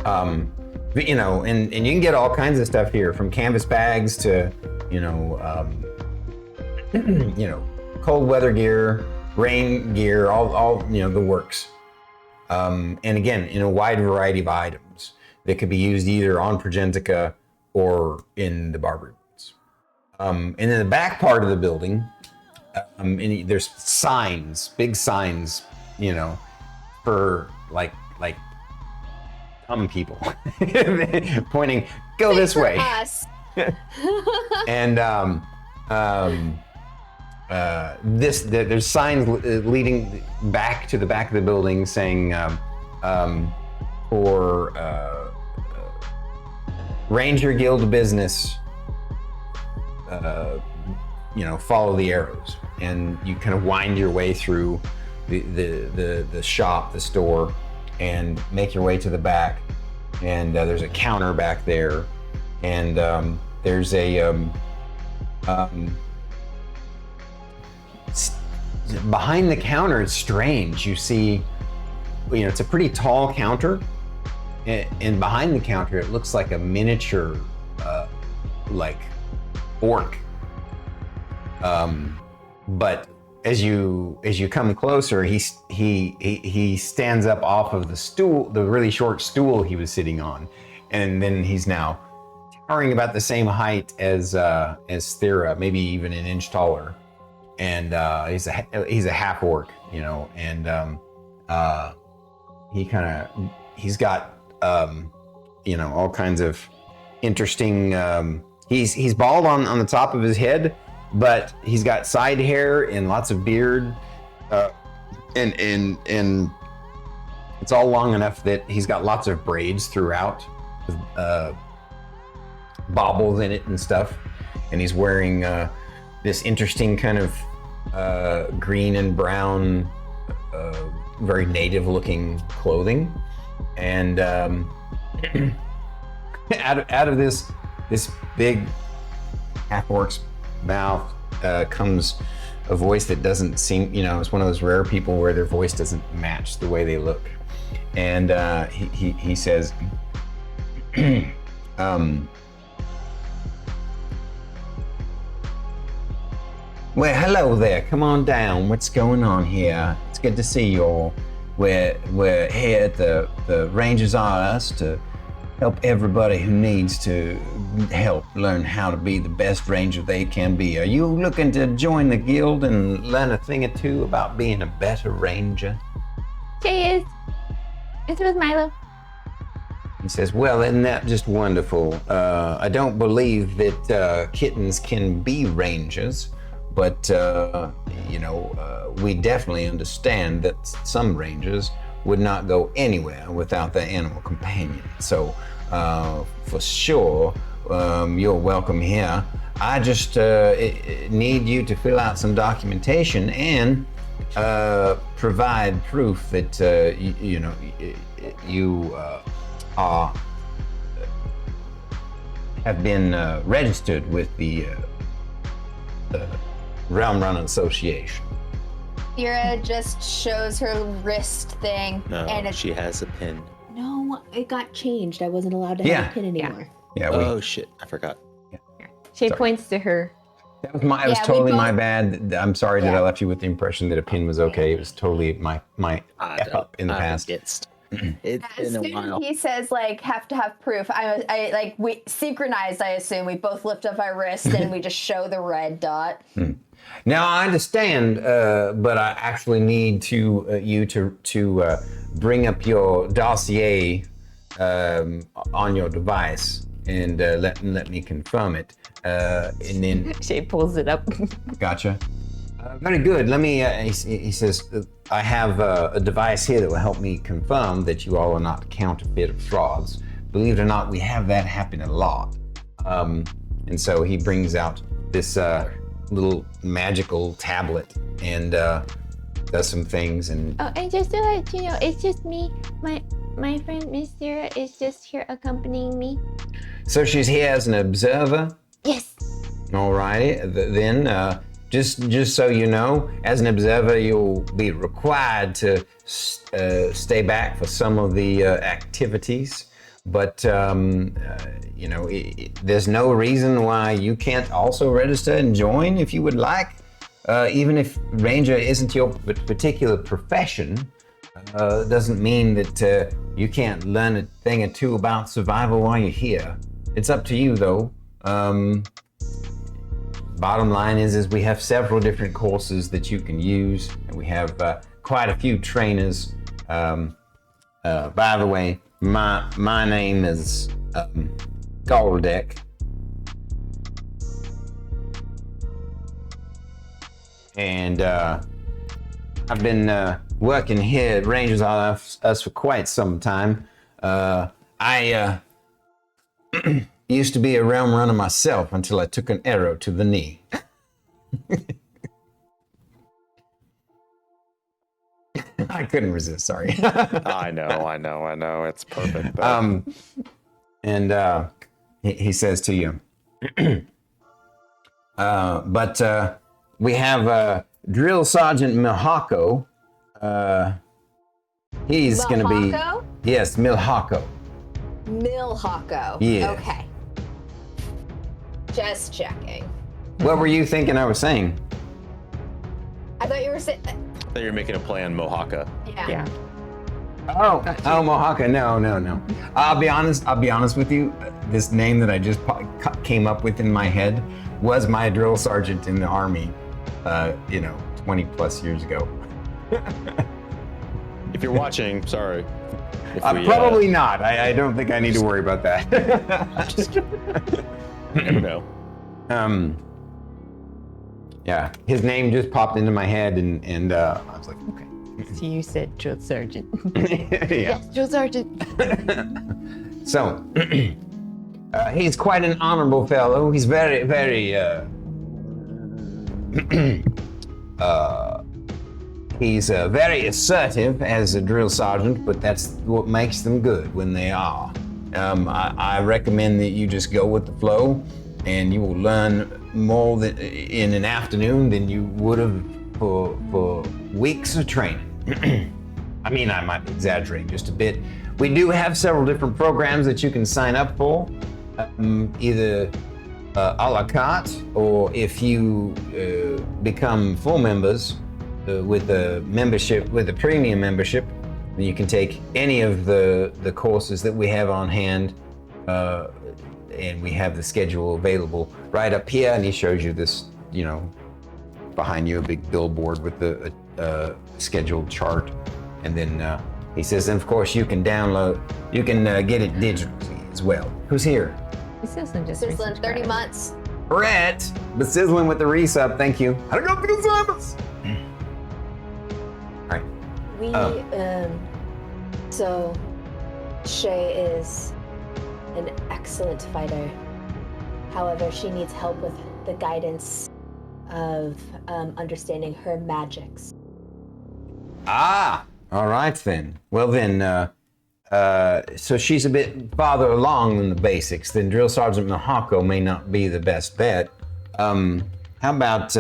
And you can get all kinds of stuff here, from canvas bags to cold weather gear, rain gear, all the works. And again, in a wide variety of items that could be used either on Progentica or in the Barbary Woods. And in the back part of the building, there's signs, big signs, for like dumb people pointing, go this way. Us. And there's signs leading back to the back of the building saying for Ranger Guild business, follow the arrows. And you kind of wind your way through the shop, the store, and make your way to the back. And there's a counter back there, and there's a behind the counter. It's strange. You see, it's a pretty tall counter, and behind the counter, it looks like a miniature, like orc. But as you come closer, he stands up off of the stool, the really short stool he was sitting on, and then he's now towering about the same height as Thyra, maybe even an inch taller, and he's a half orc, and he's got all kinds of interesting. He's bald on the top of his head, but he's got side hair and lots of beard, and it's all long enough that he's got lots of braids throughout, with baubles in it and stuff. And he's wearing this interesting kind of green and brown, very native-looking clothing. And out of this big half-orc's mouth comes a voice that doesn't seem, it's one of those rare people where their voice doesn't match the way they look. And he says, well, hello there, come on down, what's going on here? It's good to see you all. We're here at the Rangers are us to help everybody who needs to help learn how to be the best ranger they can be. Are you looking to join the guild and learn a thing or two about being a better ranger? Shae is. It's with Milo. He says, well, isn't that just wonderful? I don't believe that kittens can be rangers, but we definitely understand that some rangers would not go anywhere without their animal companion. So for sure, you're welcome here. I just need you to fill out some documentation and provide proof that you have been registered with the Realm Running Association. Thyra just shows her wrist thing, No, and she has a pin. No, it got changed. I wasn't allowed to Yeah. have a pin anymore. Yeah, Oh shit, I forgot. Shae Sorry. points to her. that was my. It was Yeah, we totally both- my bad. I'm sorry that I left you with the impression that a pin was okay. It was totally my F up in the past. It's been a while. He says have to have proof. We synchronized. I assume we both lift up our wrist and we just show the red dot. Now I understand, but I actually need you to bring up your dossier on your device and let me confirm it, and then Shae pulls it up. gotcha. Very good. Let me. He says, I have a device here that will help me confirm that you all are not counterfeit or frauds. Believe it or not, we have that happen a lot. And so he brings out this little magical tablet and does some things. And Oh, and just to let you know, it's just me. My friend Miss Thyra is just here accompanying me. so she's here as an observer. Yes. Alrighty. Then. Just so you know, as an observer, you'll be required to stay back for some of the activities, but there's no reason why you can't also register and join if you would like. Even if Ranger isn't your particular profession, doesn't mean that you can't learn a thing or two about survival while you're here. It's up to you, though. Bottom line is we have several different courses that you can use, and we have quite a few trainers. By the way, my name is Goldek, and I've been working here at Rangers on us for quite some time. I used to be a realm runner myself until I took an arrow to the knee. I couldn't resist. Sorry. I know. It's perfect. Though. And he says to you, but we have Drill Sergeant Milhako. He's going to be. Milhako? Yes, Milhako. Milhako. Yeah. Okay. Just checking. What were you thinking I was saying? I thought you were saying. So you're making a play on Mohaka. Yeah. Oh, Mohaka. No. I'll be honest with you. This name that I just came up with in my head was my drill sergeant in the army, 20 plus years ago. If you're watching, sorry. Probably not. I don't think I need to worry about that. Just kidding. You never know. Yeah, his name just popped into my head, and I was like, okay. So you said drill sergeant. Yeah. Yes, drill sergeant. So, he's quite an honorable fellow. He's very, very, he's very assertive as a drill sergeant, but that's what makes them good when they are. I recommend that you just go with the flow, and you will learn more in an afternoon than you would have for weeks of training. I mean, I might be exaggerating just a bit. We do have several different programs that you can sign up for, either a la carte, or if you become full members with the premium membership, then you can take any of the courses that we have on hand, and we have the schedule available right up here. And he shows you this, behind you, a big billboard with the scheduled chart, and then he says, and of course you can get it digitally as well. Who's here? Sizzling just Sizzling, 30 resubscribed. months. Brett, but sizzling with the resub. Thank you. How to go for the service? All right. We, so Shae is an excellent fighter. However, she needs help with the guidance of understanding her magics. Ah, all right then. Well then, so she's a bit farther along than the basics. Then Drill Sergeant Mahako may not be the best bet. How about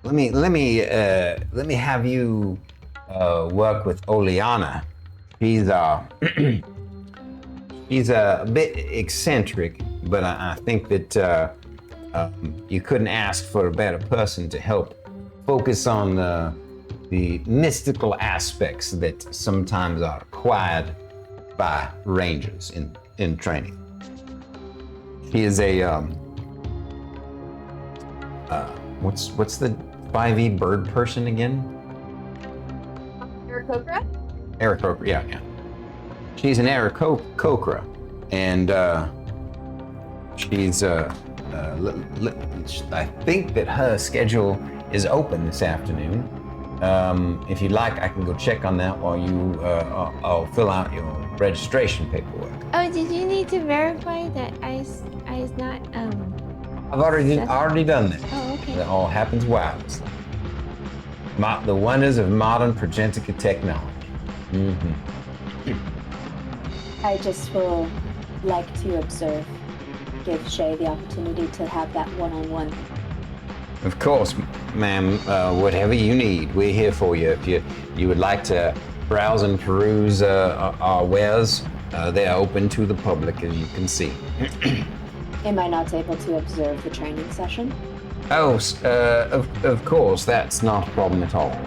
let me have you work with Oleana. She's a bit eccentric, but I think that you couldn't ask for a better person to help focus on the mystical aspects that sometimes are acquired by rangers in training. He is a what's the 5e bird person again? Aarakocra? Aarakocra, yeah. She's an Aarakocra, and she's I think that her schedule is open this afternoon. If you'd like, I can go check on that while I'll fill out your registration paperwork. Oh, did you need to verify that I's not I've already done that. Oh, okay. That all happens wirelessly. The wonders of modern Progentica technology. Mm-hmm. I just will like to observe, give Shae the opportunity to have that one-on-one. Of course, ma'am. Whatever you need, we're here for you. If you would like to browse and peruse our wares, they are open to the public, as you can see. Am I not able to observe the training session? Oh, of course, that's not a problem at all.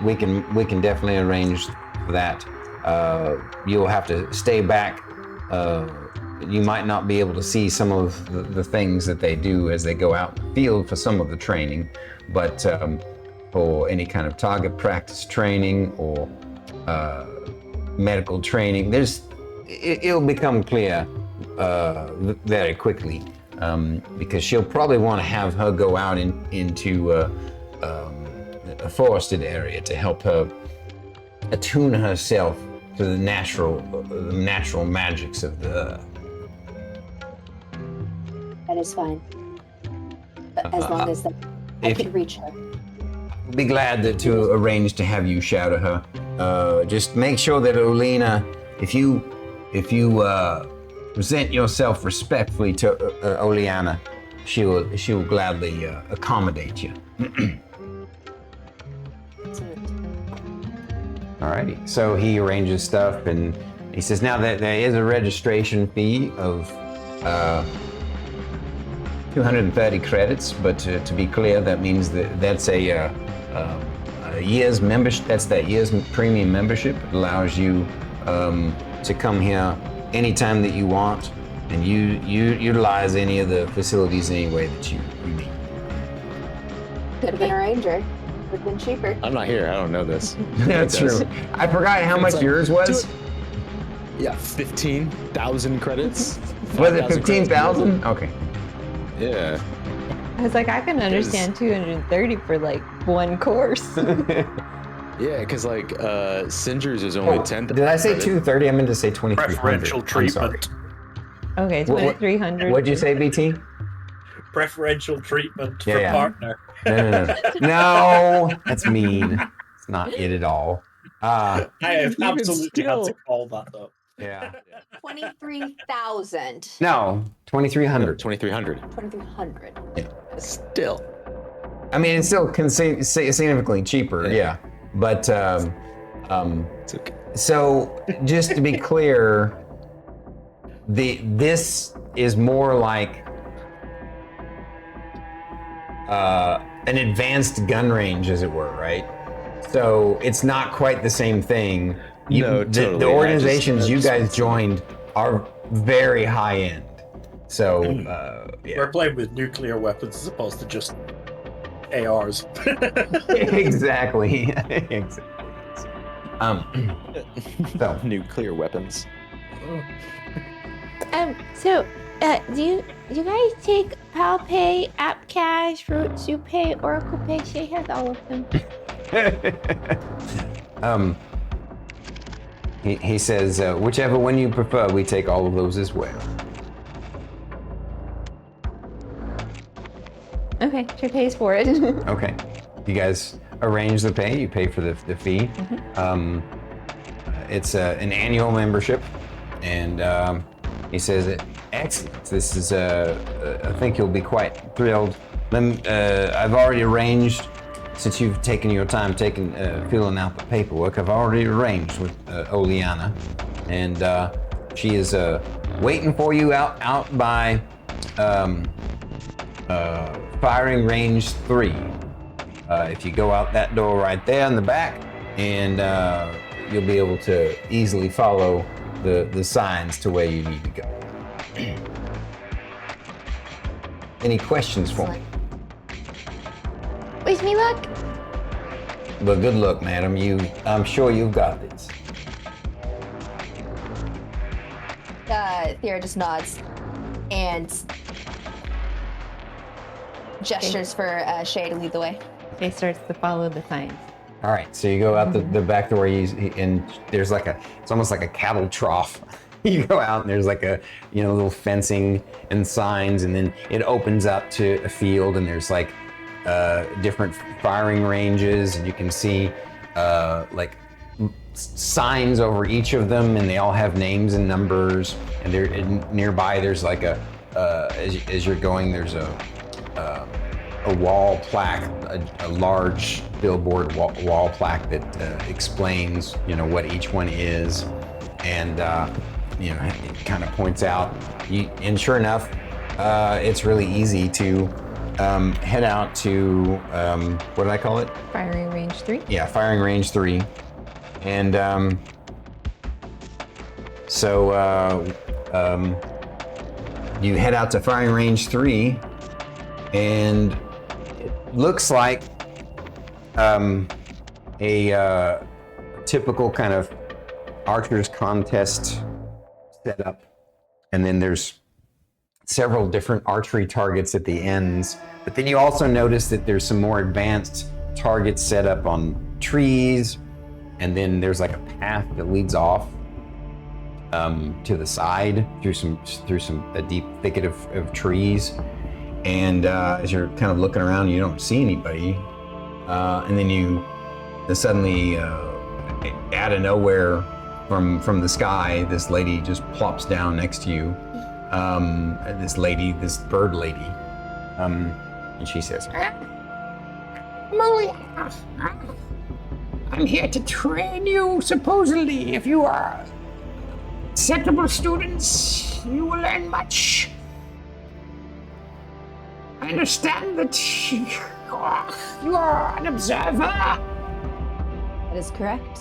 We can definitely arrange for that. You'll have to stay back. You might not be able to see some of the things that they do as they go out in the field for some of the training, but for any kind of target practice training or medical training, it'll become clear very quickly, because she'll probably want to have her go out into a forested area to help her attune herself to the natural magics of the earth. That is fine. But as long as I can reach her. be glad to arrange to have you shadow her. Just make sure that Olina, if you present yourself respectfully to Oleana, she will gladly accommodate you. Alrighty, so he arranges stuff and he says now that there is a registration fee of 230 credits, but to be clear, that means that's a year's membership. That's that year's premium membership. It allows you to come here anytime that you want, and you utilize any of the facilities any way that you need. Could have been a ranger. Would have been cheaper. I'm not here. I don't know this. That's true. I forgot how much yours was. Yeah, 15,000 credits. Was it 15,000? Okay. Yeah. I was like, I can understand 230 for like one course. Yeah, because like Singer's is only 10. Did I say 230? I meant to say 2,300. Preferential treatment. Okay, 2,300. What'd you say, BT? Preferential treatment for Yeah. partner. No. No, that's mean. It's not it at all. I have Even absolutely had still. to call that up. Yeah. 23,000. No, 2,300. 2,300. 2,300. Still. I mean, it's still significantly cheaper, yeah. But It's okay. so, just to be clear, this is more like an advanced gun range, as it were, right? So it's not quite the same thing. No, the totally. organizations you guys joined are very high end. So yeah. We're playing with nuclear weapons as opposed to just ARs. Exactly. So Nuclear weapons. So, do you guys take Pal Pay, App Cash, Fruit Pay, Oracle Pay? Shae has all of them. he says, whichever one you prefer, we take all of those as well. Okay, she pays for it. Okay. You guys arrange the pay, you pay for the fee. It's an annual membership, and he says, excellent. This is, I think you'll be quite thrilled. I've already arranged, since you've taken your time filling out the paperwork, I've already arranged with Oleana, and she is waiting for you out by firing range 3. If you go out that door right there in the back, and you'll be able to easily follow the signs to where you need to go. Any questions for me? Wish me luck. Well, good luck, madam. I'm sure you've got this. Thyra just nods and gestures for Shae to lead the way. She starts to follow the signs. All right, so you go out the back door, and there's like it's almost like a cattle trough. You go out and there's like a little fencing and signs, and then it opens up to a field, and there's like different firing ranges, and you can see like signs over each of them, and they all have names and numbers. And nearby there's like as you're going, there's a wall plaque, a large billboard wall plaque that explains what each one is, and it kind of points out. And sure enough, it's really easy to head out to what did I call it? Firing range 3. Yeah, firing range 3, and so you head out to firing range 3, and it looks like a typical kind of archers contest setup, and then there's several different archery targets at the ends. But then you also notice that there's some more advanced targets set up on trees, and then there's like a path that leads off to the side through a deep thicket of trees. And as you're kind of looking around, you don't see anybody. And then you suddenly, out of nowhere, from the sky, this lady just plops down next to you. This bird lady, and she says, I'm here to train you, supposedly. If you are acceptable students, you will learn much. I understand that you are an observer. That is correct.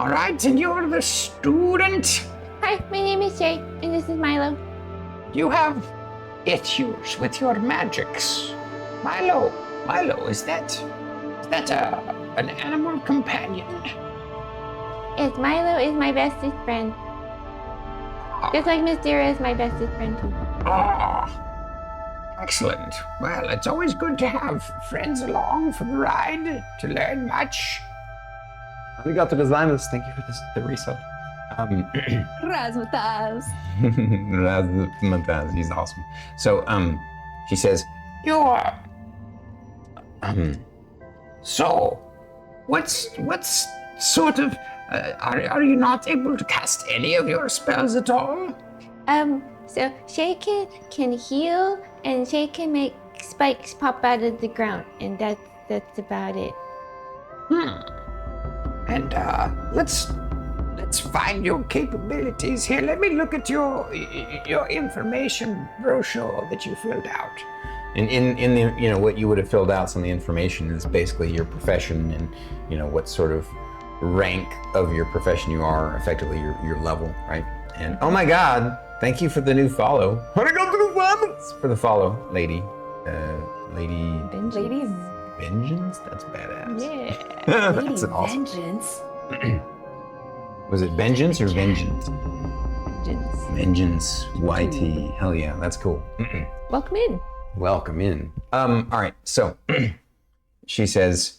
All right, and you're the student. Hi, my name is Shae, and this is Milo. You have issues with your magics. Milo, is that an animal companion? Yes, Milo is my bestest friend. Just like Miss Thyra is my bestest friend too. Excellent. Well, it's always good to have friends along for the ride to learn much. Arigato gozaimasu. Thank you for the resub. Razmataz. Razmataz, he's awesome. So, she says, So, what's sort of, are you not able to cast any of your spells at all? So Shae can heal, and Shae can make spikes pop out of the ground, and that's about it. And let's find your capabilities here. Let me look at your information brochure that you filled out. in the, what you would have filled out, some of the information is basically your profession and, what sort of rank of your profession you are, effectively your level, right? And oh my God, thank you for the new follow. For the follow, lady. Ladies. Vengeance? That's badass. Yeah. That's an awesome. Vengeance. Was it vengeance or vengeance? Vengeance. Vengeance. YT. Hell yeah, that's cool. Welcome in. Welcome in. All right, so she says,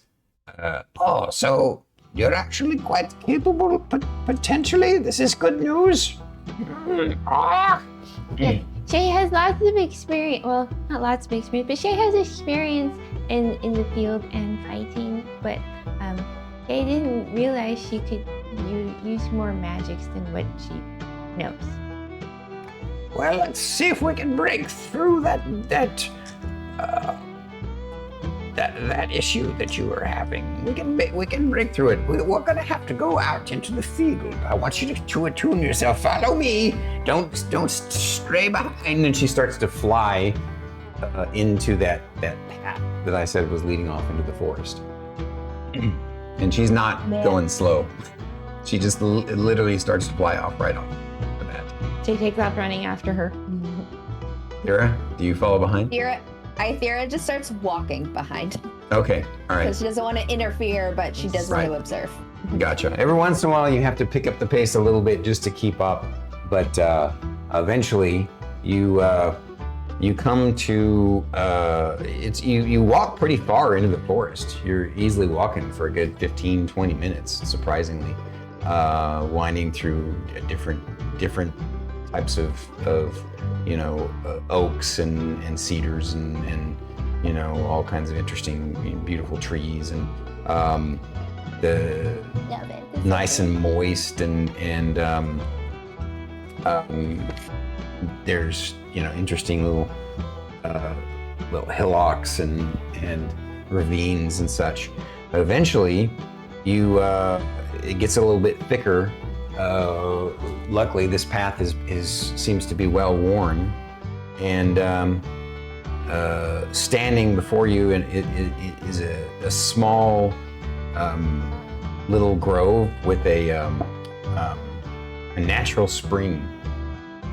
so you're actually quite capable, potentially? This is good news. Yeah, Shae has lots of experience. Well, not lots of experience, but Shae has experience in the field and fighting. But Shae didn't realize she could use more magics than what she knows. Well, let's see if we can break through that issue that you were having. We can break through it. We're gonna have to go out into the field. I want you to attune yourself. Follow me. Don't stray behind. and she starts to fly into that path that I said was leading off into the forest. And she's not going slow. She just literally starts to fly off right off the bat. Shae takes off running after her. Thyra, do you follow behind? Thyra just starts walking behind Okay, all right. because she doesn't want to interfere, but she does want to observe. Gotcha. Every once in a while, you have to pick up the pace a little bit just to keep up, but eventually, you come to you walk pretty far into the forest. You're easily walking for a good 15-20 minutes, surprisingly, winding through different types of oaks and cedars and all kinds of interesting, beautiful trees and the nice and moist and there's interesting little hillocks and ravines and such. But eventually, it gets a little bit thicker. Luckily, this path seems to be well worn, and standing before you is a small little grove with a natural spring,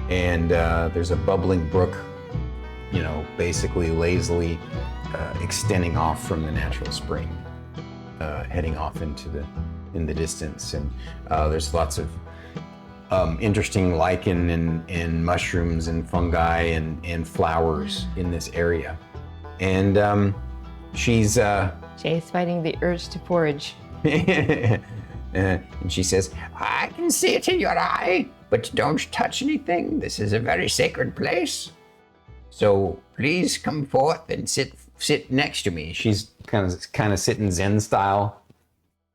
and there's a bubbling brook, basically lazily extending off from the natural spring, heading off in the distance, and there's lots of interesting lichen and mushrooms and fungi and flowers in this area. And she's Shae's fighting the urge to forage. and she says, I can see it in your eye, but don't touch anything. This is a very sacred place. So please come forth and sit sit next to me. She's kind of sitting Zen style,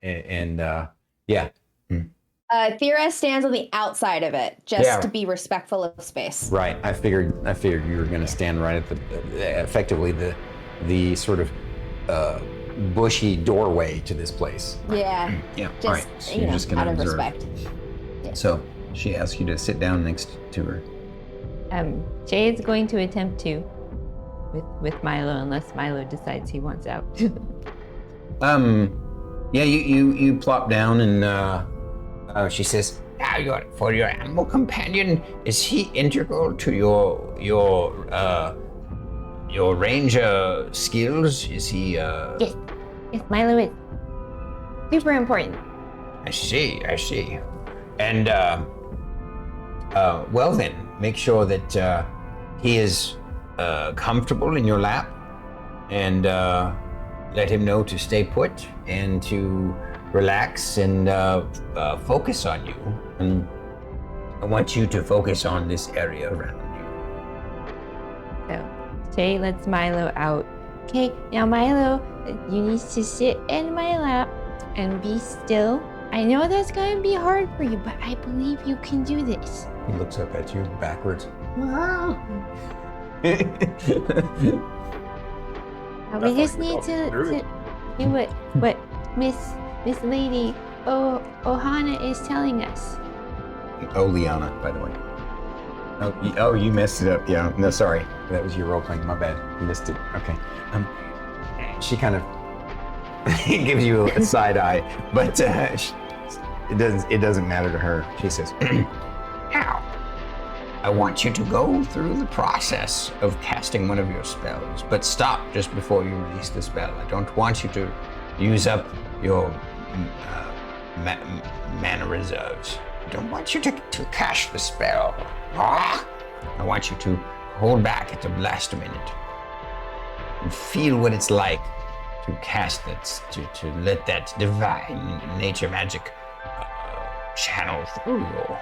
and yeah. Thyra stands on the outside of it, just to be respectful of space. Right. I figured you were going to stand right at effectively the sort of bushy doorway to this place. Yeah. Yeah. Just, All right. So you're just going out to of observe. respect. Yeah. So she asks you to sit down next to her. Jay is going to attempt to with Milo, unless Milo decides he wants out. Yeah, you plop down and she says, "Now, for your animal companion, is he integral to your ranger skills? Is he?" Yes, Milo is super important. I see. And well then, make sure that he is comfortable in your lap, and let him know to stay put and to relax and focus on you. And I want you to focus on this area around you. So Jay lets Milo out. Okay, now Milo, you need to sit in my lap and be still. I know that's going to be hard for you, but I believe you can do this. He looks up at you backwards. We just need to do what Miss Lady Ohana is telling us. Oh, Liana, by the way. Oh, you messed it up. Yeah. No, sorry. That was your role playing. My bad. You missed it. Okay. She kind of gives you a side eye, but it doesn't matter to her. She says, Now, I want you to go through the process of casting one of your spells, but stop just before you release the spell. I don't want you to use up your mana reserves. I don't want you to cast the spell. I want you to hold back at the last minute and feel what it's like to cast it, to let that divine nature magic channel through you.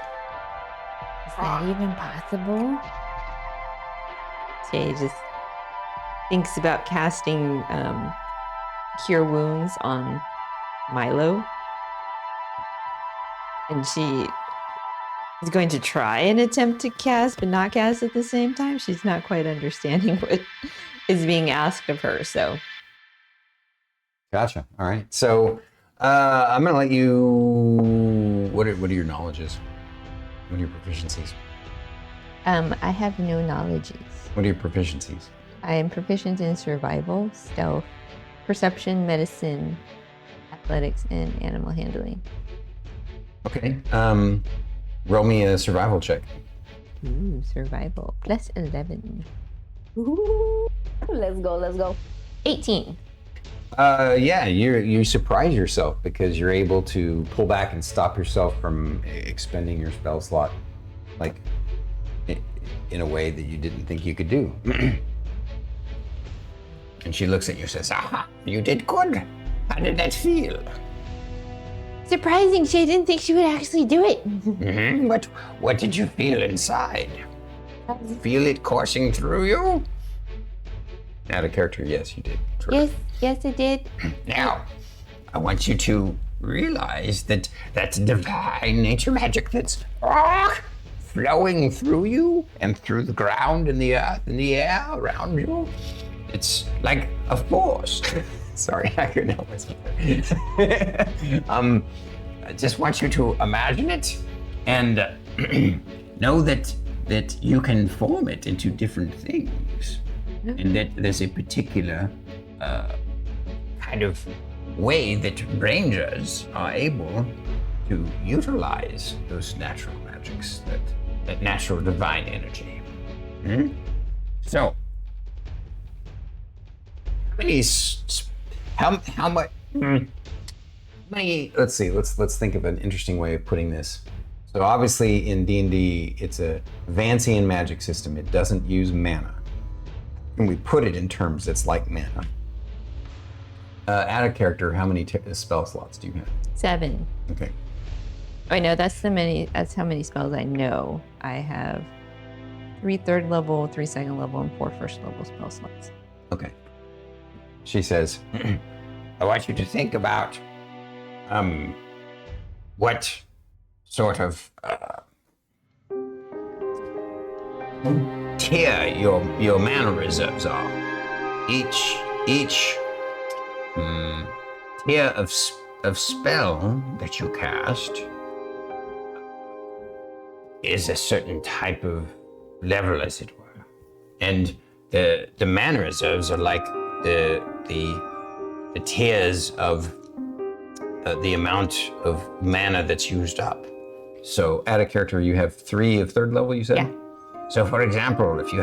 Is that even possible? Jay just thinks about casting Cure Wounds on Milo. And she is going to try and attempt to cast, but not cast at the same time. She's not quite understanding what is being asked of her, so. Gotcha. All right. So I'm going to let you. What are your knowledges? What are your proficiencies? I have no knowledges. What are your proficiencies? I am proficient in survival, stealth, perception, medicine, athletics, and animal handling. Okay. Roll me a survival check. Ooh, survival. Plus 11. Ooh. Let's go. 18. Yeah, you surprise yourself because you're able to pull back and stop yourself from expending your spell slot, like in a way that you didn't think you could do. And she looks at you and says, "Aha, you did good. How did that feel?" Surprising, she didn't think she would actually do it. Mm-hmm. What did you feel inside? Feel it coursing through you? Out of character, yes, you did. Terrific. Yes, it did. Now, I want you to realize that that's divine nature magic that's flowing through you and through the ground and the earth and the air around you. It's like a force. Sorry, I couldn't help myself. I just want you to imagine it and know that you can form it into different things, and that there's a particular kind of way that rangers are able to utilize those natural magics, that natural divine energy. So, how many? Let's see. Let's think of an interesting way of putting this. So obviously in D&D, it's a Vancian magic system. It doesn't use mana, and we put it in terms that's like mana. Out of character, how many spell slots do you have? 7. Okay. I know that's how many spells I know. I have 3 third level, 3 second level, and 4 first level spell slots. Okay. she says, I want you to think about what sort of tier your mana reserves are. Each tier of spell that you cast is a certain type of level, as it were, and the mana reserves are like the tiers of the amount of mana that's used up. so add a character, you have 3 of 3rd level, you said? Yeah. So, for example, if you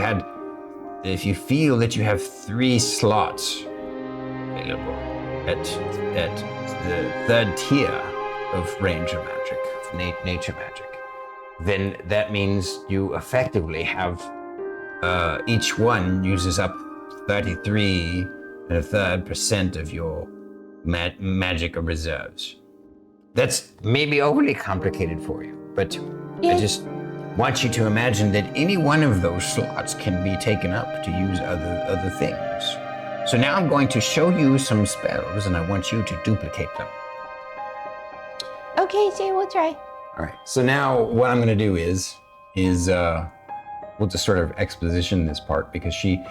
feel that you have 3 slots available at the 3rd tier of ranger magic, of nature magic, then that means you effectively have each one uses up 33 and a third % of your magic reserves. That's maybe overly complicated for you, but I just want you to imagine that any one of those slots can be taken up to use other things. So now I'm going to show you some spells, and I want you to duplicate them. Okay, Shay, we'll try. All right. So now what I'm going to do is we'll just sort of exposition this part, because she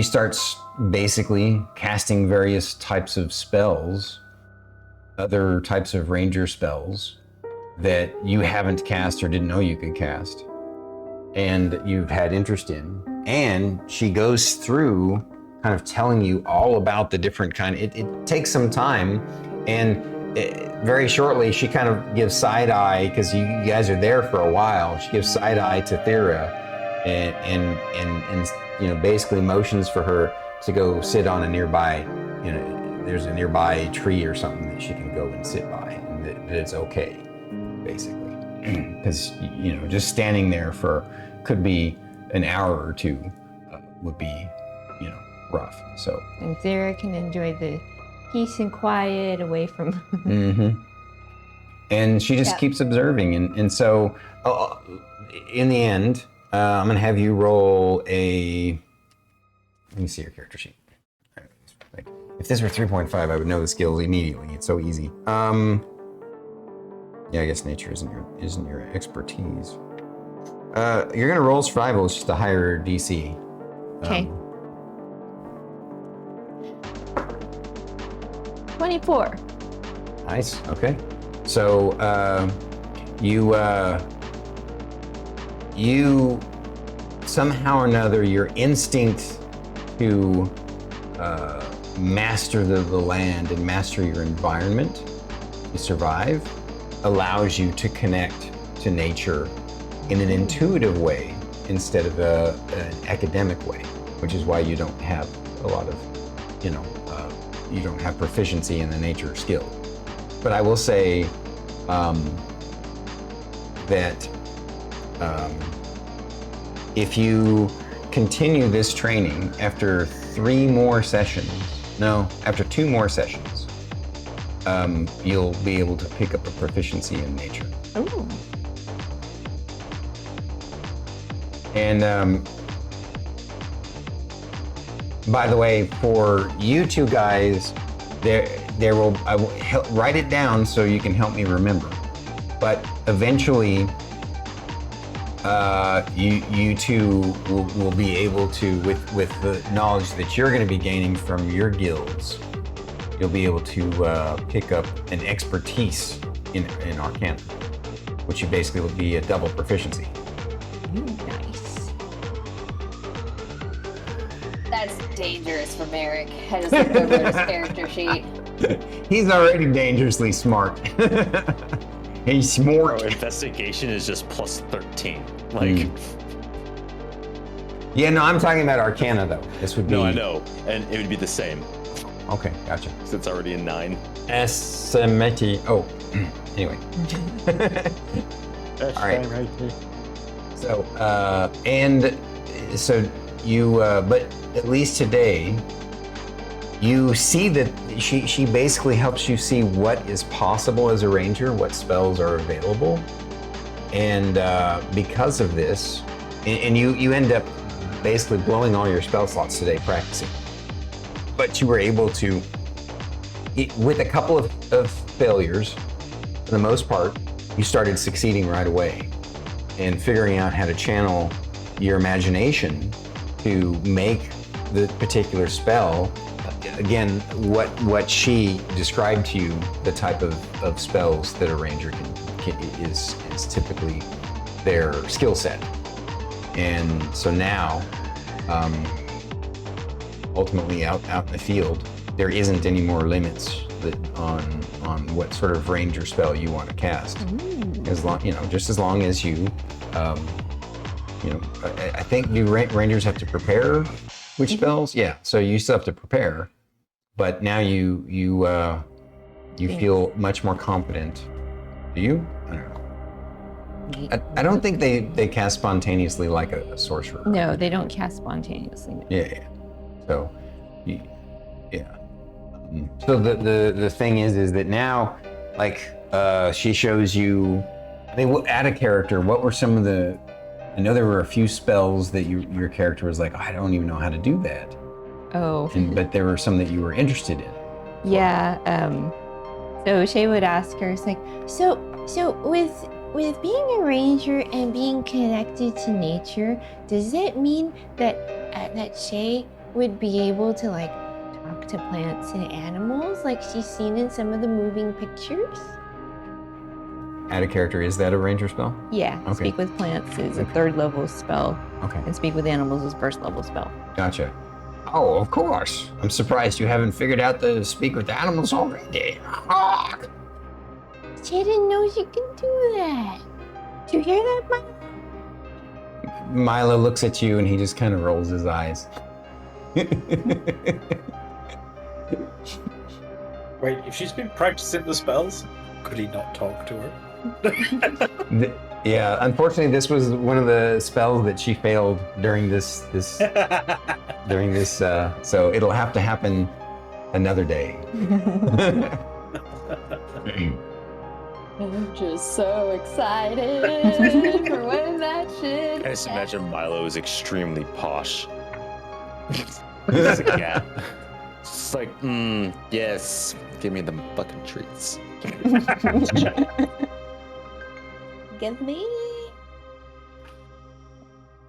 starts basically casting various types of spells, other types of ranger spells that you haven't cast or didn't know you could cast, and you've had interest in. And she goes through kind of telling you all about the different kind. It takes some time, and very shortly she kind of gives side eye, because you guys are there for a while. She gives side eye to Thyra, and you know, basically motions for her to go sit on a nearby, you know, there's a nearby tree or something that she can go and sit by, and that it's okay, basically, because you know, just standing there for could be an hour or 2 would be, you know, rough. So And Thyra can enjoy the peace and quiet away from. And she just Yeah. keeps observing, and so in the end, I'm gonna have you roll a. Let me see your character sheet. Like, if this were 3.5, I would know the skills immediately. It's so easy. Yeah, I guess nature isn't your expertise. You're gonna roll survival. It's just a higher DC. Okay. 24. Nice. Okay. So you somehow or another, your instinct to master the land and master your environment to survive allows you to connect to nature in an intuitive way instead of an academic way, which is why you don't have a lot of, you know, you don't have proficiency in the nature skill. But I will say that if you continue this training after 2 more sessions, you'll be able to pick up a proficiency in nature. Ooh. And by the way, for you 2 guys, I will write it down so you can help me remember. But eventually, you 2 will be able to, with the knowledge that you're going to be gaining from your guilds, you'll be able to pick up an expertise in Arcana, which basically will be a double proficiency. Nice. That's dangerous for Merrik. I just looked over his character sheet. He's already dangerously smart. He's smart. Bro, investigation is just plus 13. Like, Yeah, no, I'm talking about Arcana though. This would be. no, I know, and it would be the same. Okay, gotcha. So it's already in 9. Asymmetry. Oh, anyway. All right. So, and so you, but at least today, you see that she basically helps you see what is possible as a ranger, what spells are available, and because of this, and you end up basically blowing all your spell slots today practicing. but you were able to, with a couple of failures, for the most part, you started succeeding right away and figuring out how to channel your imagination to make the particular spell. Again, what she described to you, the type of spells that a ranger is typically their skill set. And so now, ultimately out in the field, there isn't any more limits on what sort of ranger spell you want to cast. As long, just as long as you, I think do rangers have to prepare which spells? Yeah, so you still have to prepare, but now you feel much more confident. Do you? I don't know. I don't think they cast spontaneously like a sorcerer. No, they don't cast spontaneously. Yeah. So, yeah. So the thing is that now, like, she shows you. I mean, add a character. What were some of the? I know there were a few spells that your character was like, I don't even know how to do that. Oh. But there were some that you were interested in. Yeah. So Shae would ask her, it's like, so with being a ranger and being connected to nature, does that mean that Shae would be able to like talk to plants and animals like she's seen in some of the moving pictures? Add a character, is that a ranger spell? Yeah. Okay. Speak with plants is a 3rd level spell. Okay. And speak with animals is 1st level spell. Gotcha. Oh, of course. I'm surprised you haven't figured out the speak with animals already. She didn't know she could do that. Did you hear that, Milo? Milo looks at you and he just kind of rolls his eyes. Wait, if she's been practicing the spells, could he not talk to her? Yeah, unfortunately, this was one of the spells that she failed during this so it'll have to happen another day. I'm just so excited for when that shit. I just imagine Milo is extremely posh. He's a cat. It's like, yes, give me the fucking treats. Give me.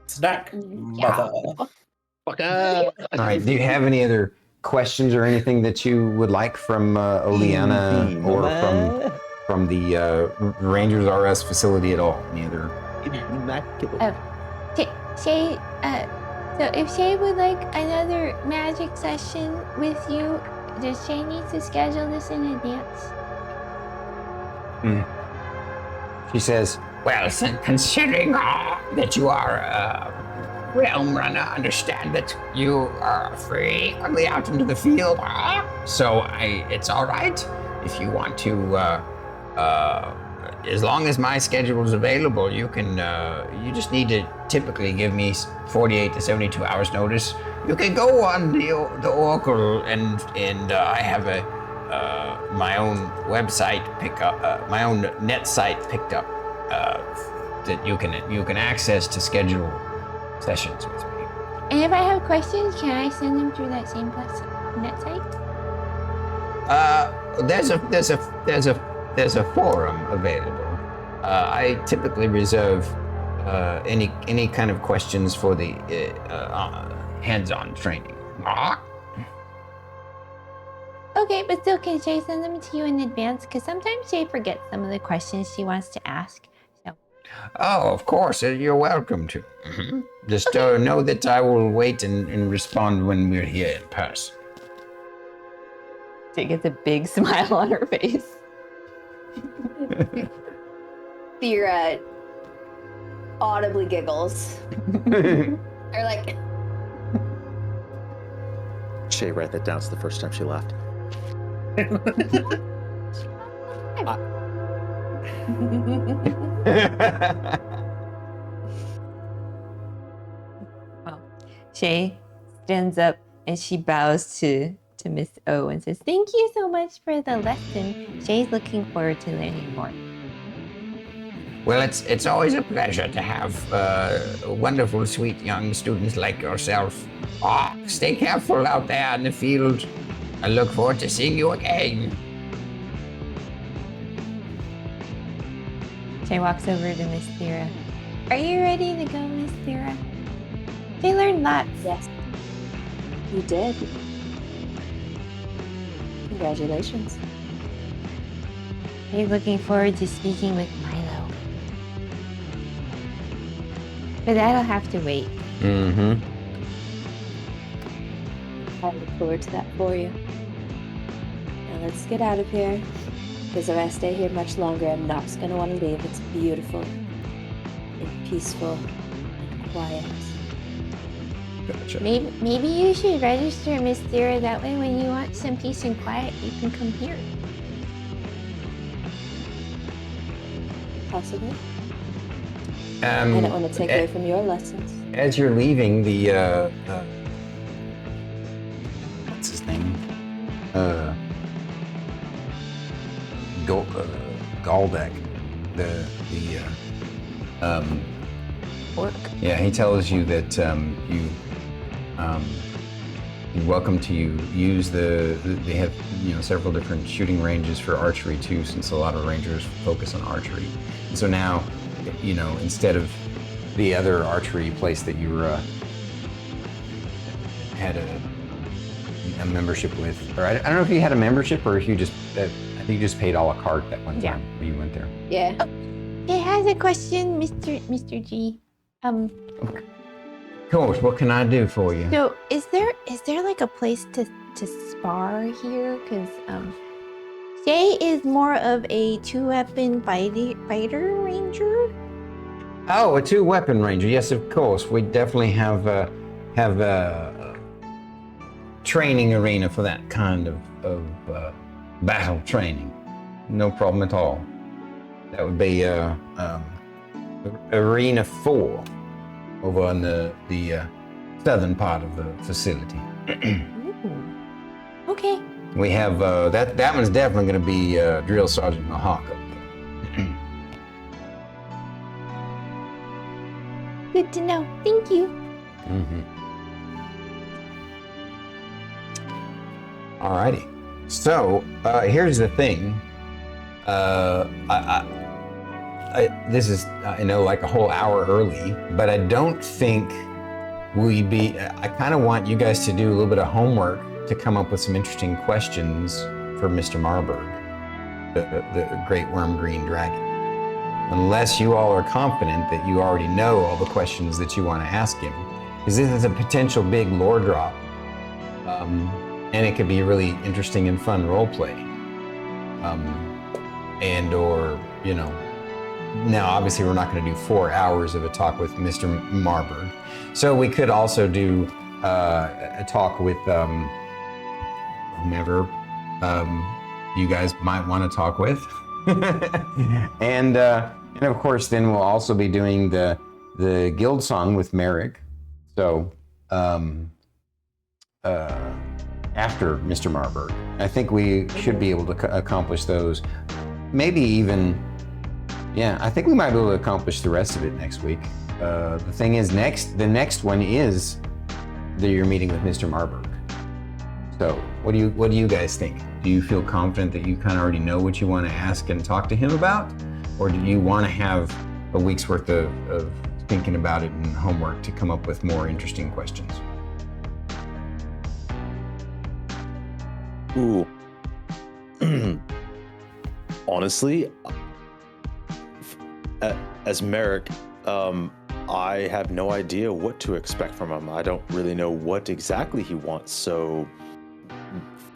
Snack, mother. Fuck up. All right, do you have any other questions or anything that you would like from Oleana or from the Rangers RS facility at all? Any other? Shae, so if Shae would like another magic session with you, does Shae need to schedule this in advance? She says, Well, considering that you are a realm runner, understand that you are frequently out into the field. So it's all right if you want to, as long as my schedule is available, you can, you just need to typically give me 48 to 72 hours notice. You can go on the Oracle and I have my own website my own net site picked up that you can access to schedule sessions with me. And if I have questions, can I send them through that same net site? There's a forum available. I typically reserve any kind of questions for the hands-on training. Okay, but still, can Shae send them to you in advance? Because sometimes Shae forgets some of the questions she wants to ask. So. Oh, of course, you're welcome to. Mm-hmm. Just know that I will wait and respond when we're here in person. She gets a big smile on her face. Thyra audibly giggles. Or like. Shae, write that down. It's the first time she laughed. Well, Shae stands up and she bows to Miss O and says, "Thank you so much for the lesson. Shae's looking forward to learning more." Well, it's always a pleasure to have wonderful, sweet young students like yourself. Stay careful out there in the field. I look forward to seeing you again. Shae walks over to Miss Thyra. Are you ready to go, Miss Thyra? They learned lots. Yes. You did. Congratulations. Are you looking forward to speaking with Milo? But that'll have to wait. Mm-hmm. I look forward to that for you. Now let's get out of here. Because if I stay here much longer, I'm not going to want to leave. It's beautiful and peaceful and quiet. Gotcha. Maybe you should register, Miss Thyra. That way, when you want some peace and quiet, you can come here. Possibly. I don't want to take away from your lessons. As you're leaving the what's his name? Galdeck. Orc. Yeah, he tells you that you're welcome to use they have several different shooting ranges for archery too, since a lot of rangers focus on archery. And so now, instead of the other archery place that you had a membership with, or I don't know if you had a membership or if you just I think you just paid a la carte that one time when you went there. Yeah. It has a question, Mr. G. Of course, what can I do for you? So is there like a place to spar here? Because Shae is more of a 2-weapon fighter ranger. Oh, a 2-weapon ranger. Yes, of course. We definitely have a training arena for that kind of battle training. No problem at all. That would be Arena 4 over on the southern part of the facility. Okay. We have that one's definitely going to be Drill Sergeant Mahawk up there. Good to know. Thank you. Mm-hmm. Alrighty. So here's the thing. This is like a whole hour early, but I don't think I kind of want you guys to do a little bit of homework to come up with some interesting questions for Mr. Marburg, the great worm green dragon. Unless you all are confident that you already know all the questions that you want to ask him, because this is a potential big lore drop, and it could be a really interesting and fun role play. Now obviously we're not going to do 4 hours of a talk with Mr. Marburg, so we could also do a talk with whomever you guys might want to talk with, and of course then we'll also be doing the guild song with Merrik. So after Mr. Marburg, I think we should be able to accomplish those. Maybe even. Yeah, I think we might be able to accomplish the rest of it next week. The thing is, the next one is you're meeting with Mr. Marburg. So, what do you guys think? Do you feel confident that you kind of already know what you want to ask and talk to him about, or do you want to have a week's worth of thinking about it and homework to come up with more interesting questions? Ooh. Honestly, as Merrik, I have no idea what to expect from him. I don't really know what exactly he wants. So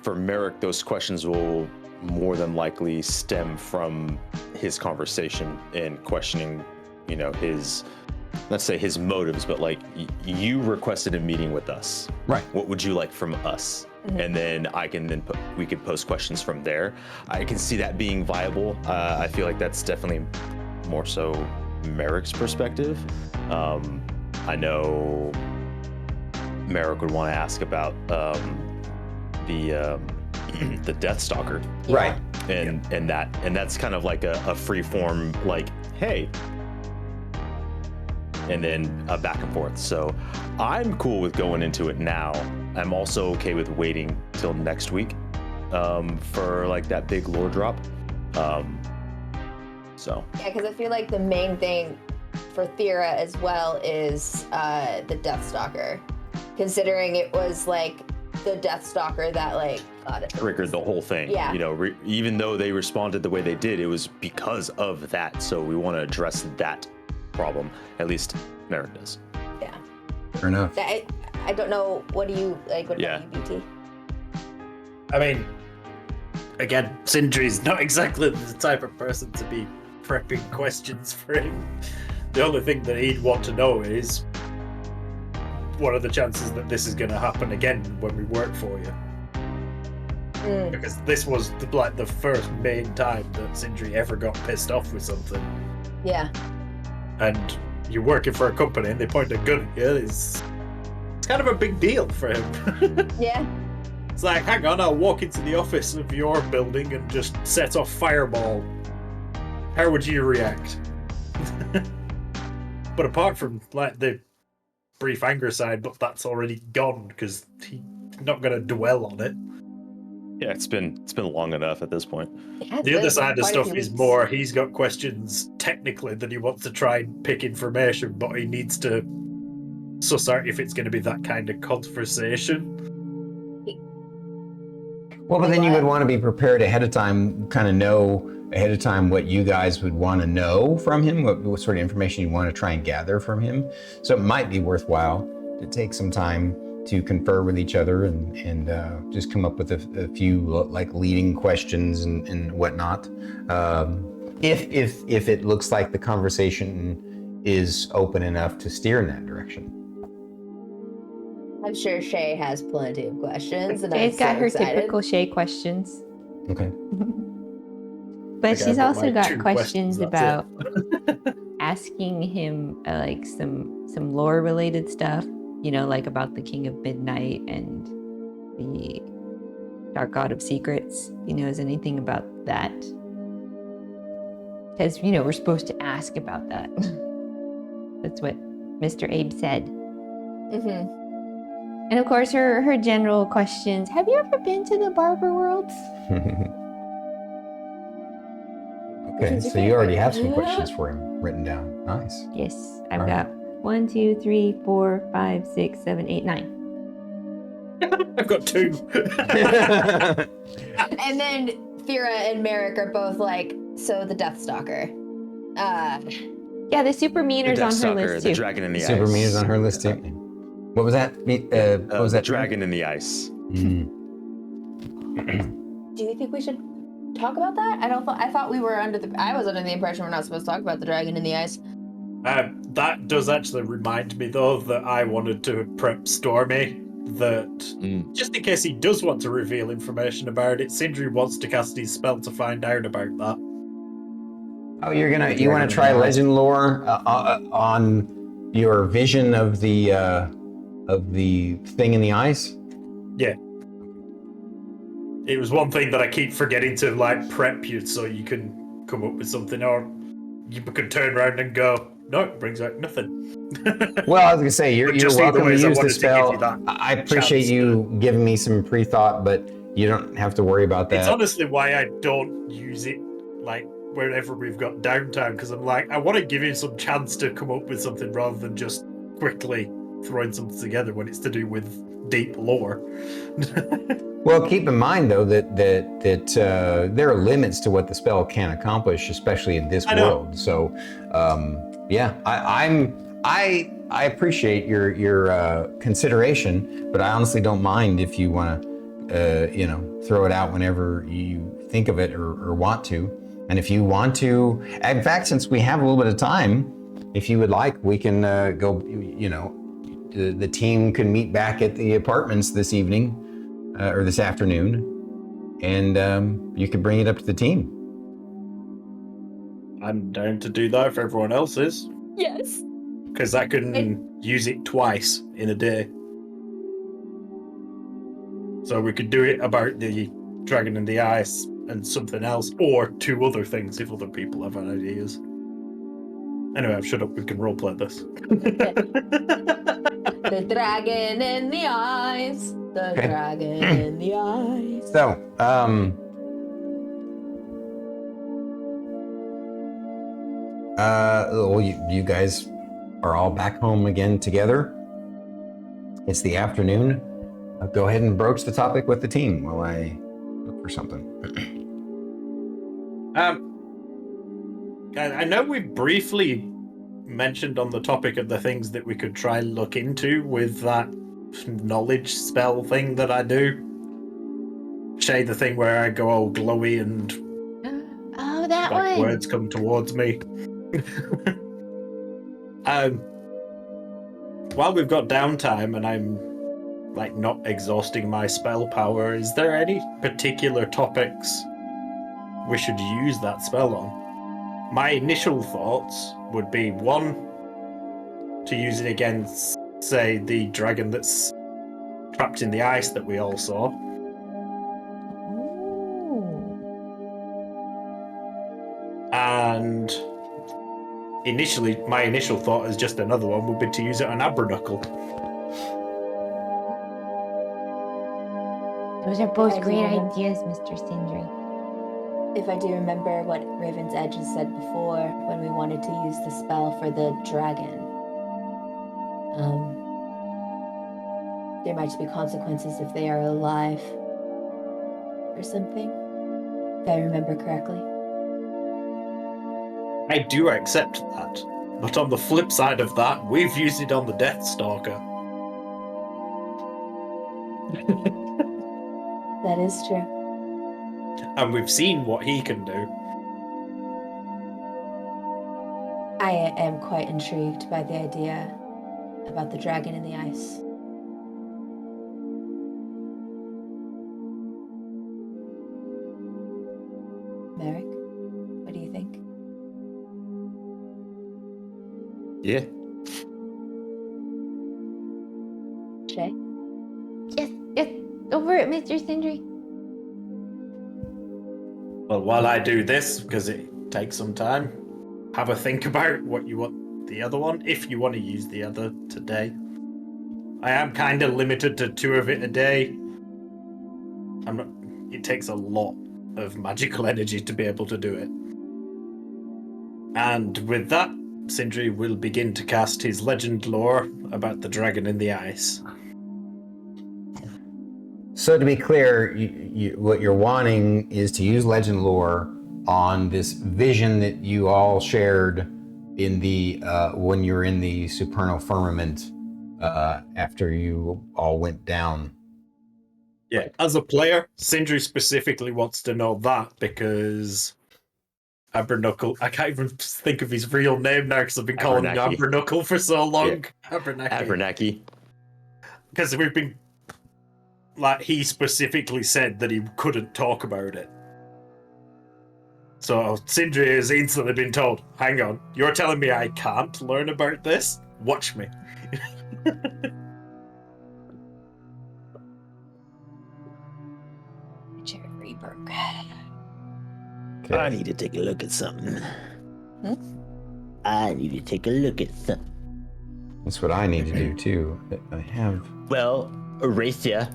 for Merrik, those questions will more than likely stem from his conversation and questioning, his, let's say his motives, but like you requested a meeting with us. Right. What would you like from us? And then we could post questions from there. I can see that being viable. I feel like that's definitely more so Merrick's perspective. I know Merrik would want to ask about the Death Stalker, right? And that's kind of like a free form, like hey. And then back and forth. So I'm cool with going into it now. I'm also okay with waiting till next week for like that big lore drop. So Yeah, because I feel like the main thing for Thyra as well is the Deathstalker, considering it was like the Deathstalker that like got it. triggered the whole thing. Yeah. You know, even though they responded the way they did, it was because of that. So we want to address that problem. At least Merrik does. Yeah. Fair enough. I don't know. What do you like? What Yeah. about you, BT? I mean, again, Sindri's not exactly the type of person to be prepping questions for him. The only thing that he'd want to know is, what are the chances that this is going to happen again when we work for you? Because this was the first main time that Sindri ever got pissed off with something. Yeah. And you're working for a company and they point a gun at you, it's kind of a big deal for him. Yeah. It's like, hang on, I'll walk into the office of your building and just set off fireball. How would you react? But apart from like the brief anger side, but that's already gone because he's not going to dwell on it. Yeah, it's been long enough at this point. Yeah, The other side of quite a stuff few is weeks. more, he's got questions technically that he wants to try and pick information, but he needs to suss out if it's going to be that kind of conversation. Well, but then you would want to be prepared ahead of time, kind of know ahead of time what you guys would want to know from him, what sort of information you want to try and gather from him. So it might be worthwhile to take some time to confer with each other and just come up with a few like leading questions and whatnot. If it looks like the conversation is open enough to steer in that direction. I'm sure Shae has plenty of questions, and Shay's I'm got so her excited. typical Shae questions. Okay. But Okay, she's I've got also my got 2 questions that's about it. asking him like some lore related stuff, you know, like about the King of Midnight and the Dark God of Secrets. He knows anything about that? Because, you know, we're supposed to ask about that. That's what Mr. Abe said. Mm-hmm. And of course, her general questions. Have you ever been to the barber world? Okay, so you already have some questions for him written down. Nice. Yes, I've All got 1, 2, 3, 4, 5, 6, 7, 8, 9. I've got 2. And then Thyra and Merrik are both like, so the Deathstalker. Yeah, the super The meaner's on her Deathstalker, list the too. dragon in the ice. Super means on her list too. What was that? What was The that? dragon in the ice. Mm. Do you think we should talk about that? I thought we were I was under the impression we're not supposed to talk about the dragon in the ice. That does actually remind me, though, that I wanted to prep Stormy, that just in case he does want to reveal information about it, Sindri wants to cast his spell to find out about that. Oh, you want to try legend lore on your vision of the thing in the ice? Yeah. It was one thing that I keep forgetting to like prep you so you can come up with something, or you could turn around and go, no, it brings out nothing. Well, I was gonna say you're just either welcome to ways, I use the wanted to give spell. you that I appreciate chance you giving me some pre-thought, but you don't have to worry about that. It's honestly why I don't use it like wherever we've got downtime, because I'm like, I want to give you some chance to come up with something rather than just quickly throwing something together when it's to do with deep lore. Well, keep in mind though that there are limits to what the spell can accomplish, especially in this world. So, yeah, I appreciate your consideration, but I honestly don't mind if you want to, throw it out whenever you think of it or want to. And if you want to, in fact, since we have a little bit of time, if you would like, we can go. The team can meet back at the apartments this evening. Or this afternoon, and you could bring it up to the team. I'm down to do that if everyone else is, Yes. because I can use it twice in a day. So we could do it about the dragon in the ice and something else, or 2 other things if other people have ideas. Anyway, shut up. We can roleplay this. The dragon in the eyes. The Okay. dragon in the eyes. So, well, you guys are all back home again together. It's the afternoon. Go ahead and broach the topic with the team while I look for something. I know we briefly mentioned on the topic of the things that we could try and look into with that knowledge spell thing that I do. Shae, the thing where I go all glowy and Oh, that like one. words come towards me. While we've got downtime and I'm like not exhausting my spell power, is there any particular topics we should use that spell on? My initial thoughts would be, one, to use it against, say, the dragon that's trapped in the ice that we all saw. And my initial thought is just another one would be to use it on Abernuckle. Those are both great ideas, Mr. Sindri. If I do remember what Raven's Edge has said before, when we wanted to use the spell for the dragon, there might be consequences if they are alive or something, if I remember correctly. I do accept that, but on the flip side of that, we've used it on the Death Stalker. That is true. And we've seen what he can do. I am quite intrigued by the idea about the dragon in the ice. Merrik, what do you think? Yeah. Shae? Yes, over it, Mr. Sindri. Well, while I do this, because it takes some time, have a think about what you want the other one, if you want to use the other today. I am kind of limited to 2 of it a day. It takes a lot of magical energy to be able to do it. And with that, Sindri will begin to cast his legend lore about the dragon in the ice. So to be clear, what you're wanting is to use legend lore on this vision that you all shared in the when you were in the supernal firmament after you all went down. Yeah, as a player, Sindri specifically wants to know that because Abernuckle, I can't even think of his real name now because I've been calling him Abernacky. Abernuckle for so long. Yeah. Abernacky. Because we've been, like, he specifically said that he couldn't talk about it. So Sindri has instantly been told, hang on, you're telling me I can't learn about this? Watch me. Chair broke. Okay. I need to take a look at something. I need to take a look at something. That's what I need to do too. I have. Well, Erasia.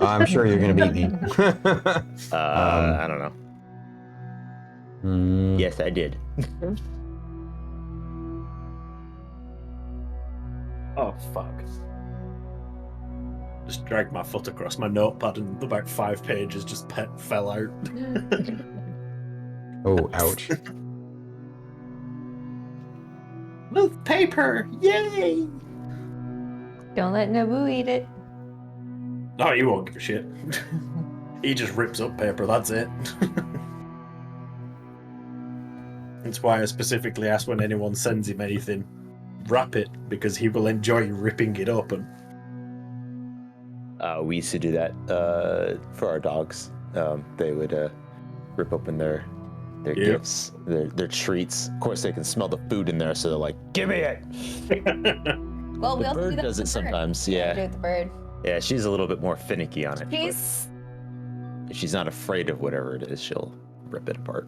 I'm sure you're going to beat me. I don't know. Yes, I did. Oh, fuck. Just dragged my foot across my notepad and about 5 pages just fell out. Oh, ouch. With paper! Yay! Don't let Naboo eat it. No, he won't give a shit. He just rips up paper, that's it. That's why I specifically ask when anyone sends him anything, wrap it, because he will enjoy ripping it open. We used to do that for our dogs. They would rip open their gifts, their treats. Of course, they can smell the food in there, so they're like, "Give me it." Well, we The also do bird that does with it the bird. sometimes. We do Yeah, it with the bird. yeah. She's a little bit more finicky on it. She's If she's not afraid of whatever it is, she'll rip it apart.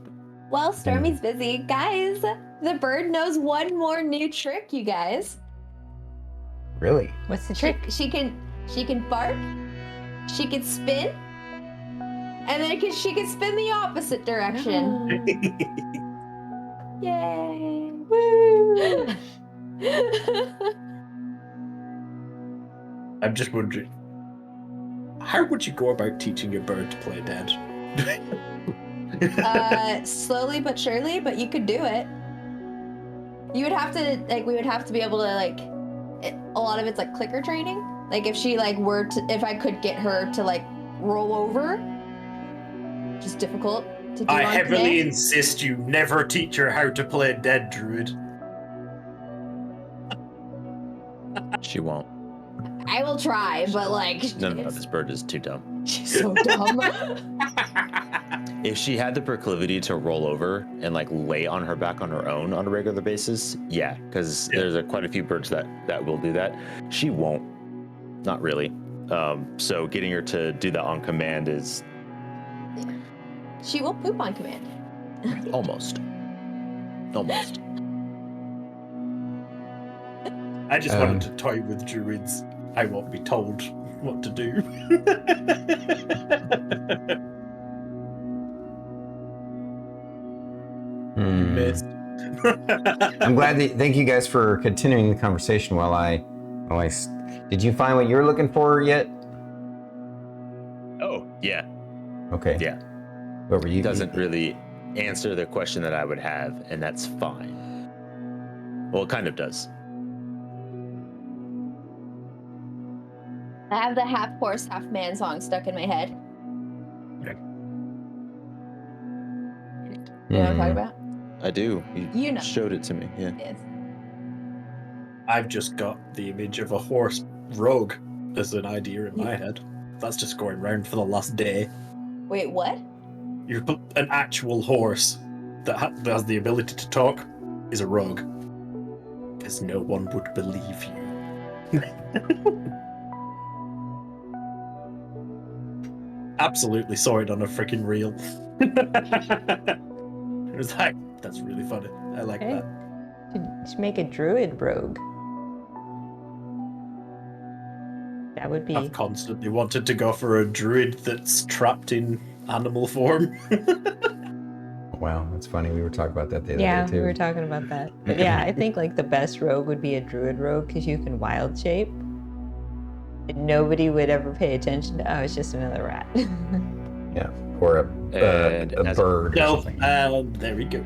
Well, Stormy's busy. Guys, the bird knows one more new trick, you guys. Really? What's the trick? She can bark, she can spin, and then she can spin the opposite direction. Yay! Woo! I'm just wondering, how would you go about teaching a bird to play dead? Slowly but surely, but you could do it. You would have to, we would have to be able to, a lot of it's, clicker training. If she, if I could get her to, roll over, which is difficult to do I on heavily command. insist you never teach her how to play dead, Druid. She won't. I will try, but, No, this bird is too dumb. she's so dumb. If she had the proclivity to roll over and lay on her back on her own on a regular basis, yeah, because there's quite a few birds that will do that. She won't, not really. So getting her to do that on command is She will poop on command. almost. I just wanted to toy with druids. I won't be told what to do. Missed. I'm glad that. Thank you guys for continuing the conversation while I. Did you find what you're looking for yet? Oh, yeah. Okay. Yeah. What were you? Doesn't really answer the question that I would have, and that's fine. Well, it kind of does. I have the half horse, half man song stuck in my head. You know what I'm talking about? I do. You know. Showed it to me. Yeah. Yes. I've just got the image of a horse rogue as an idea in my head. That's just going round for the last day. Wait, what? You put an actual horse that has the ability to talk is a rogue. Because no one would believe you. Absolutely saw it on a freaking reel. It was like, that's really funny. I like that. Should make a druid rogue. That would be. I've constantly wanted to go for a druid that's trapped in animal form. Wow, that's funny. We were talking about that the other Yeah, day too. we were talking about that. But yeah, I think the best rogue would be a druid rogue because you can wild shape. And nobody would ever pay attention to, oh, it's just another rat. Yeah, or a bird. Or No, something. there we go.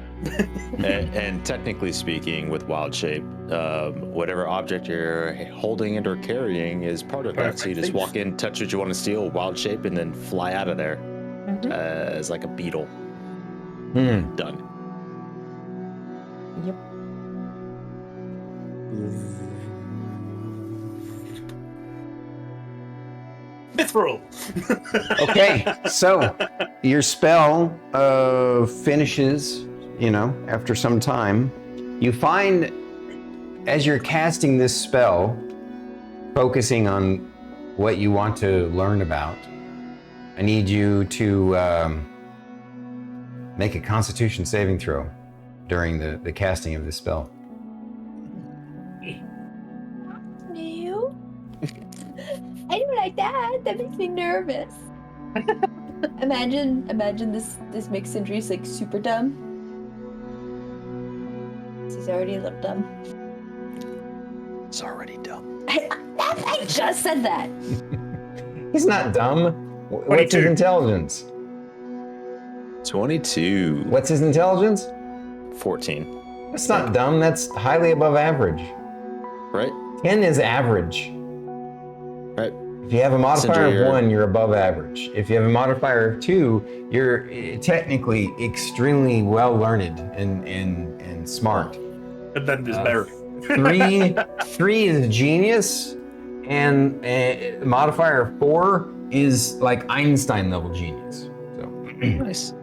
And technically speaking, with wild shape, whatever object you're holding and or carrying is part of that. So you just walk in, touch what you want to steal, wild shape, and then fly out of there as like a beetle. Done. Yep. Mithril. Okay, so your spell finishes, after some time. You find, as you're casting this spell, focusing on what you want to learn about, I need you to make a Constitution saving throw during the casting of this spell. No. I don't like that. That makes me nervous. Imagine this makes Sindri super dumb. He's already a little dumb. It's already dumb. I just said that. He's not dumb. What's his intelligence? 22. What's his intelligence? 14. That's not dumb. That's highly above average. Right? 10 is average. Right. If you have a modifier Sindri, of 1, you're above average. If you have a modifier of 2, you're technically extremely well learned and smart. And then there's Merrik. 3 is genius, and modifier of 4 is like Einstein level genius. So Nice.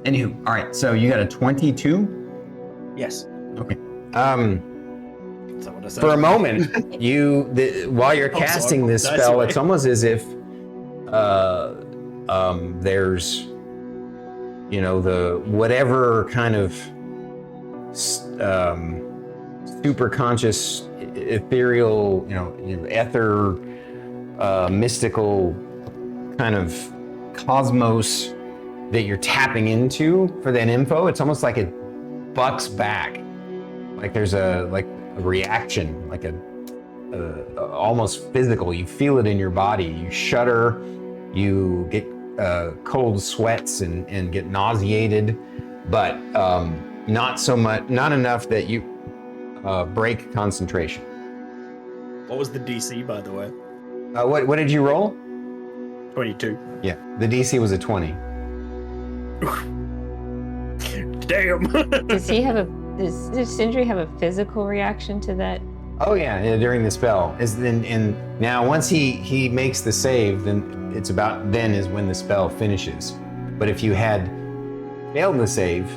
anywho, all right. So you got a 22. Yes. Okay. Is that what I said? For a moment, while you're Oh, casting sorry. this That's spell, right. it's almost as if there's, the whatever kind of super conscious, ethereal, ether, mystical kind of cosmos that you're tapping into for that info. It's almost like it bucks back, like there's a reaction, like a almost physical. You feel it in your body. You shudder. You get cold sweats and get nauseated, but not so much, not enough that you break concentration. What was the DC, by the way? What did you roll? 22. Yeah, the DC was a 20. Damn. Does Sindri have a physical reaction to that? Oh yeah, during the spell. And now once he makes the save, then it's then is when the spell finishes. But if you had failed the save,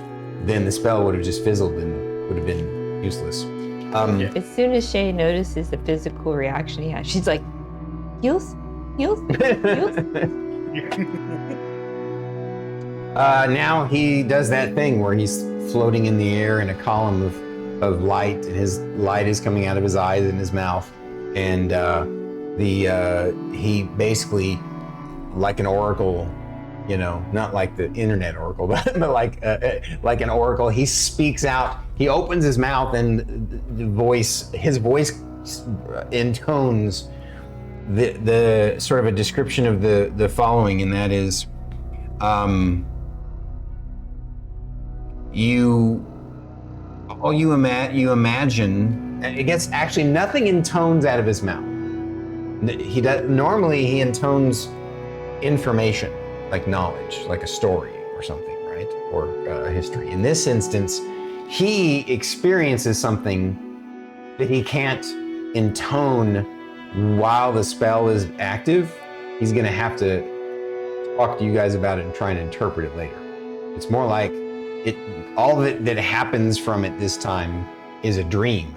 then the spell would have just fizzled and would have been useless. As soon as Shae notices the physical reaction he has, she's like, heals. Now he does that thing where he's floating in the air in a column of light, and his light is coming out of his eyes and his mouth, and he basically, like an oracle, not like the internet oracle, but like an oracle, he speaks out. He opens his mouth, and his voice intones the sort of a description of the following, and that is, you imagine. It gets actually nothing intones out of his mouth. Normally he intones information, like knowledge, like a story or something, right? Or a history. In this instance, he experiences something that he can't intone while the spell is active. He's gonna have to talk to you guys about it and try and interpret it later. It's more like all of it that happens from it this time is a dream.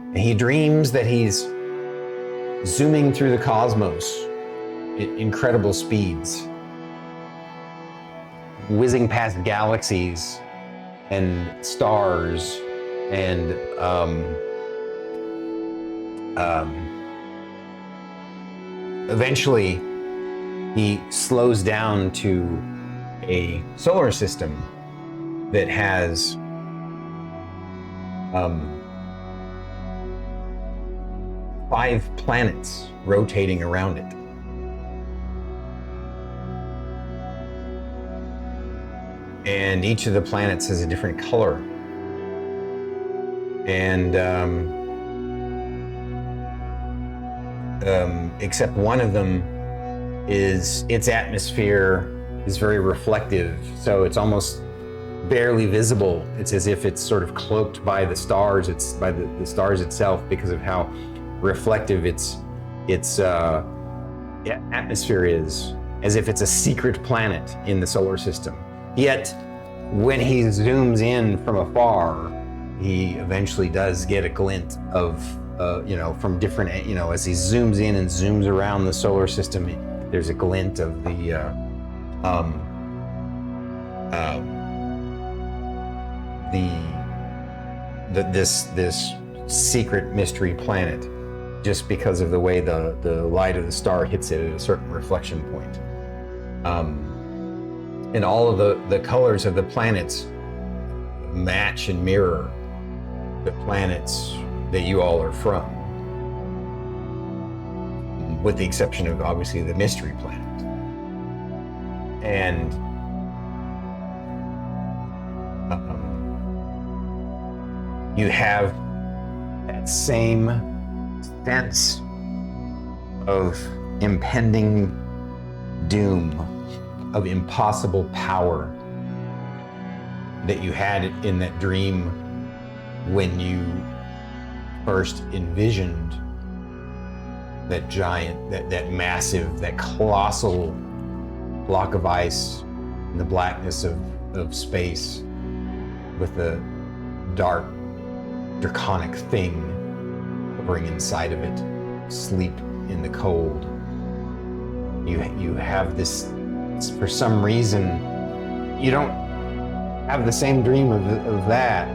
And he dreams that he's zooming through the cosmos at incredible speeds, whizzing past galaxies and stars, and eventually he slows down to a solar system that has 5 planets rotating around it. And each of the planets has a different color. And except one of them its atmosphere is very reflective, so it's almost barely visible. It's as if it's sort of cloaked by the stars. It's by the stars itself, because of how reflective its atmosphere is, as if it's a secret planet in the solar system. Yet, when he zooms in from afar, he eventually does get a glint of, from different, as he zooms in and zooms around the solar system, there's a glint of this secret mystery planet, just because of the way the light of the star hits it at a certain reflection point. And all of the colors of the planets match and mirror the planets that you all are from, with the exception of obviously the mystery planet. And you have that same sense of impending doom, of impossible power that you had in that dream when you first envisioned that giant, that massive, that colossal block of ice in the blackness of space, with the dark, draconic thing hovering inside of it, sleep in the cold. You have this, for some reason, you don't have the same dream of that,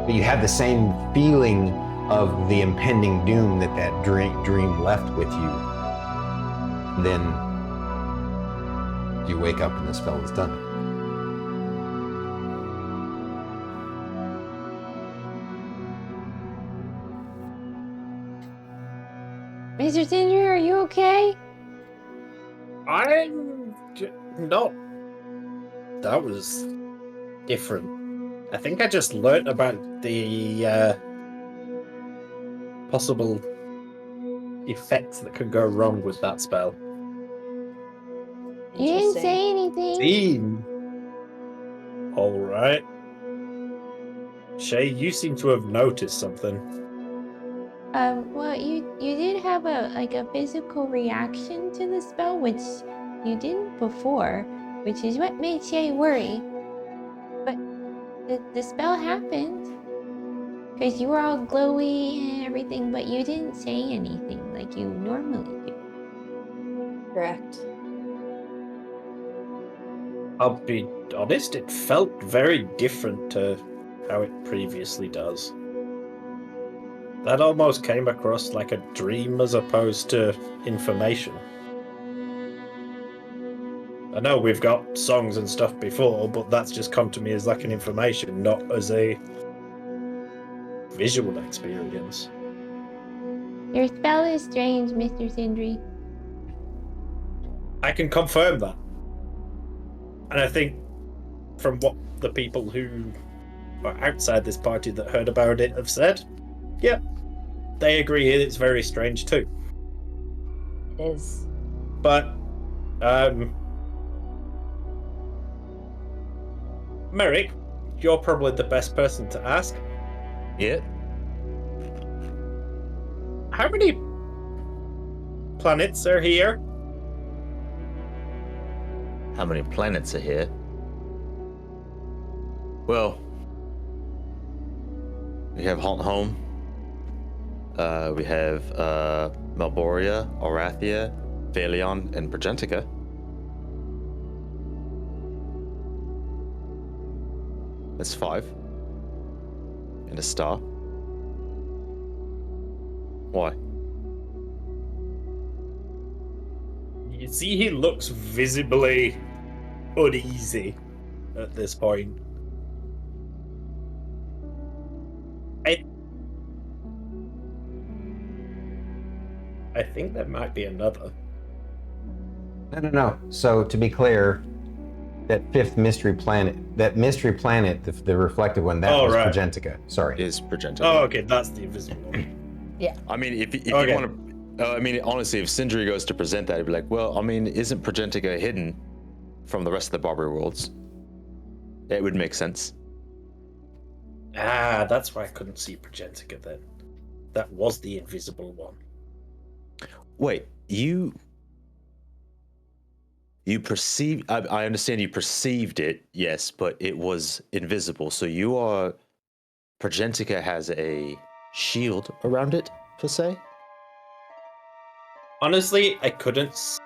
but you have the same feeling of the impending doom that dream left with you. Then you wake up and the spell is done. Mr. Sindri, are you okay? I'm not. That was different. I think I just learnt about the possible effects that can go wrong with that spell. You didn't say anything. Scene. All right. Shae, you seem to have noticed something. Well, you did have a physical reaction to the spell, which you didn't before, which is what made Shae worry. But the spell happened because you were all glowy and everything, but you didn't say anything like you normally do. Correct. I'll be honest, it felt very different to how it previously does. That almost came across like a dream as opposed to information. I know we've got songs and stuff before, but that's just come to me as like an information, not as a visual experience. Your spell is strange, Mr. Sindri. I can confirm that. And I think from what the people who are outside this party that heard about it have said, yeah, they agree it's very strange too. It is. But, Merrik, you're probably the best person to ask. Yeah. How many planets are here? How many planets are here? Well, we have Home. We have Melboria, Orathia, Valion, and Progentica. That's 5. And a star. Why? You see, he looks visibly uneasy at this point. I think there might be another. No. So to be clear, that fifth mystery planet, the reflective one, that was right. Progentica. Sorry. Is Progentica. Oh, okay, that's the invisible one. Yeah. I mean, if Okay. you want to, I mean, honestly, if Sindri goes to present that, he'd be like, well, I mean, isn't Progentica hidden from the rest of the Barbary worlds? It would make sense. Ah, that's why I couldn't see Progentica then. That was the invisible one. Wait, you perceive? I understand you perceived it, yes, but it was invisible. So Progentica has a shield around it, per se? Honestly, I couldn't.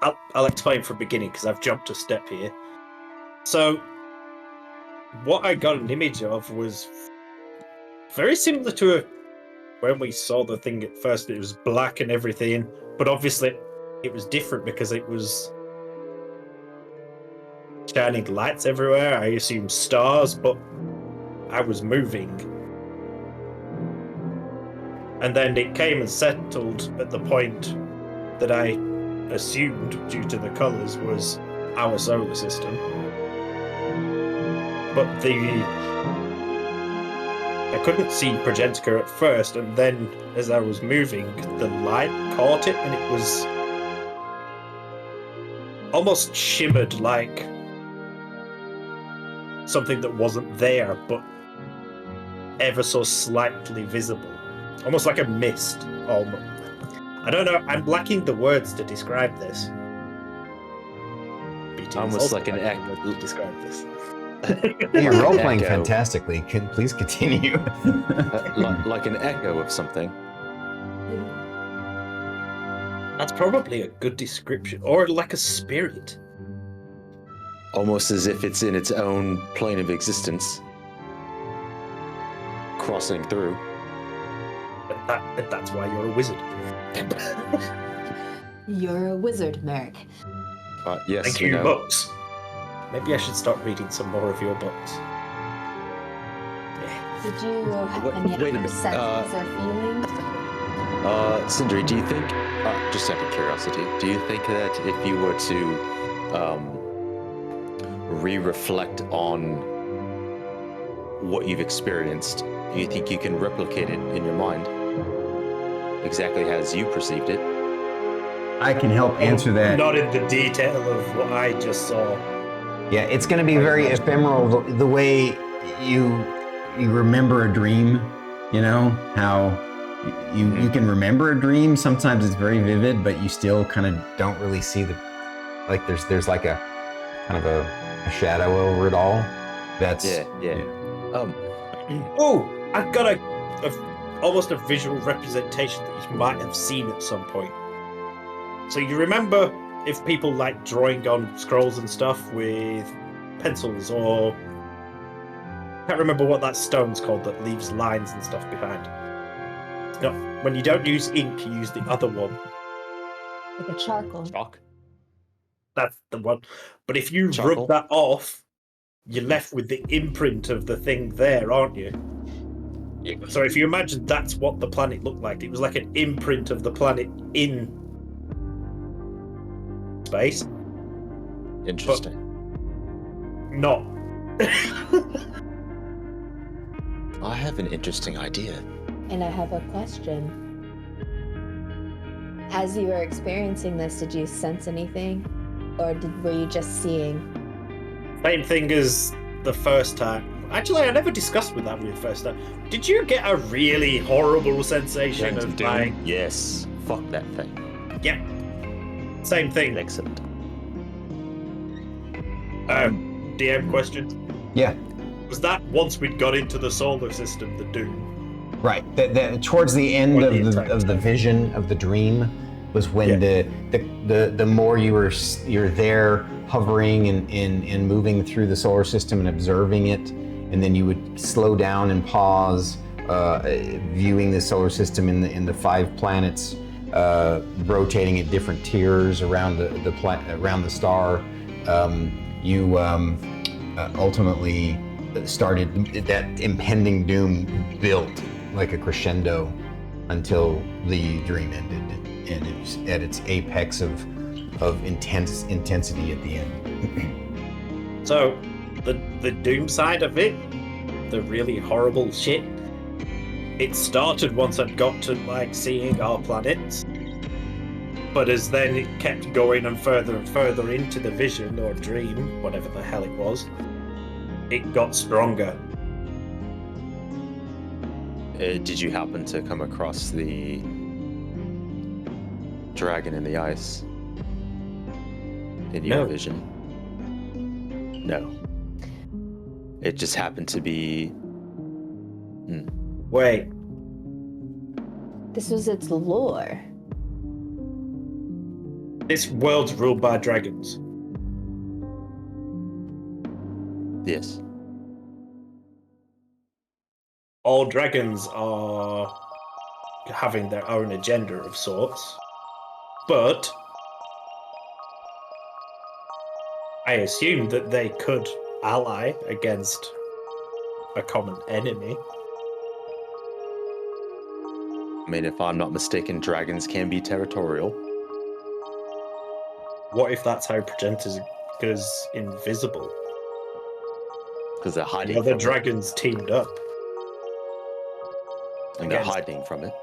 I'll explain from the beginning because I've jumped a step here. So, what I got an image of was very similar to when we saw the thing at first. It was black and everything, but obviously it was different because it was shining lights everywhere. I assume stars, but I was moving. And then it came and settled at the point that I assumed, due to the colours, was our solar system. But I couldn't see Progentica at first, and then as I was moving, the light caught it, and it was almost shimmered like something that wasn't there, but ever so slightly visible. Almost like a mist. I don't know, I'm lacking the words to describe this. BT Almost also like an lacking the words to describe this. You're role playing Echo. fantastically. Please continue. Like an echo of something. That's probably a good description. Or like a spirit. almost as if it's in its own plane of existence, crossing through. That's why you're a wizard. You're a wizard, Merrik. Yes, Thank you, books. Maybe I should start reading some more of your books. Did you have Wait- any wait a other minute, senses or feelings? Sindri, do you think, just out of curiosity, do you think that if you were to re-reflect on what you've experienced, do you think you can replicate it in your mind exactly as you perceived it? I can help answer that. Not in the detail of what I just saw. Yeah, it's going to be very ephemeral. The way you remember a dream, you know, how you can remember a dream. Sometimes it's very vivid, but you still kind of don't really see like there's like a kind of a shadow over it all. That's Yeah. Oh, I've got almost a visual representation that you might have seen at some point. So you remember if people like drawing on scrolls and stuff with pencils, or I can't remember what that stone's called that leaves lines and stuff behind. No, when you don't use ink, you use the other one. Like a charcoal. Chalk? That's the one. But if you Charcoal? rub that off, you're left with the imprint of the thing there, aren't you? Yeah. So if you imagine that's what the planet looked like, it was like an imprint of the planet in space. Interesting. Not. I have an interesting idea. And I have a question. As you were experiencing this, did you sense anything? Or were you just seeing? Same thing as the first time. Actually, I never discussed with that with the first time. Did you get a really horrible sensation Dragons of of Doom? like... Yes. Fuck that thing. Yeah. Same thing. Excellent. DM question. Yeah. Was that once we'd got into the solar system, the Doom? Right. Towards the end Or of the the entire time. vision of the dream was when the more you're there hovering and moving through the solar system and observing it, and then you would slow down and pause, viewing the solar system in the 5 planets, rotating at different tiers around around the star. You ultimately started that impending doom built like a crescendo until the dream ended, and it was at its apex of intensity at the end. So, the Doom side of it, the really horrible shit, it started once I'd got to like seeing our planets, but as then it kept going and further into the vision or dream, whatever the hell it was, it got stronger. Did you happen to come across the dragon in the ice in your No. vision? No. It just happened to be. Wait, This was its lore. this world's ruled by dragons. Yes. All dragons are having their own agenda of sorts, but I assumed that they could ally against a common enemy. I mean, if I'm not mistaken, dragons can be territorial. What if that's how Progenitor's invisible? Because they're hiding The other from dragons teamed up. it. And they're against- hiding from it.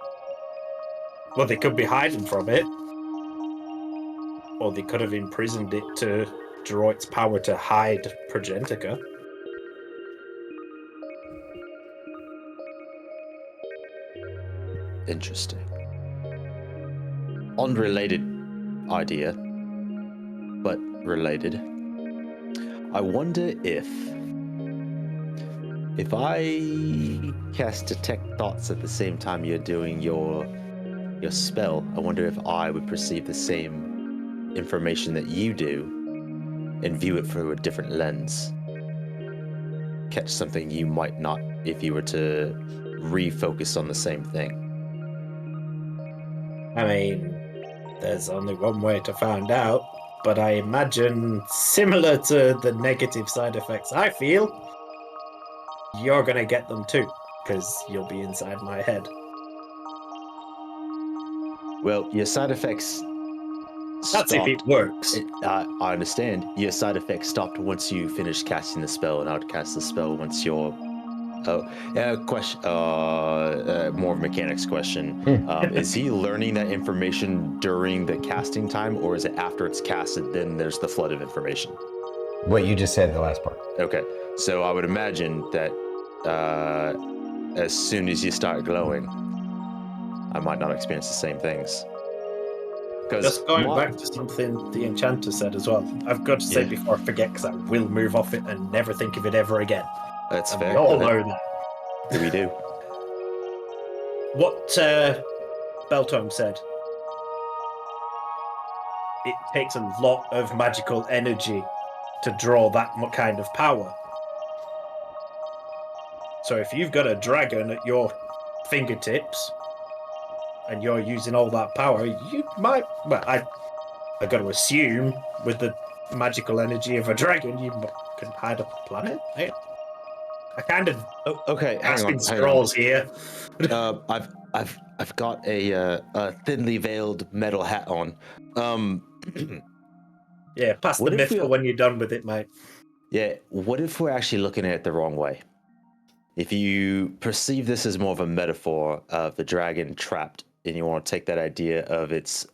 Well, they could be hiding from it, or they could have imprisoned it to draw its power to hide Progenitor. Interesting. Unrelated idea, but related. I wonder if I cast detect thoughts at the same time you're doing your spell, I wonder if I would perceive the same information that you do and view it through a different lens. Catch something you might not if you were to refocus on the same thing. I mean, there's only one way to find out, but I imagine similar to the negative side effects I feel, you're going to get them too, because you'll be inside my head. Well, your side effects That's if it works. I understand. Your side effects stopped once you finished casting the spell, and I would cast the spell once you're... question. More of a mechanics question. Is he learning that information during the casting time, or is it after it's casted, then there's the flood of information? What you just said, the last part. Okay, so I would imagine that as soon as you start glowing, I might not experience the same things. Just going back to something the enchanter said as well. I've got to say before I forget, because I will move off it and never think of it ever again. That's and fair. We all know that. We do. What Beltome said. It takes a lot of magical energy to draw that kind of power. So if you've got a dragon at your fingertips and you're using all that power, you might... Well, I got to assume with the magical energy of a dragon, you can hide a planet. I kind of asking straws here. I've got a thinly veiled metal hat on. Yeah, pass the mythical when you're done with it, mate. Yeah, what if we're actually looking at it the wrong way? If you perceive this as more of a metaphor of the dragon trapped, and you want to take that idea of its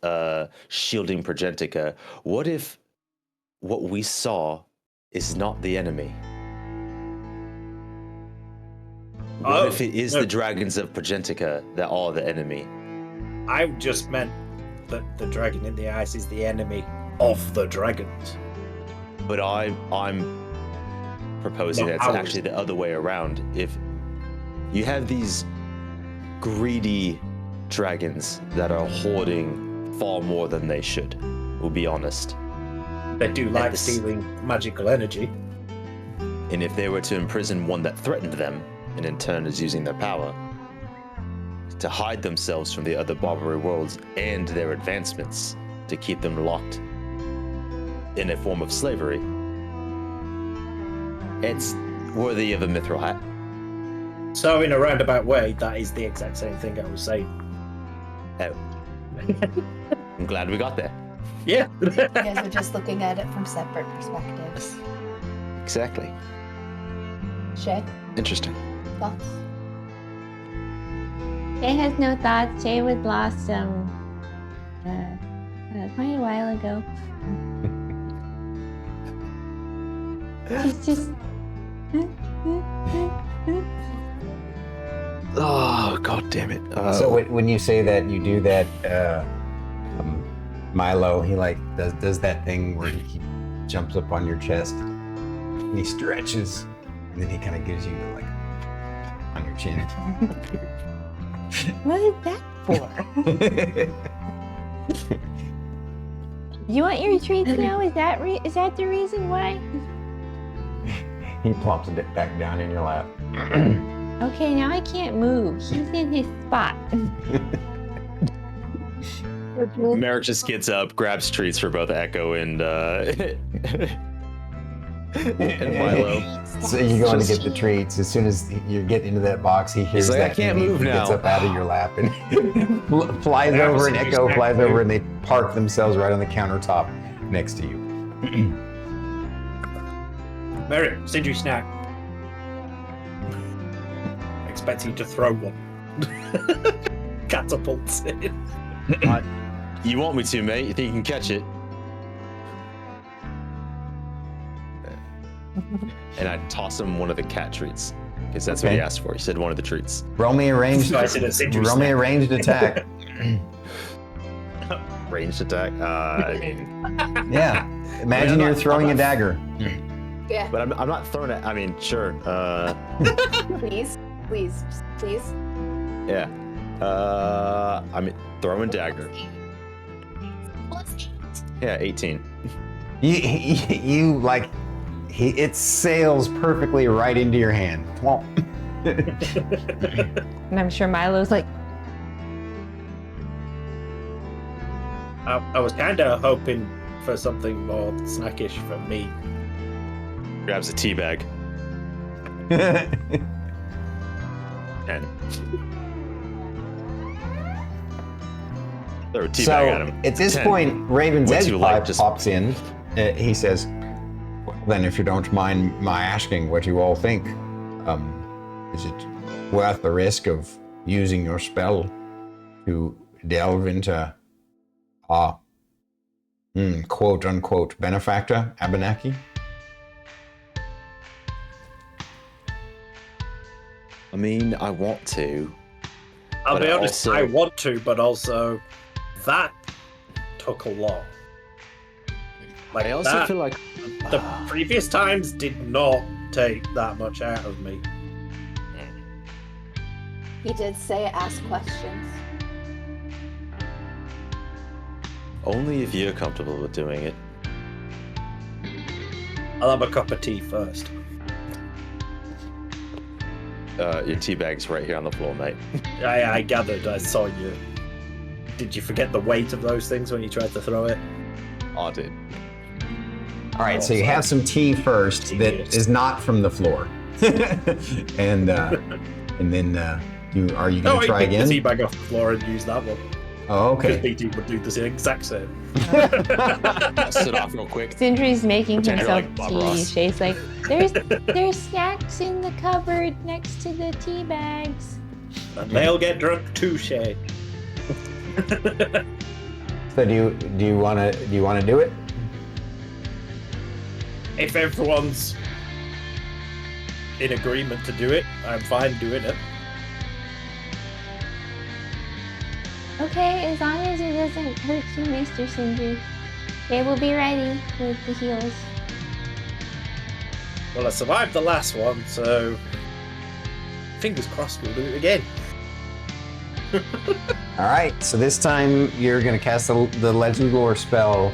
shielding Progentica, what if what we saw is not the enemy? What if it is the dragons of Progentica that are the enemy? I just meant that the dragon in the ice is the enemy of the dragons. But I'm proposing that it's actually the other way around. If you have these greedy dragons that are hoarding far more than they should, we'll be honest. They do like stealing magical energy. And if they were to imprison one that threatened them, and in turn is using their power to hide themselves from the other Barbary worlds and their advancements to keep them locked in a form of slavery, it's worthy of a mithril hat. So in a roundabout way, that is the exact same thing I was saying. Oh. I'm glad we got there. Yeah. You guys are just looking at it from separate perspectives. Exactly. Shae? Interesting. Thoughts? Shae has no thoughts. Shae was lost quite a while ago. She's just... Oh, god damn it. So when you say that you do that, Milo, he like does that thing where he jumps up on your chest and he stretches, and then he kind of gives you like on your chin. What is that for? You want your treats now? Is that the reason why? He plops it back down in your lap. Okay, now I can't move. He's in his spot. Merrik just gets up, grabs treats for both Echo and Milo. So you go in to get the treats. As soon as you get into that box, he hears like, that. I can't and he move now. Gets up out of your lap and flies over, and Echo flies over, and they park themselves right on the countertop next to you. Merrik, Sindri snack. Expect you to throw one. Catapults in. You want me to, mate? You think you can catch it? And I toss him one of the cat treats, because that's what he asked for. He said one of the treats. Roll me a ranged attack. Ranged attack? Yeah. Imagine you're throwing a dagger. Yeah. But I'm not throwing it. I mean, sure. Please. Yeah. I'm throwing dagger. +8. Yeah, 18. You like, it sails perfectly right into your hand. Well, And I'm sure Milo's like, I was kind of hoping for something more snackish from me. Grabs a tea bag. And throw a tea so bag at him. at this 10. point, Raven's What's Edge you like, Pipe just- pops in. He says, well, then if you don't mind my asking what you all think, is it worth the risk of using your spell to delve into our quote unquote benefactor, Abenaki? I mean, I want to. I'll But be honest, also- I want to, but also that took a lot. Like I also that, feel like the previous times did not take that much out of me. He did say ask questions. only if you're comfortable with doing it. I'll have a cup of tea first. Your tea bag's right here on the floor, mate. I gathered, I saw you. Did you forget the weight of those things when you tried to throw it? I did. All right, so you have some tea first that is not from the floor, and then are you No, going to try I picked the tea again? bag off the floor and use that one. Oh, Because okay. BT would do the exact same. Dust it off real quick. Sindri's making Pretend you're himself like Bob tea. Ross. Shay's like, there's snacks in the cupboard next to the tea bags. And they'll get drunk too, Shay. So do you want to do it? If everyone's in agreement to do it, I'm fine doing it. Okay, as long as it doesn't hurt you, Mr. Sindri. Okay, we'll be ready with the heals. Well, I survived the last one, so fingers crossed we'll do it again. All right, so this time you're going to cast the Legend Lore spell,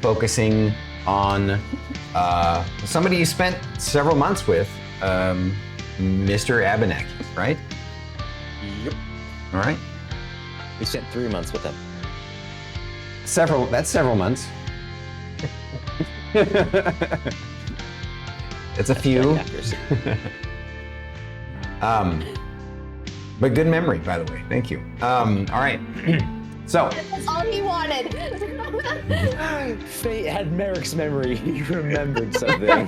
focusing on somebody you spent several months with, Mr. Abenaki, right? Yep. All right. We spent 3 months with him. That's several months. It's a few. Accuracy. But good memory, by the way. Thank you. All right. So, That's all he wanted. Fate had Merrick's memory. He remembered something.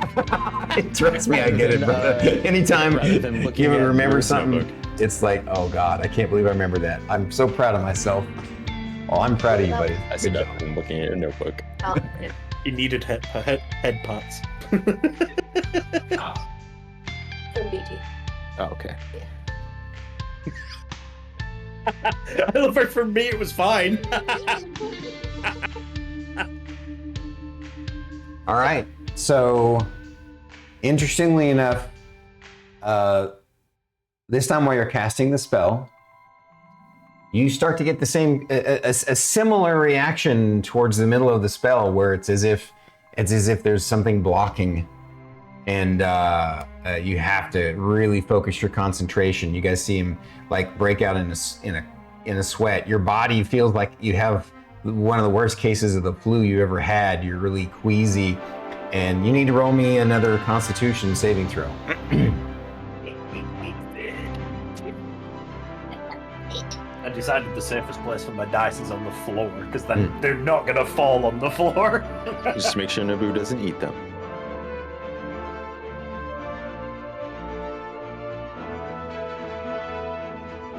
trust me, I get it. But anytime rather than looking you at remember your something, notebook. it's like, oh God, I can't believe I remember that. I'm so proud of myself. Oh, I'm proud of you, buddy. I said, I'm looking at your notebook. Oh, He needed head parts. From BT. Oh, okay. I love it. For me, it was fine. All right. So, interestingly enough, this time while you're casting the spell, you start to get the same, a similar reaction towards the middle of the spell, where it's as if there's something blocking, and you have to really focus your concentration. You guys see him like break out in a sweat. Your body feels like you have one of the worst cases of the flu you ever had. You're really queasy, and you need to roll me another Constitution saving throw. I decided the safest place for my dice is on the floor, because then they're not going to fall on the floor. Just make sure Naboo doesn't eat them.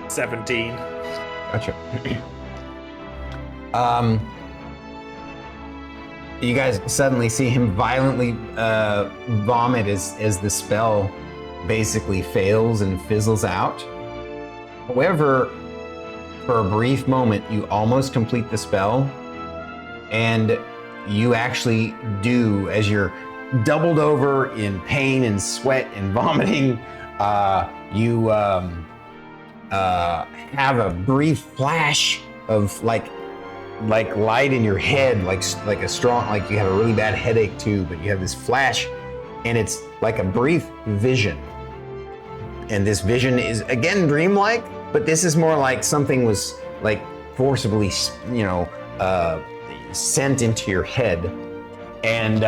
$17. Gotcha. You guys suddenly see him violently vomit as the spell basically fails and fizzles out. However, for a brief moment, you almost complete the spell, and you actually do, as you're doubled over in pain and sweat and vomiting, you have a brief flash of like like light in your head, like a strong, like you have a really bad headache too, but you have this flash, and it's like a brief vision. And this vision is again dreamlike, but this is more like something was like forcibly, sent into your head, and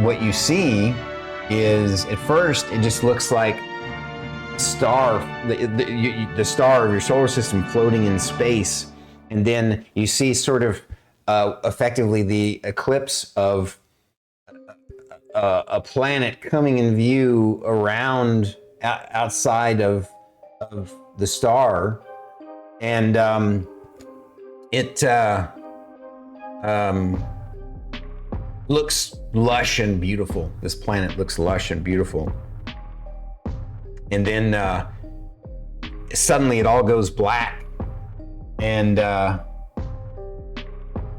what you see is at first it just looks like star, the star of your solar system floating in space, and then you see sort of effectively the eclipse of a planet coming in view around outside of the star, and it looks lush and beautiful. This planet looks lush and beautiful. And then suddenly it all goes black, and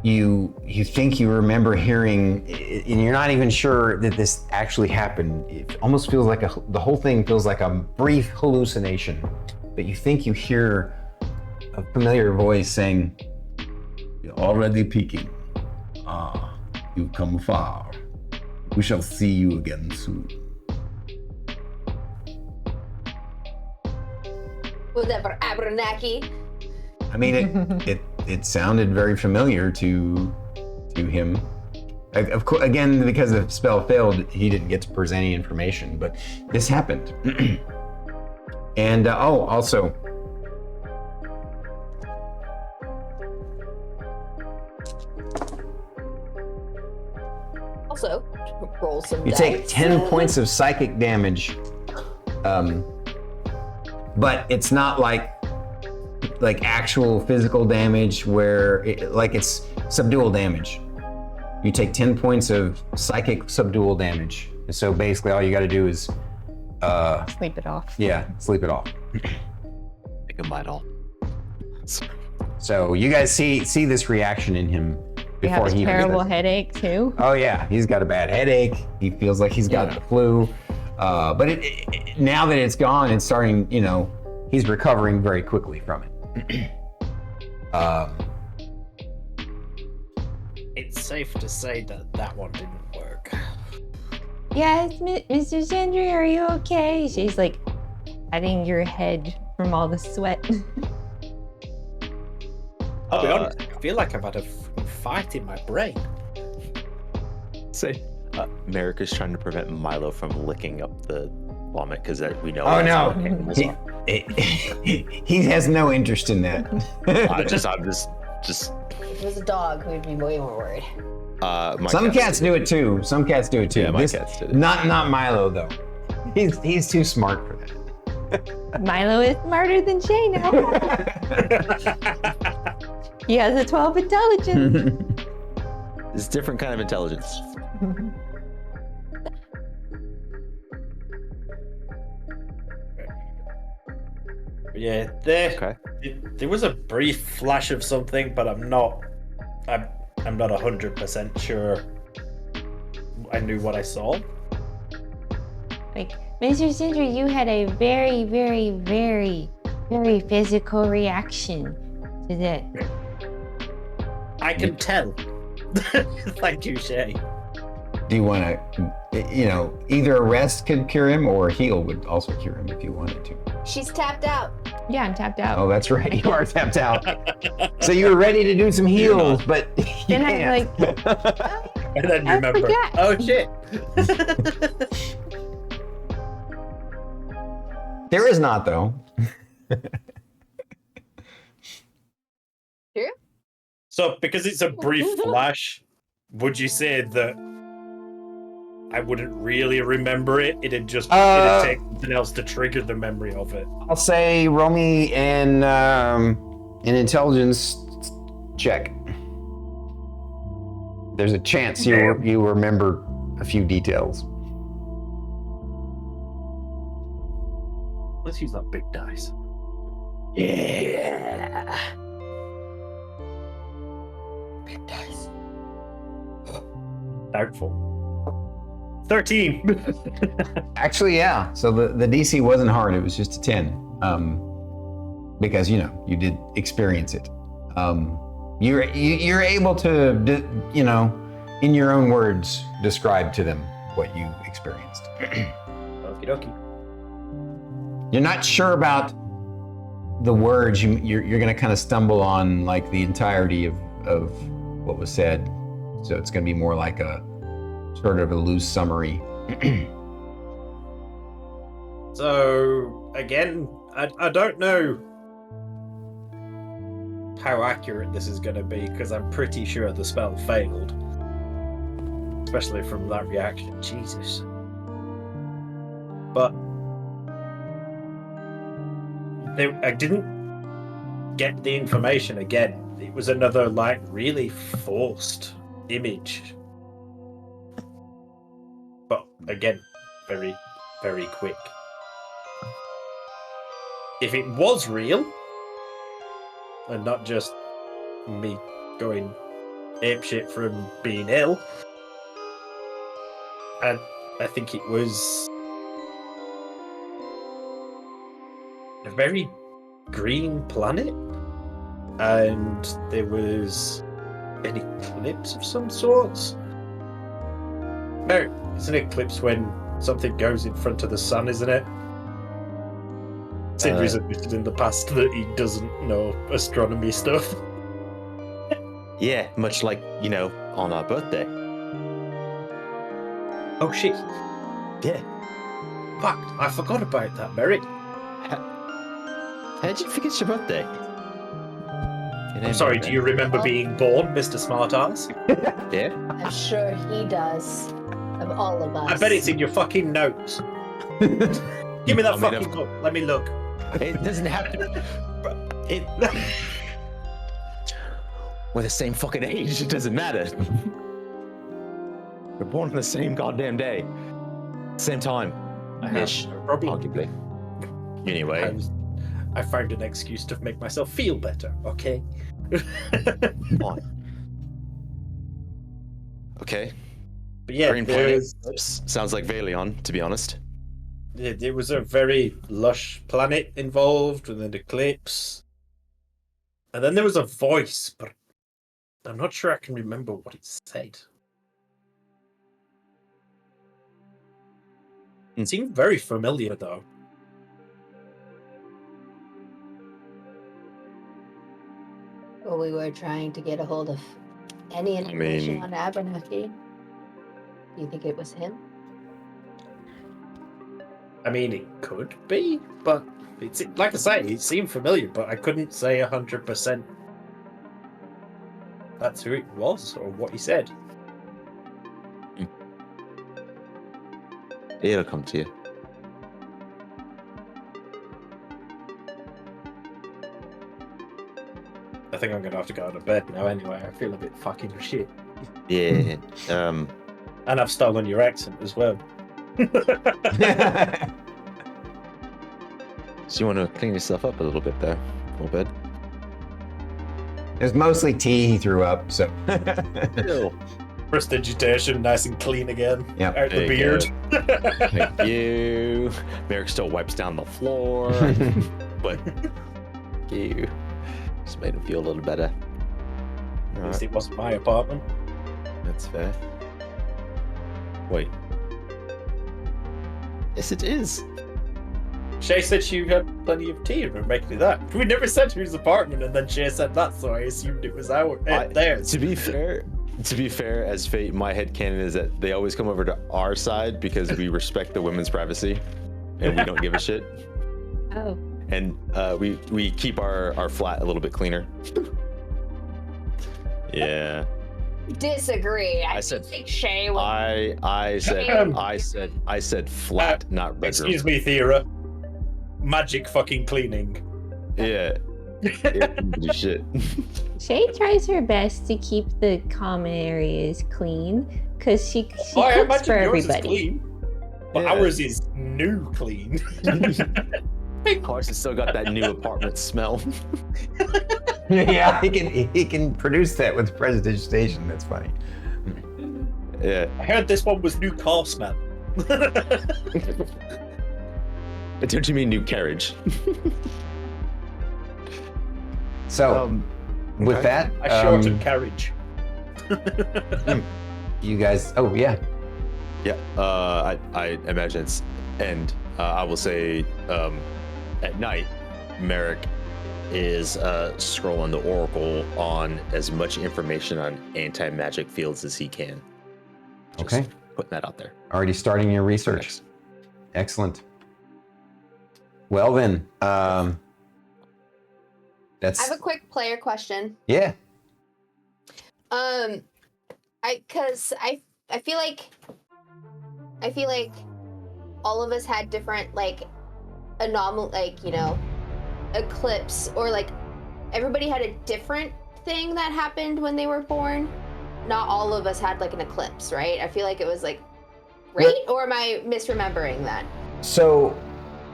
you think you remember hearing, and you're not even sure that this actually happened. It almost feels like the whole thing feels like a brief hallucination, but you think you hear a familiar voice saying, You're already peaking. Ah, you've come far. We shall see you again soon. Whatever, Abernathy. I mean, it sounded very familiar to him. Of course, again, because the spell failed, he didn't get to present any information, but this happened. And also, Roll some you dice. take 10 points of psychic damage, but it's not like actual physical damage where it's subdual damage. You take 10 points of psychic subdual damage. And so basically all you got to do is Sleep it off. yeah, sleep it off. Take a bite all. So you guys see this reaction in him You have before a he terrible headache too. Oh yeah, he's got a bad headache. He feels like he's got the flu. But now that it's gone, it's starting, he's recovering very quickly from it. It's safe to say that one didn't work. Yes, Mr. Sindri, are you okay? She's like patting your head from all the sweat. I'll be honest, I feel like I've had a fight in my brain. Say, Merrik is trying to prevent Milo from licking up the vomit because we know. Oh that's no, how animals are. he has no interest in that. I'm just. If it was a dog, we'd be way more worried. Some cats do it too. Some cats do it too. Yeah, my cats did it. Not Milo though. He's too smart for that. Milo is smarter than Shae now. He has a 12 intelligence. It's a different kind of intelligence. Yeah, Okay. there was a brief flash of something, but I'm not 100% sure I knew what I saw. Like, Mr. Sindri, you had a very, very, very, very physical reaction to that. I can tell. Thank you, Shae. Do you want to, either a rest could cure him or a heal would also cure him if you wanted to. She's tapped out. Yeah, I'm tapped out. Oh, that's right. You are tapped out. So you were ready to do some heals, but you Then can't. I'm like, And then I remember, forgot. oh shit. There is not though. True? So, because it's a brief flash, would you say that I wouldn't really remember it? It'd take something else to trigger the memory of it. I'll say roll me an intelligence check. There's a chance you remember a few details. Let's use that big dice. Yeah. Big dice. Doubtful. 13. Actually, yeah. So the DC wasn't hard. It was just a 10. because you did experience it. You're able to, in your own words, describe to them what you experienced. Okie dokie. You're not sure about the words. You're going to kind of stumble on like the entirety of what was said. So it's going to be more like a sort of a loose summary. So, again, I don't know how accurate this is going to be, because I'm pretty sure the spell failed. Especially from that reaction. Jesus. But I didn't get the information again. It was another, like, really forced image. But, again, very, very quick. If it was real, and not just me going apeshit from being ill, and I think it was a very green planet, and there was an eclipse of some sorts. No, it's an eclipse when something goes in front of the sun, isn't it? Sindri's admitted in the past that he doesn't know astronomy stuff. Yeah, much like, on our birthday. Oh shit. Yeah. Fuck, I forgot about that, Merrik. How'd you forget your birthday? I'm sorry, do you remember being born, Mr. Smartass? Yeah? I'm sure he does. Of all of us. I bet it's in your fucking notes. Give me that fucking book. Let me look. It doesn't have to. We're the same fucking age. It doesn't matter. We're born on the same goddamn day, same time. Ish, arguably. Anyway, I found an excuse to make myself feel better. Okay. Fine. Okay. But yeah, Green planet sounds like Valion, to be honest. There was a very lush planet involved with an eclipse. And then there was a voice, but I'm not sure I can remember what it said. It seemed very familiar, though. Well, we were trying to get a hold of any information on Abernathy. Do you think it was him? I mean, it could be, but it's like I say, it seemed familiar, but I couldn't say 100% that's who it was or what he said. It'll come to you. I think I'm gonna have to go to bed now anyway. I feel a bit fucking shit. Yeah. And I've stolen your accent as well. So you want to clean yourself up a little bit there, a little bit. It was mostly tea he threw up, so. Prestidigitation, nice and clean again. Yep. Out the beard. Thank you. Merrik still wipes down the floor, but thank you. Just made him feel a little better. At least it wasn't my apartment. That's fair. Wait. Yes, it is. Shae said she had plenty of tea and we're making that. We never said whose apartment, and then Shae said that, so I assumed it was theirs. To be fair, as fate, my headcanon is that they always come over to our side because we respect the women's privacy and we don't give a shit. Oh. And we keep our flat a little bit cleaner. Yeah. Disagree. I think Shae was. I said flat, not bedroom. Excuse me, Thyra. Magic fucking cleaning. Yeah. Shit. Shae tries her best to keep the common areas clean because she cooks for everybody. Clean, but ours is new clean. Ours has still got that new apartment smell. Yeah, he can produce that with prestidigitation. That's funny. Yeah. I heard this one was new car smell. Don't you mean new carriage? So, with that, A shortened carriage. you guys. Oh yeah. Yeah, I imagine it's end. I will say, at night, Merrik is scrolling the Oracle on as much information on anti-magic fields as he can. Just Okay. putting that out there. Already starting your research. Next. Excellent. Well then, I that's have a quick player question. yeah. I feel like all of us had different like eclipse, or like everybody had a different thing that happened when they were born. Not all of us had like an eclipse, right? I feel like it was like, right? Or am I misremembering that? So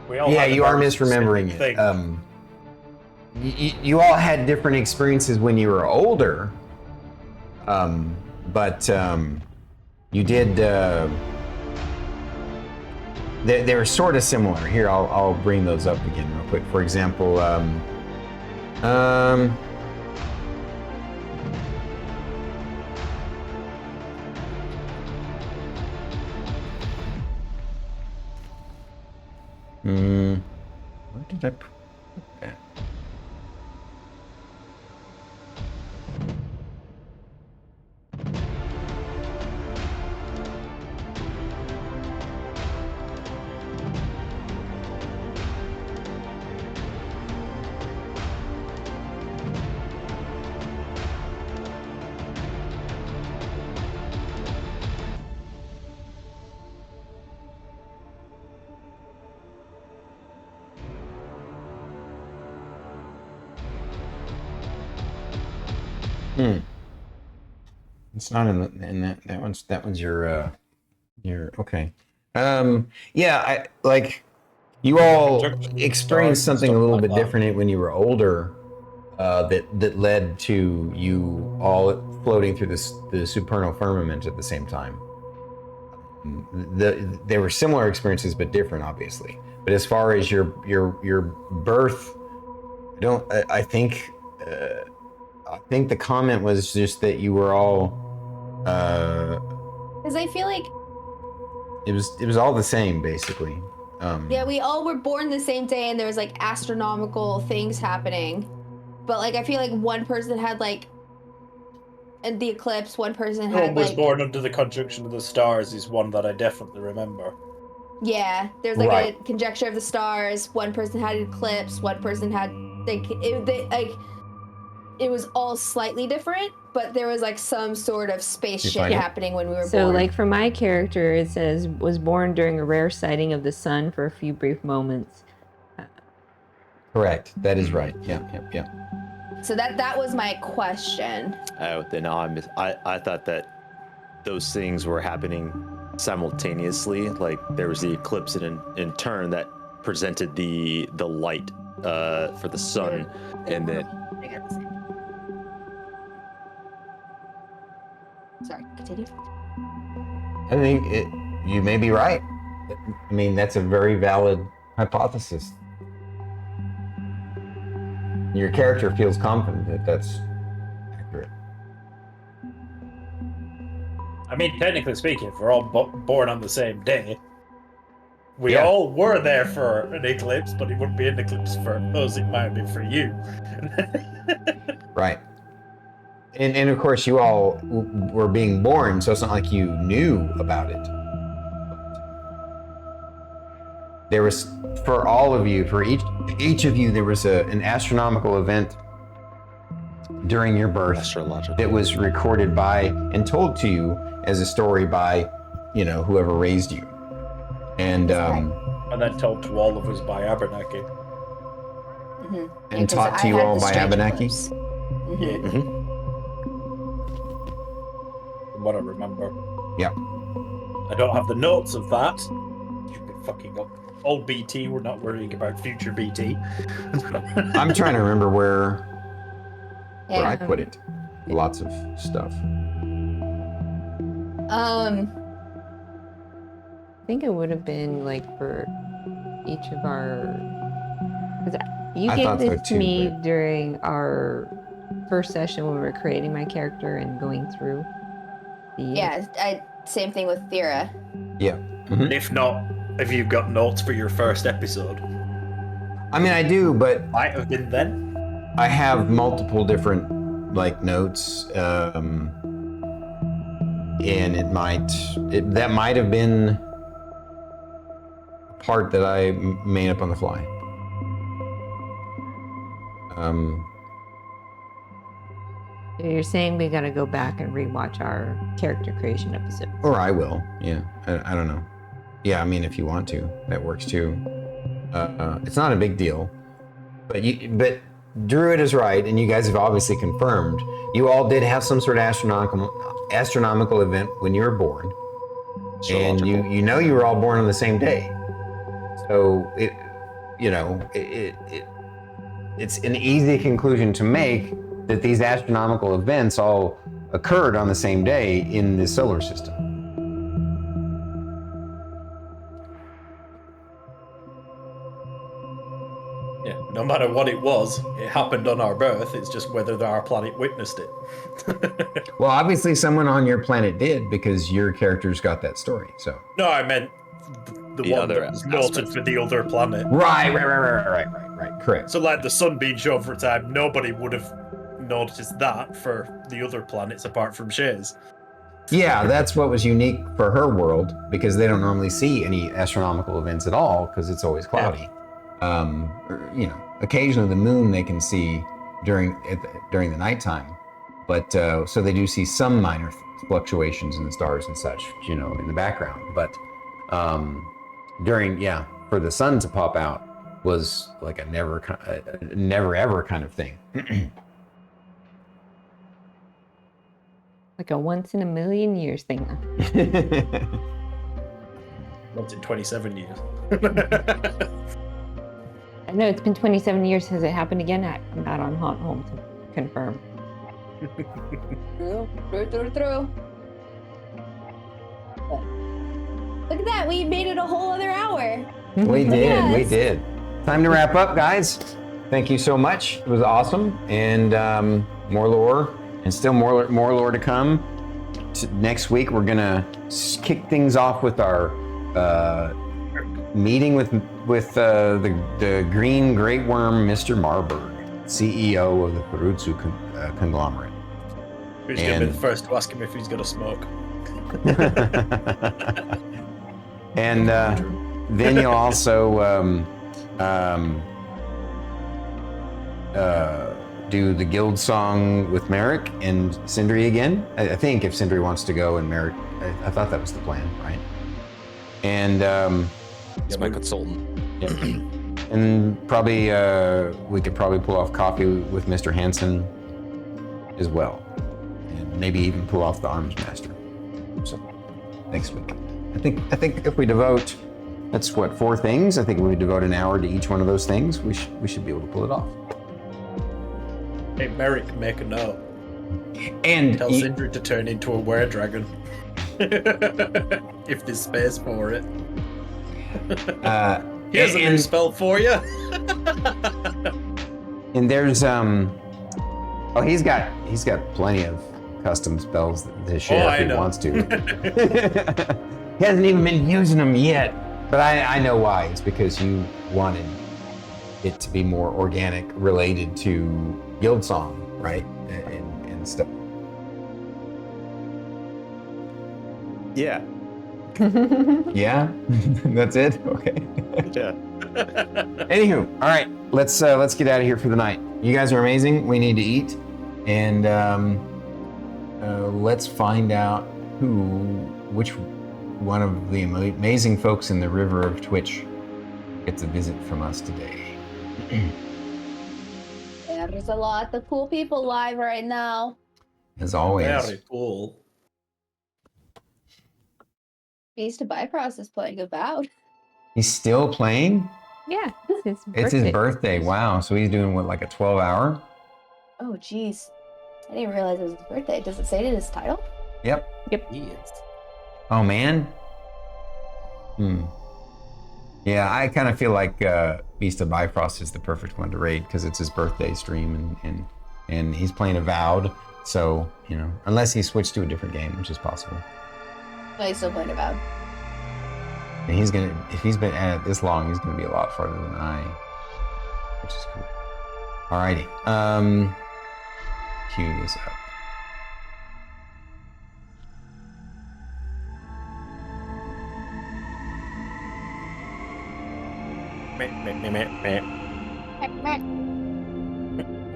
We all yeah, had a you are very misremembering specific it. thing. You all had different experiences when you were older, but you did. They were sort of similar. Here, I'll bring those up again real quick. For example, where did I put that? It's not in that one's your okay. Yeah, I like you all experienced something a little bit different when you were older, that led to you all floating through the supernal firmament at the same time. They were similar experiences but different, obviously. But as far as your birth, I think the comment was just that you were all Because I feel like it was all the same basically. yeah, we all were born the same day, and there was like astronomical things happening. But like I feel like one person had like in the eclipse, one person One had was like born under the conjunction of the stars is one that I definitely remember. yeah, there's like Right. a conjecture of the stars. One person had an eclipse. One person had it was all slightly different, but there was like some sort of space You shit find it? happening when we were So, born. like for my character, it says was born during a rare sighting of the sun for a few brief moments. Correct. That is right. Yeah. So that was my question. Then I thought that those things were happening simultaneously. Like there was the eclipse, and in turn that presented the light for the sun, and then I got the same. Sorry, continue. I think you may be right. I mean, that's a very valid hypothesis. Your character feels confident that that's accurate. I mean, technically speaking, if we're all born on the same day, we Yeah. all were there for an eclipse, but it wouldn't be an eclipse for us, it might have been for you. Right. And of course, you all were being born, so it's not like you knew about it. There was, for all of you, for each of you, there was an astronomical event during your birth astrological. that was recorded by and told to you as a story by, whoever raised you. And And then told to all of us by Abernathy. Mm-hmm. And taught to you all by Abenaki? Mm-hmm. Yeah. Mm-hmm. From what I remember. Yeah. I don't have the notes of that. Stupid fucking old BT, we're not worrying about future BT. I'm trying to remember where I Yeah. put it. Lots of stuff. I think it would have been like for each of our. Because You I gave thought so this to too, me but- during our first session when we were creating my character and going through the. Yeah, same thing with Thyra. Yeah. And if not, have you got notes for your first episode? I mean, I do, but Might have been then. I have multiple different like notes, and that might have been a part that I made up on the fly. You're saying we gotta go back and rewatch our character creation episode. Or I will. Yeah. I don't know. Yeah. I mean, if you want to, that works too. It's not a big deal, but Druid is right, and you guys have obviously confirmed you all did have some sort of astronomical event when you were born, and you know you were all born on the same day. So it's an easy conclusion to make that these astronomical events all occurred on the same day in the solar system. Yeah, no matter what it was, it happened on our birth. It's just whether our planet witnessed it. Well, obviously someone on your planet did, because your character's got that story. So No, I meant the one other that was noted aspect. for the other planet. right, correct. So, like the sun being shown for a time, nobody would have noticed that for the other planets apart from Shae's. Yeah, that's what was unique for her world, because they don't normally see any astronomical events at all, because it's always cloudy. Occasionally the moon they can see during the nighttime, but so they do see some minor fluctuations in the stars and such, in the background. But for the sun to pop out was like a never ever kind of thing. Like a once in a million years thing. Once in 27 years. I know it's been 27 years since it happened again. I'm not on Haunt Home to confirm. True. Look at that, we made it a whole other hour. We Yes. did. Time to wrap up, guys. Thank you so much. It was awesome, and more lore, and still more lore to come. Next week, we're gonna kick things off with our meeting with the Green Great Worm, Mr. Marburg, CEO of the Perutsu conglomerate. Who's going to be the first to ask him if he's going to smoke? And then you'll also do the guild song with Merrik and Sindri again. I think if Sindri wants to go and Merrik, I thought that was the plan, right? And He's my consultant. yeah. And probably we could probably pull off coffee with Mr. Hansen as well, and maybe even pull off the Arms Master. So next week, I think if we devote, that's what, 4 things. I think if we devote an hour to each one of those things, we should be able to pull it off. Hey, Merrik, make a note. And Tell Sindri to turn into a were-dragon. If there's space for it. Here's a new spell for you. And there's he's got plenty of custom spells to share if he wants to. He hasn't even been using them yet, but I know why. It's because you wanted it to be more organic, related to guild song, right, and stuff. Yeah. Yeah, that's it. Okay. Yeah. Anywho, all right, let's get out of here for the night. You guys are amazing. We need to eat, and let's find out which one of the amazing folks in the River of Twitch gets a visit from us today. There's a lot of cool people live right now. As always. Very cool. Beast of Bifrost is playing Avowed. He's still playing? Yeah, it's his birthday. It's his birthday. Wow. So he's doing what, like a 12-hour? Oh, jeez. I didn't realize it was his birthday. Does it say it in his title? Yep. He is. Oh, man. Yeah, I kind of feel like Beast of Bifrost is the perfect one to raid because it's his birthday stream and he's playing Avowed. So, you know, unless he switched to a different game, which is possible. No, he's still playing about. And he's gonna, if he's been at it this long, he's gonna be a lot farther than I, which is cool. Alrighty, cue this up.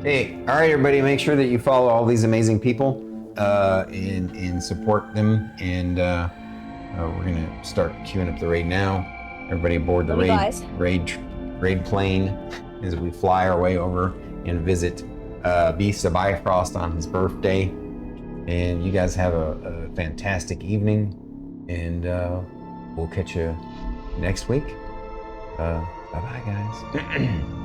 Hey, all right, everybody, make sure that you follow all these amazing people and support them. And we're gonna start queuing up the raid now. Everybody aboard the raid plane as we fly our way over and visit Beast of Bifrost on his birthday. And you guys have a fantastic evening, and we'll catch you next week. Bye-bye, guys.